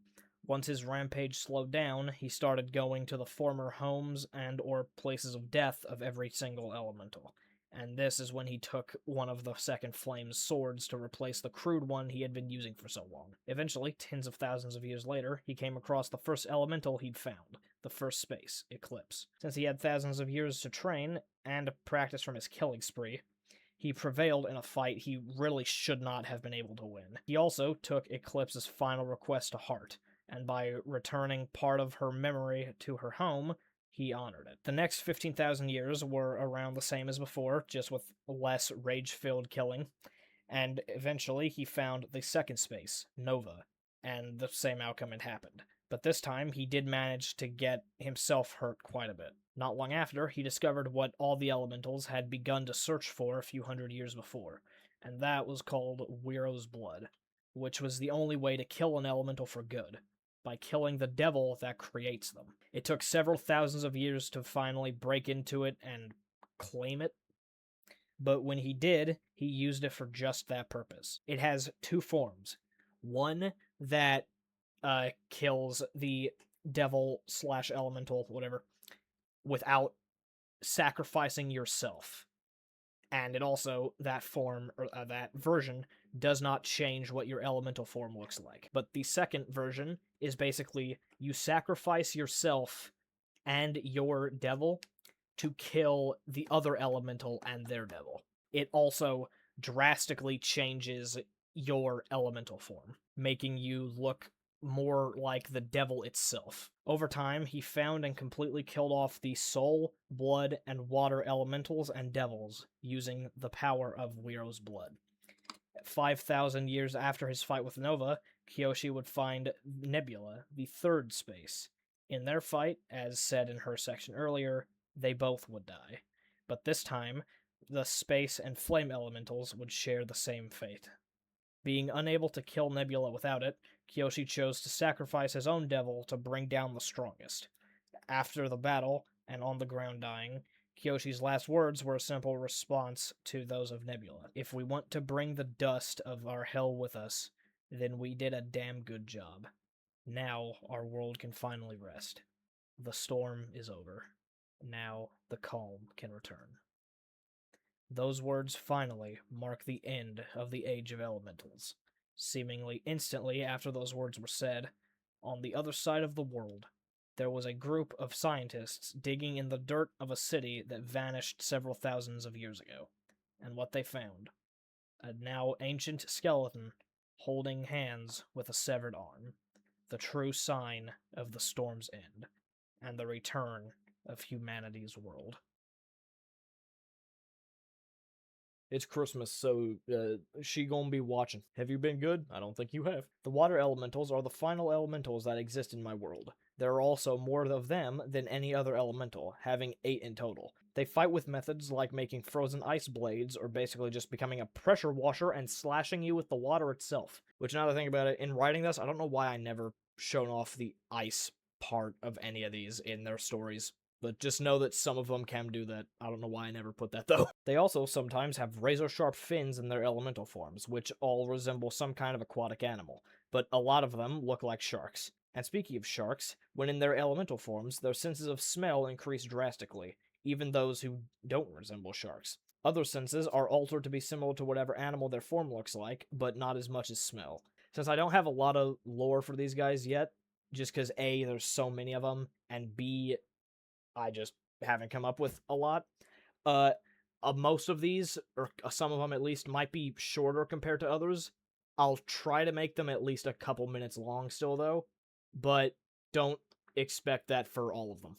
Once his rampage slowed down, he started going to the former homes and or places of death of every single elemental. And this is when he took one of the Second Flame's swords to replace the crude one he had been using for so long. Eventually, tens of thousands of years later, he came across the first elemental he'd found, the first space, Eclipse. Since he had thousands of years to train and practice from his killing spree, he prevailed in a fight he really should not have been able to win. He also took Eclipse's final request to heart, and by returning part of her memory to her home, he honored it. The next 15,000 years were around the same as before, just with less rage-filled killing, and eventually he found the second space, Nova, and the same outcome had happened. But this time, he did manage to get himself hurt quite a bit. Not long after, he discovered what all the elementals had begun to search for a few hundred years before, and that was called Wero's blood, which was the only way to kill an elemental for good, by killing the devil that creates them. It took several thousands of years to finally break into it and claim it, but when he did, he used it for just that purpose. It has two forms. One that kills the devil / elemental, whatever, without sacrificing yourself. And it also, that form, or that version, does not change what your elemental form looks like. But the second version is basically you sacrifice yourself and your devil to kill the other elemental and their devil. It also drastically changes your elemental form, making you look more like the devil itself. Over time, he found and completely killed off the soul, blood, and water elementals and devils using the power of Wero's blood. 5,000 years after his fight with Nova, Kyoshi would find Nebula, the third space. In their fight, as said in her section earlier, they both would die. But this time, the space and flame elementals would share the same fate. Being unable to kill Nebula without it, Kyoshi chose to sacrifice his own devil to bring down the strongest. After the battle, and on the ground dying, Kyoshi's last words were a simple response to those of Nebula. If we want to bring the dust of our hell with us, then we did a damn good job. Now our world can finally rest. The storm is over. Now the calm can return. Those words finally mark the end of the Age of Elementals. Seemingly instantly after those words were said, on the other side of the world, there was a group of scientists digging in the dirt of a city that vanished several thousands of years ago. And what they found? A now ancient skeleton holding hands with a severed arm, the true sign of the storm's end, and the return of humanity's world. It's Christmas, so she gonna be watching. Have you been good? I don't think you have. The water elementals are the final elementals that exist in my world. There are also more of them than any other elemental, having 8 in total. They fight with methods like making frozen ice blades, or basically just becoming a pressure washer and slashing you with the water itself. Which, now that I think about it, in writing this, I don't know why I never shown off the ice part of any of these in their stories. But just know that some of them can do that. I don't know why I never put that, though. They also sometimes have razor-sharp fins in their elemental forms, which all resemble some kind of aquatic animal, but a lot of them look like sharks. And speaking of sharks, when in their elemental forms, their senses of smell increase drastically, even those who don't resemble sharks. Other senses are altered to be similar to whatever animal their form looks like, but not as much as smell. Since I don't have a lot of lore for these guys yet, just because A, there's so many of them, and B, I just haven't come up with a lot, uh, most of these, or some of them at least, might be shorter compared to others. I'll try to make them at least a couple minutes long still, though, but don't expect that for all of them.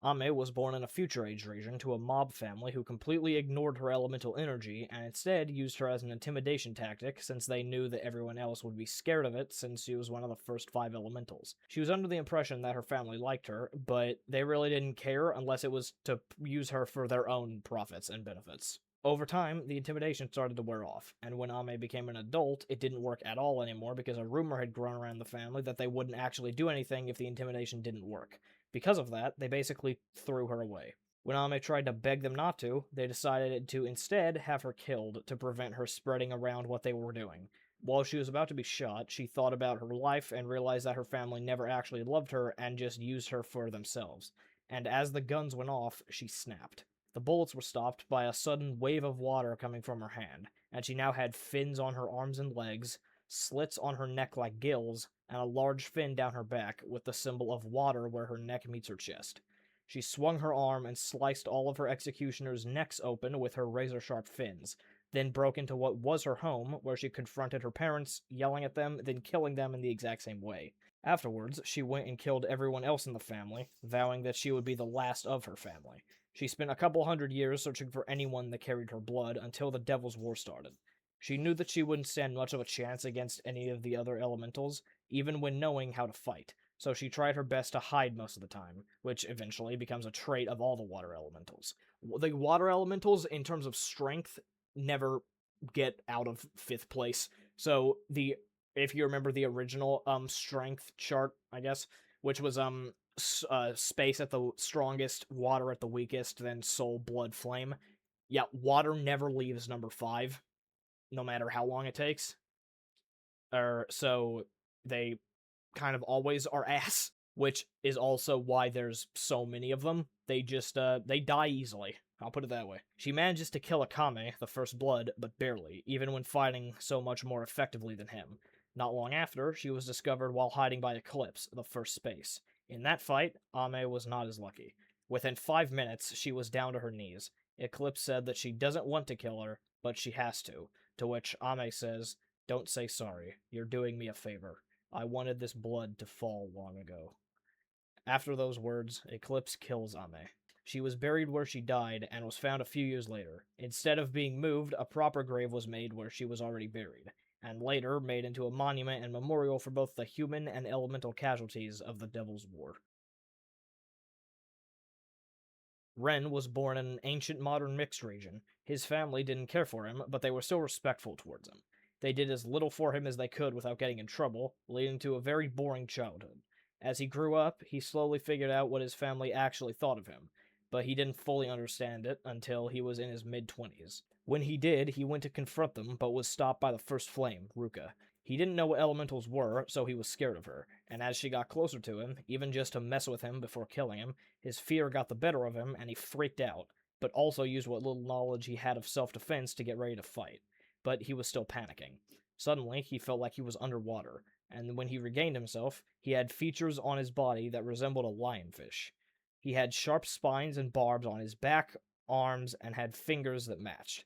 Ame was born in a future age region to a mob family who completely ignored her elemental energy and instead used her as an intimidation tactic since they knew that everyone else would be scared of it since she was one of the first 5 elementals. She was under the impression that her family liked her, but they really didn't care unless it was to use her for their own profits and benefits. Over time, the intimidation started to wear off, and when Ame became an adult, it didn't work at all anymore because a rumor had grown around the family that they wouldn't actually do anything if the intimidation didn't work. Because of that, they basically threw her away. When Ame tried to beg them not to, they decided to instead have her killed to prevent her spreading around what they were doing. While she was about to be shot, she thought about her life and realized that her family never actually loved her and just used her for themselves. And as the guns went off, she snapped. The bullets were stopped by a sudden wave of water coming from her hand, and she now had fins on her arms and legs, slits on her neck like gills, and a large fin down her back with the symbol of water where her neck meets her chest. She swung her arm and sliced all of her executioners' necks open with her razor-sharp fins, then broke into what was her home, where she confronted her parents, yelling at them, then killing them in the exact same way. Afterwards, she went and killed everyone else in the family, vowing that she would be the last of her family. She spent a couple hundred years searching for anyone that carried her blood until the Devil's War started. She knew that she wouldn't stand much of a chance against any of the other elementals, even when knowing how to fight, so she tried her best to hide most of the time, which eventually becomes a trait of all the water elementals. The water elementals, in terms of strength, never get out of 5th place. So if you remember the original strength chart, I guess, which was space at the strongest, water at the weakest, then soul, blood, flame. Yeah, water never leaves number 5, no matter how long it takes. So they kind of always are ass, which is also why there's so many of them. They just they die easily. I'll put it that way. She manages to kill Akame, the first blood, but barely, even when fighting so much more effectively than him. Not long after, she was discovered while hiding by Eclipse, the first space. In that fight, Ame was not as lucky. Within 5 minutes, she was down to her knees. Eclipse said that she doesn't want to kill her, but she has to which Ame says, "Don't say sorry. You're doing me a favor. I wanted this blood to fall long ago." After those words, Eclipse kills Ame. She was buried where she died and was found a few years later. Instead of being moved, a proper grave was made where she was already buried, and later made into a monument and memorial for both the human and elemental casualties of the Devil's War. Ren was born in an ancient modern mixed region. His family didn't care for him, but they were still respectful towards him. They did as little for him as they could without getting in trouble, leading to a very boring childhood. As he grew up, he slowly figured out what his family actually thought of him, but he didn't fully understand it until he was in his mid-20s. When he did, he went to confront them, but was stopped by the first flame, Ruka. He didn't know what elementals were, so he was scared of her, and as she got closer to him, even just to mess with him before killing him, his fear got the better of him and he freaked out, but also used what little knowledge he had of self-defense to get ready to fight. But he was still panicking. Suddenly, he felt like he was underwater, and when he regained himself, he had features on his body that resembled a lionfish. He had sharp spines and barbs on his back, arms, and had fingers that matched.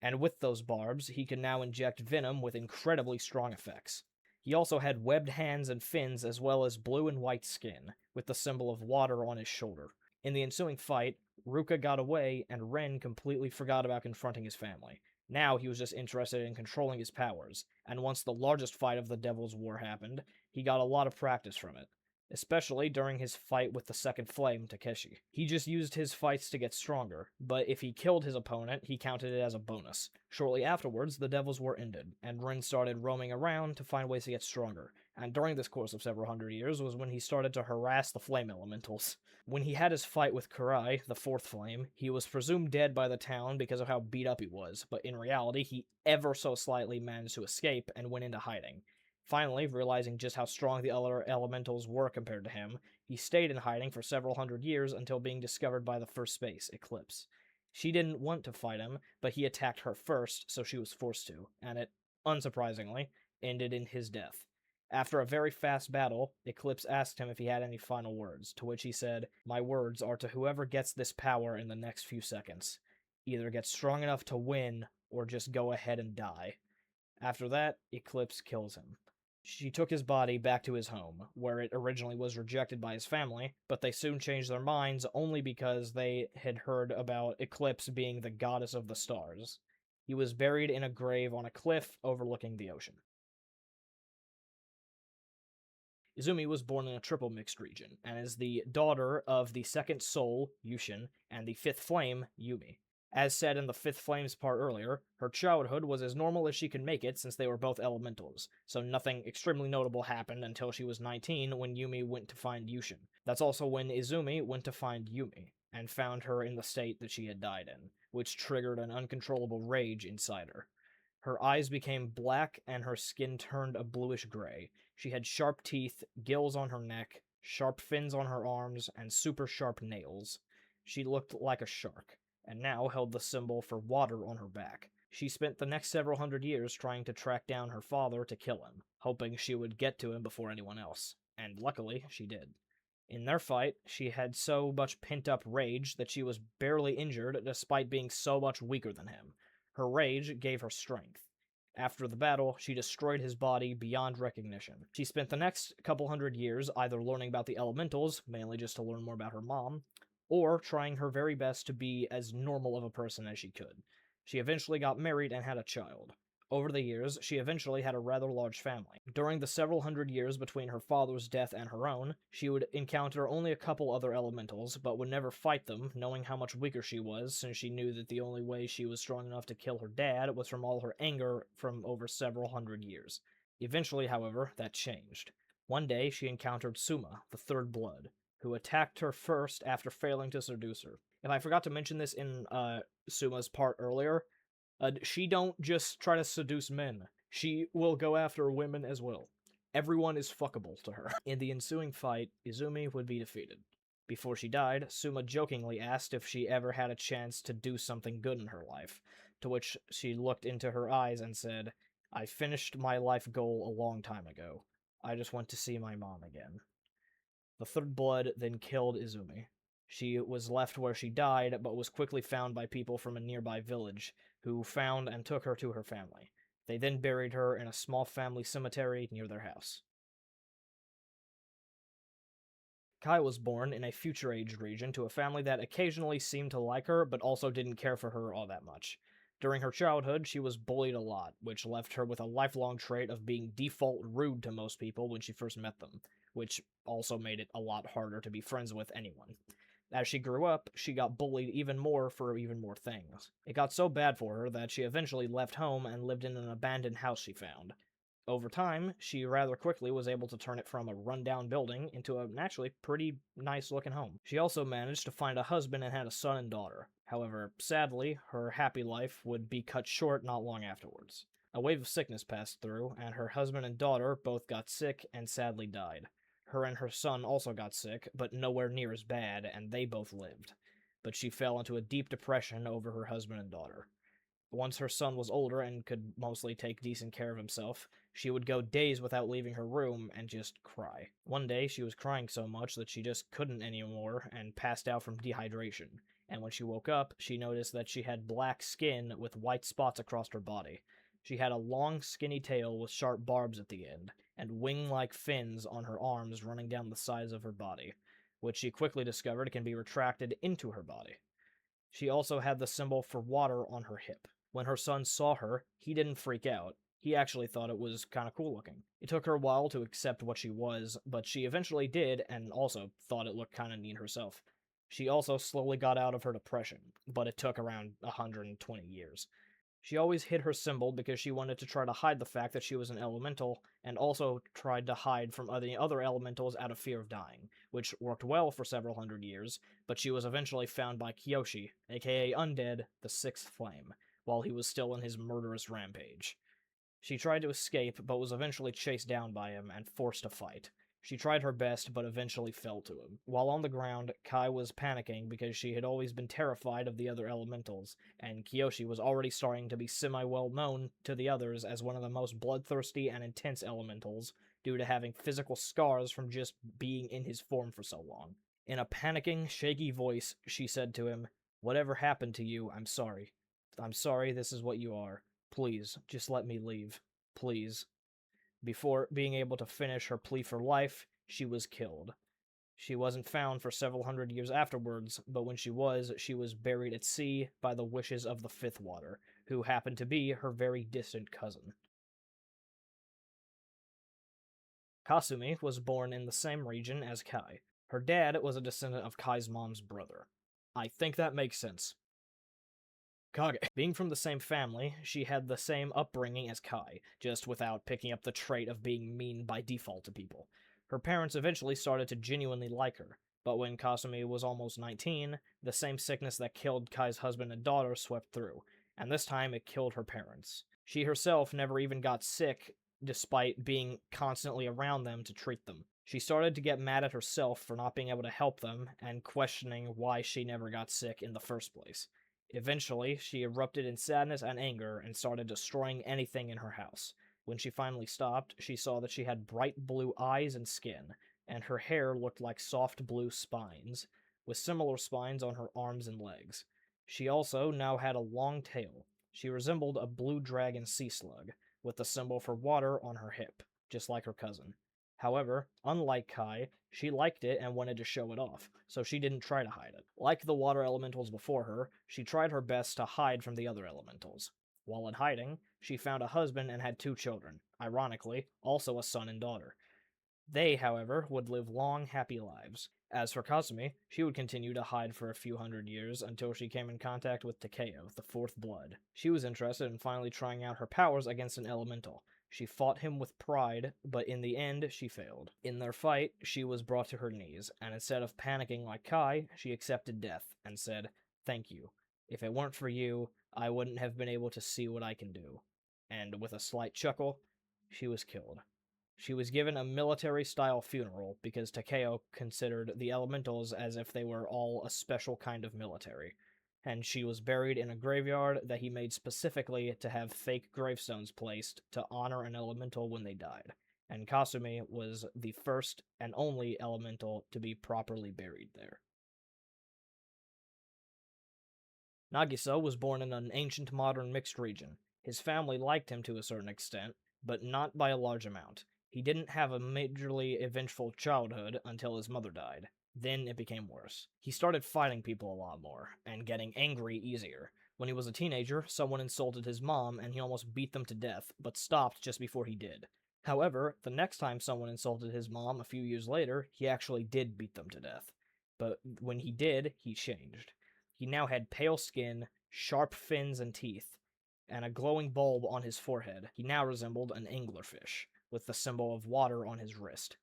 And with those barbs, he could now inject venom with incredibly strong effects. He also had webbed hands and fins as well as blue and white skin, with the symbol of water on his shoulder. In the ensuing fight, Ruka got away and Ren completely forgot about confronting his family. Now he was just interested in controlling his powers, and once the largest fight of the Devil's War happened, he got a lot of practice from it. Especially during his fight with the second flame, Takeshi. He just used his fights to get stronger, but if he killed his opponent, he counted it as a bonus. Shortly afterwards, the Devil's War ended, and Ren started roaming around to find ways to get stronger, and during this course of several hundred years was when he started to harass the flame elementals. When he had his fight with Kurai, the fourth flame, he was presumed dead by the town because of how beat up he was, but in reality, he ever so slightly managed to escape and went into hiding. Finally, realizing just how strong the other elementals were compared to him, he stayed in hiding for several hundred years until being discovered by the first space, Eclipse. She didn't want to fight him, but he attacked her first, so she was forced to, and it, unsurprisingly, ended in his death. After a very fast battle, Eclipse asked him if he had any final words, to which he said, "My words are to whoever gets this power in the next few seconds. Either get strong enough to win, or just go ahead and die." After that, Eclipse kills him. She took his body back to his home, where it originally was rejected by his family, but they soon changed their minds only because they had heard about Eclipse being the goddess of the stars. He was buried in a grave on a cliff overlooking the ocean. Izumi was born in a triple mixed region, and is the daughter of the second soul, Yushin, and the fifth flame, Yumi. As said in the Fifth Flames part earlier, her childhood was as normal as she could make it since they were both elementals, so nothing extremely notable happened until she was 19 when Yumi went to find Yushin. That's also when Izumi went to find Yumi, and found her in the state that she had died in, which triggered an uncontrollable rage inside her. Her eyes became black and her skin turned a bluish gray. She had sharp teeth, gills on her neck, sharp fins on her arms, and super sharp nails. She looked like a shark, and now held the symbol for water on her back. She spent the next several hundred years trying to track down her father to kill him, hoping she would get to him before anyone else. And luckily, she did. In their fight, she had so much pent up rage that she was barely injured despite being so much weaker than him. Her rage gave her strength. After the battle, she destroyed his body beyond recognition. She spent the next couple hundred years either learning about the elementals, mainly just to learn more about her mom, or trying her very best to be as normal of a person as she could. She eventually got married and had a child. Over the years, she eventually had a rather large family. During the several hundred years between her father's death and her own, she would encounter only a couple other elementals, but would never fight them, knowing how much weaker she was, since she knew that the only way she was strong enough to kill her dad was from all her anger from over several hundred years. Eventually, however, that changed. One day, she encountered Suma, the third blood, who attacked her first after failing to seduce her. And I forgot to mention this in Suma's part earlier, she don't just try to seduce men. She will go after women as well. Everyone is fuckable to her. In the ensuing fight, Izumi would be defeated. Before she died, Suma jokingly asked if she ever had a chance to do something good in her life, to which she looked into her eyes and said, "I finished my life goal a long time ago. I just want to see my mom again." The third blood then killed Izumi. She was left where she died, but was quickly found by people from a nearby village, who found and took her to her family. They then buried her in a small family cemetery near their house. Kai was born in a future age region to a family that occasionally seemed to like her, but also didn't care for her all that much. During her childhood, she was bullied a lot, which left her with a lifelong trait of being default rude to most people when she first met them, which also made it a lot harder to be friends with anyone. As she grew up, she got bullied even more for even more things. It got so bad for her that she eventually left home and lived in an abandoned house she found. Over time, she rather quickly was able to turn it from a rundown building into a naturally pretty nice looking home. She also managed to find a husband and had a son and daughter. However, sadly, her happy life would be cut short not long afterwards. A wave of sickness passed through, and her husband and daughter both got sick and sadly died. Her and her son also got sick, but nowhere near as bad, and they both lived. But she fell into a deep depression over her husband and daughter. Once her son was older and could mostly take decent care of himself, she would go days without leaving her room and just cry. One day, she was crying so much that she just couldn't anymore and passed out from dehydration. And when she woke up, she noticed that she had black skin with white spots across her body. She had a long, skinny tail with sharp barbs at the end, and wing-like fins on her arms running down the sides of her body, which she quickly discovered can be retracted into her body. She also had the symbol for water on her hip. When her son saw her, he didn't freak out. He actually thought it was kind of cool looking. It took her a while to accept what she was, but she eventually did, and also thought it looked kind of neat herself. She also slowly got out of her depression, but it took around 120 years. She always hid her symbol because she wanted to try to hide the fact that she was an elemental, and also tried to hide from other elementals out of fear of dying, which worked well for several hundred years, but she was eventually found by Kyoshi, aka Undead, the Sixth Flame, while he was still in his murderous rampage. She tried to escape, but was eventually chased down by him and forced to fight. She tried her best, but eventually fell to him. While on the ground, Kai was panicking because she had always been terrified of the other elementals, and Kyoshi was already starting to be semi-well known to the others as one of the most bloodthirsty and intense elementals, due to having physical scars from just being in his form for so long. In a panicking, shaky voice, she said to him, "Whatever happened to you, I'm sorry. I'm sorry this is what you are. Please, just let me leave. Please." Before being able to finish her plea for life, she was killed. She wasn't found for several hundred years afterwards, but when she was buried at sea by the wishes of the Fifth Water, who happened to be her very distant cousin. Kasumi was born in the same region as Kai. Her dad was a descendant of Kai's mom's brother. I think that makes sense. Kage. Being from the same family, she had the same upbringing as Kai, just without picking up the trait of being mean by default to people. Her parents eventually started to genuinely like her, but when Kasumi was almost 19, the same sickness that killed Kai's husband and daughter swept through, and this time it killed her parents. She herself never even got sick, despite being constantly around them to treat them. She started to get mad at herself for not being able to help them, and questioning why she never got sick in the first place. Eventually, she erupted in sadness and anger and started destroying anything in her house. When she finally stopped, she saw that she had bright blue eyes and skin, and her hair looked like soft blue spines, with similar spines on her arms and legs. She also now had a long tail. She resembled a blue dragon sea slug, with the symbol for water on her hip, just like her cousin. However, unlike Kai, she liked it and wanted to show it off, so she didn't try to hide it. Like the water elementals before her, she tried her best to hide from the other elementals. While in hiding, she found a husband and had 2 children, ironically, also a son and daughter. They, however, would live long, happy lives. As for Kasumi, she would continue to hide for a few hundred years until she came in contact with Takeo, the fourth blood. She was interested in finally trying out her powers against an elemental. She fought him with pride, but in the end, she failed. In their fight, she was brought to her knees, and instead of panicking like Kai, she accepted death and said, "Thank you. If it weren't for you, I wouldn't have been able to see what I can do." And with a slight chuckle, she was killed. She was given a military-style funeral because Takeo considered the elementals as if they were all a special kind of military, and she was buried in a graveyard that he made specifically to have fake gravestones placed to honor an elemental when they died, and Kasumi was the first and only elemental to be properly buried there. Nagisa was born in an ancient modern mixed region. His family liked him to a certain extent, but not by a large amount. He didn't have a majorly eventful childhood until his mother died. Then it became worse. He started fighting people a lot more, and getting angry easier. When he was a teenager, someone insulted his mom and he almost beat them to death, but stopped just before he did. However, the next time someone insulted his mom a few years later, he actually did beat them to death. But when he did, he changed. He now had pale skin, sharp fins and teeth, and a glowing bulb on his forehead. He now resembled an anglerfish, with the symbol of water on his wrist.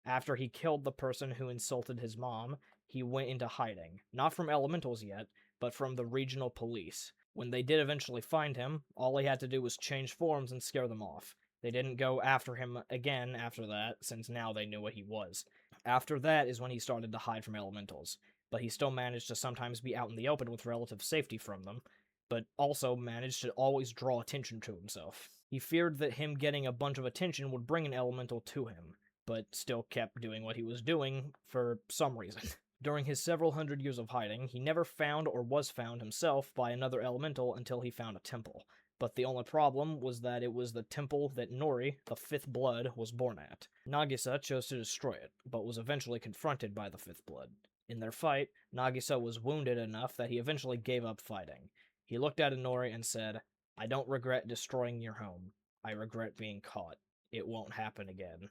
After he killed the person who insulted his mom, he went into hiding, not from elementals yet, but from the regional police. When they did eventually find him, all he had to do was change forms and scare them off. They didn't go after him again after that, since now they knew what he was. After that is when he started to hide from elementals, but he still managed to sometimes be out in the open with relative safety from them, but also managed to always draw attention to himself. He feared that him getting a bunch of attention would bring an elemental to him, but still kept doing what he was doing for some reason. During his several hundred years of hiding, he never found or was found himself by another elemental until he found a temple. But the only problem was that it was the temple that Nori, the Fifth Blood, was born at. Nagisa chose to destroy it, but was eventually confronted by the Fifth Blood. In their fight, Nagisa was wounded enough that he eventually gave up fighting. He looked at Inori and said, "I don't regret destroying your home. I regret being caught. It won't happen again."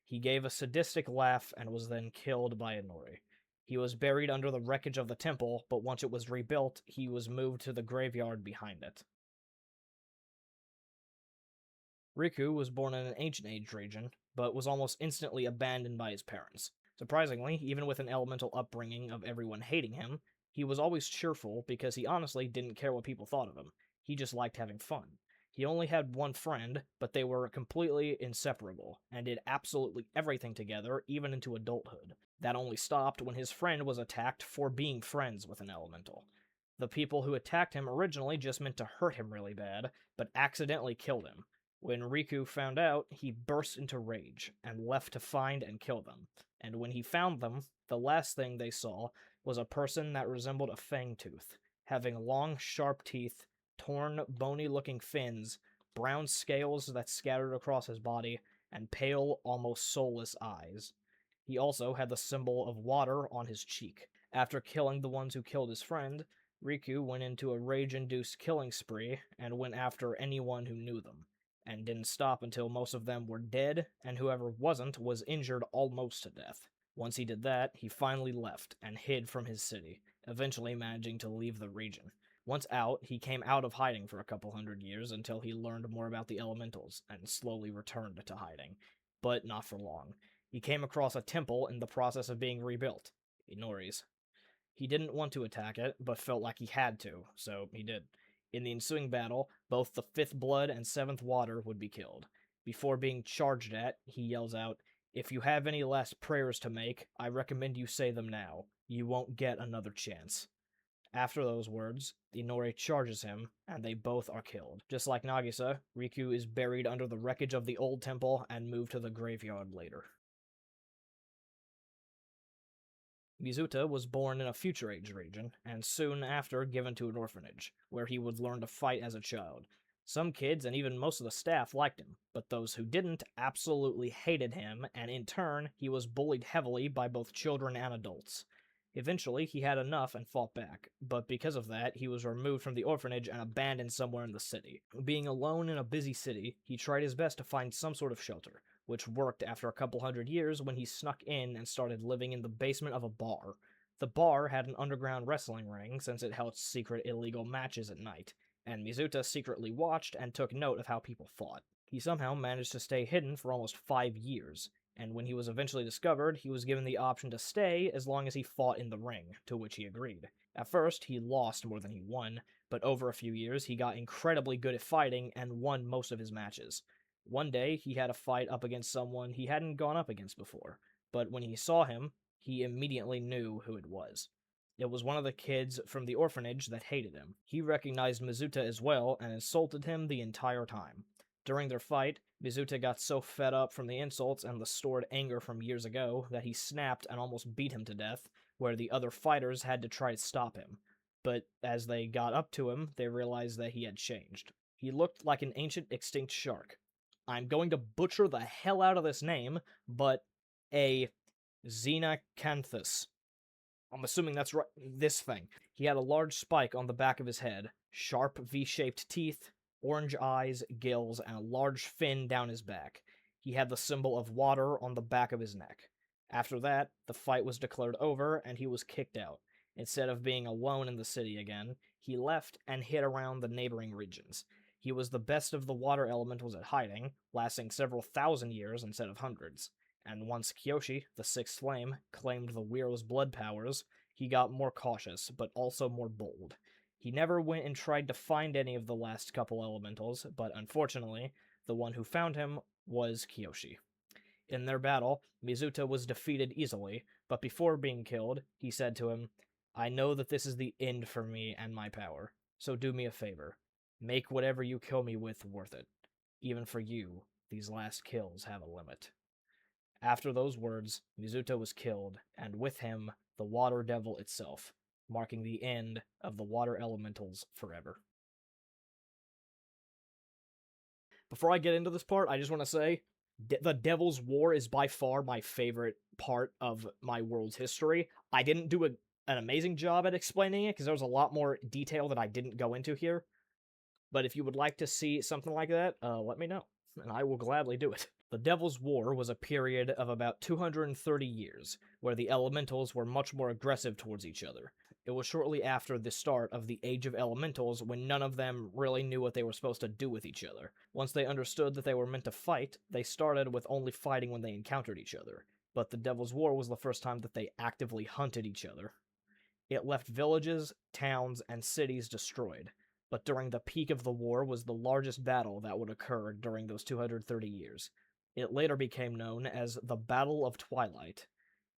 He gave a sadistic laugh and was then killed by Inori. He was buried under the wreckage of the temple, but once it was rebuilt, he was moved to the graveyard behind it. Riku was born in an Ancient Age region, but was almost instantly abandoned by his parents. Surprisingly, even with an elemental upbringing of everyone hating him, he was always cheerful because he honestly didn't care what people thought of him. He just liked having fun. He only had one friend, but they were completely inseparable and did absolutely everything together, even into adulthood. That only stopped when his friend was attacked for being friends with an elemental. The people who attacked him originally just meant to hurt him really bad, but accidentally killed him. When Riku found out, he burst into rage and left to find and kill them. And when he found them, the last thing they saw was a person that resembled a fangtooth, having long, sharp teeth, torn, bony looking fins, brown scales that scattered across his body, and pale, almost soulless eyes. He also had the symbol of water on his cheek. After killing the ones who killed his friend, Riku went into a rage induced killing spree and went after anyone who knew them, and didn't stop until most of them were dead, and whoever wasn't was injured almost to death. Once he did that, he finally left and hid from his city, eventually managing to leave the region. Once out, he came out of hiding for a couple hundred years until he learned more about the elementals and slowly returned to hiding. But not for long. He came across a temple in the process of being rebuilt, Inori's. He didn't want to attack it, but felt like he had to, so he did. In the ensuing battle, both the Fifth Blood and Seventh Water would be killed. Before being charged at, he yells out, "If you have any last prayers to make, I recommend you say them now. You won't get another chance." After those words, Inori charges him, and they both are killed. Just like Nagisa, Riku is buried under the wreckage of the old temple and moved to the graveyard later. Mizuta was born in a Future Age region, and soon after given to an orphanage, where he would learn to fight as a child. Some kids and even most of the staff liked him, but those who didn't absolutely hated him, and in turn, he was bullied heavily by both children and adults. Eventually, he had enough and fought back, but because of that, he was removed from the orphanage and abandoned somewhere in the city. Being alone in a busy city, he tried his best to find some sort of shelter, which worked after a couple hundred years when he snuck in and started living in the basement of a bar. The bar had an underground wrestling ring since it held secret illegal matches at night, and Mizuta secretly watched and took note of how people fought. He somehow managed to stay hidden for almost 5 years, and when he was eventually discovered, he was given the option to stay as long as he fought in the ring, to which he agreed. At first, he lost more than he won, but over a few years, he got incredibly good at fighting and won most of his matches. One day, he had a fight up against someone he hadn't gone up against before, but when he saw him, he immediately knew who it was. It was one of the kids from the orphanage that hated him. He recognized Mizuta as well and insulted him the entire time. During their fight, Mizuta got so fed up from the insults and the stored anger from years ago that he snapped and almost beat him to death, where the other fighters had to try to stop him. But as they got up to him, they realized that he had changed. He looked like an ancient extinct shark. I'm going to butcher the hell out of this name, but a Xenacanthus. I'm assuming that's right. This thing. He had a large spike on the back of his head, sharp V-shaped teeth, orange eyes, gills, and a large fin down his back. He had the symbol of water on the back of his neck. After that, the fight was declared over and he was kicked out. Instead of being alone in the city again, he left and hid around the neighboring regions. He was the best of the water elementals at hiding, lasting several thousand years instead of hundreds. And once Kyoshi, the Sixth Flame, claimed the Weir's blood powers, he got more cautious, but also more bold. He never went and tried to find any of the last couple elementals, but unfortunately, the one who found him was Kyoshi. In their battle, Mizuta was defeated easily, but before being killed, he said to him, "I know that this is the end for me and my power, so do me a favor. Make whatever you kill me with worth it. Even for you, these last kills have a limit." After those words, Mizuta was killed, and with him, the Water Devil itself, marking the end of the Water Elementals forever. Before I get into this part, I just want to say, the Devil's War is by far my favorite part of my world's history. I didn't do an amazing job at explaining it, because there was a lot more detail that I didn't go into here. But if you would like to see something like that, let me know, and I will gladly do it. The Devil's War was a period of about 230 years, where the elementals were much more aggressive towards each other. It was shortly after the start of the Age of Elementals when none of them really knew what they were supposed to do with each other. Once they understood that they were meant to fight, they started with only fighting when they encountered each other. But the Devil's War was the first time that they actively hunted each other. It left villages, towns, and cities destroyed. but during the peak of the war was the largest battle that would occur during those 230 years. It later became known as the Battle of Twilight.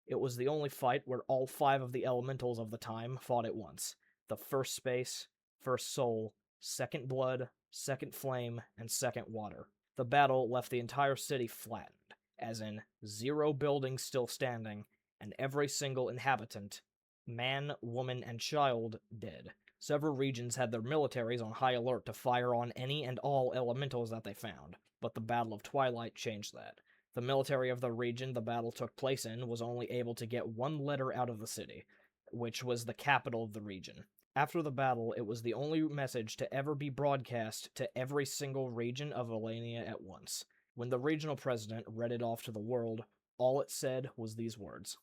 It was the only fight where all 5 of the elementals of the time fought at once: the first space, first soul, second blood, second flame, and second water. The battle left the entire city flattened, as in 0 buildings still standing, and every single inhabitant, man, woman, and child, dead. Several regions had their militaries on high alert to fire on any and all elementals that they found, but the Battle of Twilight changed that. The military of the region the battle took place in was only able to get 1 letter out of the city, which was the capital of the region. After the battle, it was the only message to ever be broadcast to every single region of Elenia at once. When the regional president read it off to the world, all it said was these words: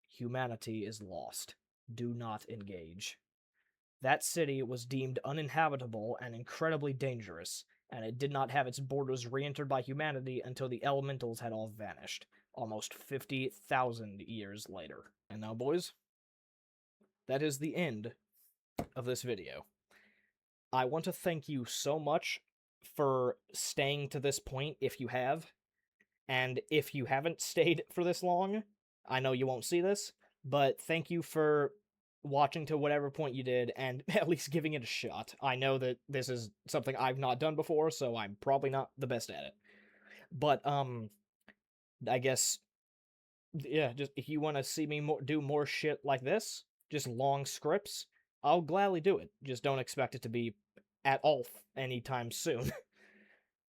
"Humanity is lost. Do not engage." That city was deemed uninhabitable and incredibly dangerous, and it did not have its borders re-entered by humanity until the elementals had all vanished, almost 50,000 years later. And now, boys, that is the end of this video. I want to thank you so much for staying to this point if you have, and if you haven't stayed for this long, I know you won't see this, but thank you for watching to whatever point you did, and at least giving it a shot. I know that this is something I've not done before, so I'm probably not the best at it. But, I guess, yeah, just if you want to see me do more shit like this, just long scripts, I'll gladly do it. Just don't expect it to be at all anytime soon.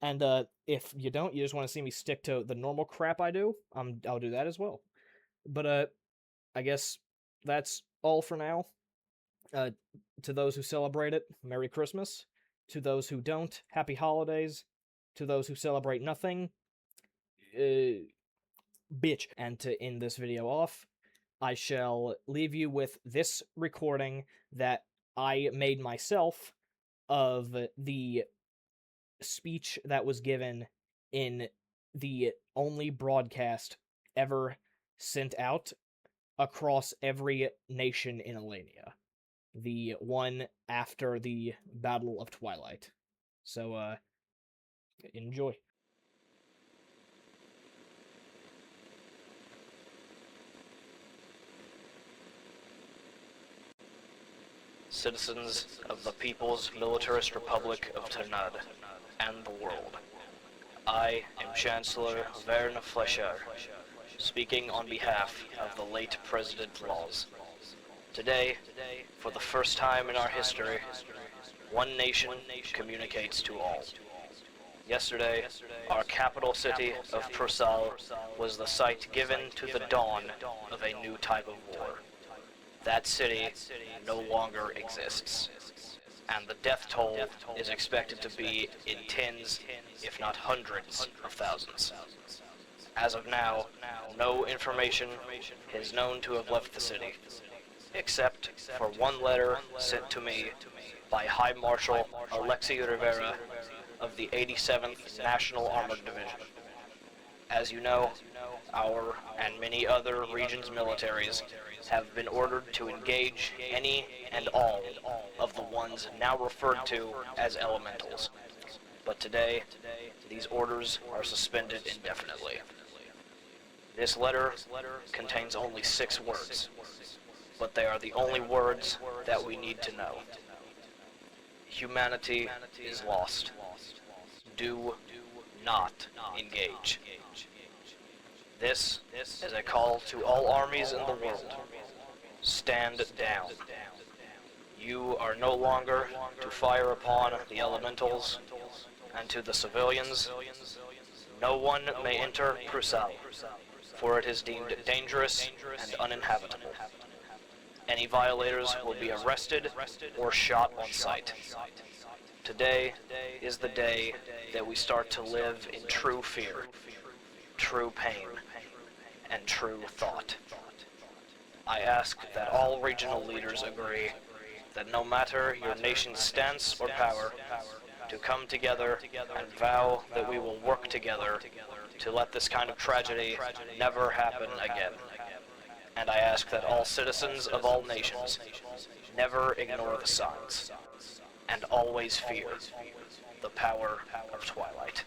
And, if you don't, you just want to see me stick to the normal crap I do, I'll do that as well. But, I guess that's all for now. To those who celebrate it, Merry Christmas. To those who don't, Happy Holidays. To those who celebrate nothing, bitch. And to end this video off, I shall leave you with this recording that I made myself of the speech that was given in the only broadcast ever sent out across every nation in Elenia. The one after the Battle of Twilight. So, enjoy. Citizens of the People's Militarist Republic of Ternad and the world. I am Chancellor Verne Fleischer, speaking on behalf of the late President Laws. Today, for the first time in our history, one nation communicates to all. Yesterday, our capital city of Prusal was the site given to the dawn of a new type of war. That city no longer exists, and the death toll is expected to be in tens, if not hundreds of thousands. As of now, no information is known to have left the city, except for 1 letter sent to me by High Marshal Alexei Rivera of the 87th National Armored Division. As you know, our and many other regions' militaries have been ordered to engage any and all of the ones now referred to as elementals. But today, these orders are suspended indefinitely. This letter contains only 6 words, but they are the only words that we need to know. Humanity is lost. Do not engage. This is a call to all armies in the world. Stand down. You are no longer to fire upon the elementals, and to the civilians, no one may enter Prusal, for it is deemed dangerous and uninhabitable. Any violators will be arrested or shot on sight. Today is the day that we start to live in true fear, true pain, and true thought. I ask that all regional leaders agree that no matter your nation's stance or power, to come together and vow that we will work together to let this kind of tragedy never happen again. And I ask that all citizens of all nations never ignore the signs. and always fear the power of Twilight.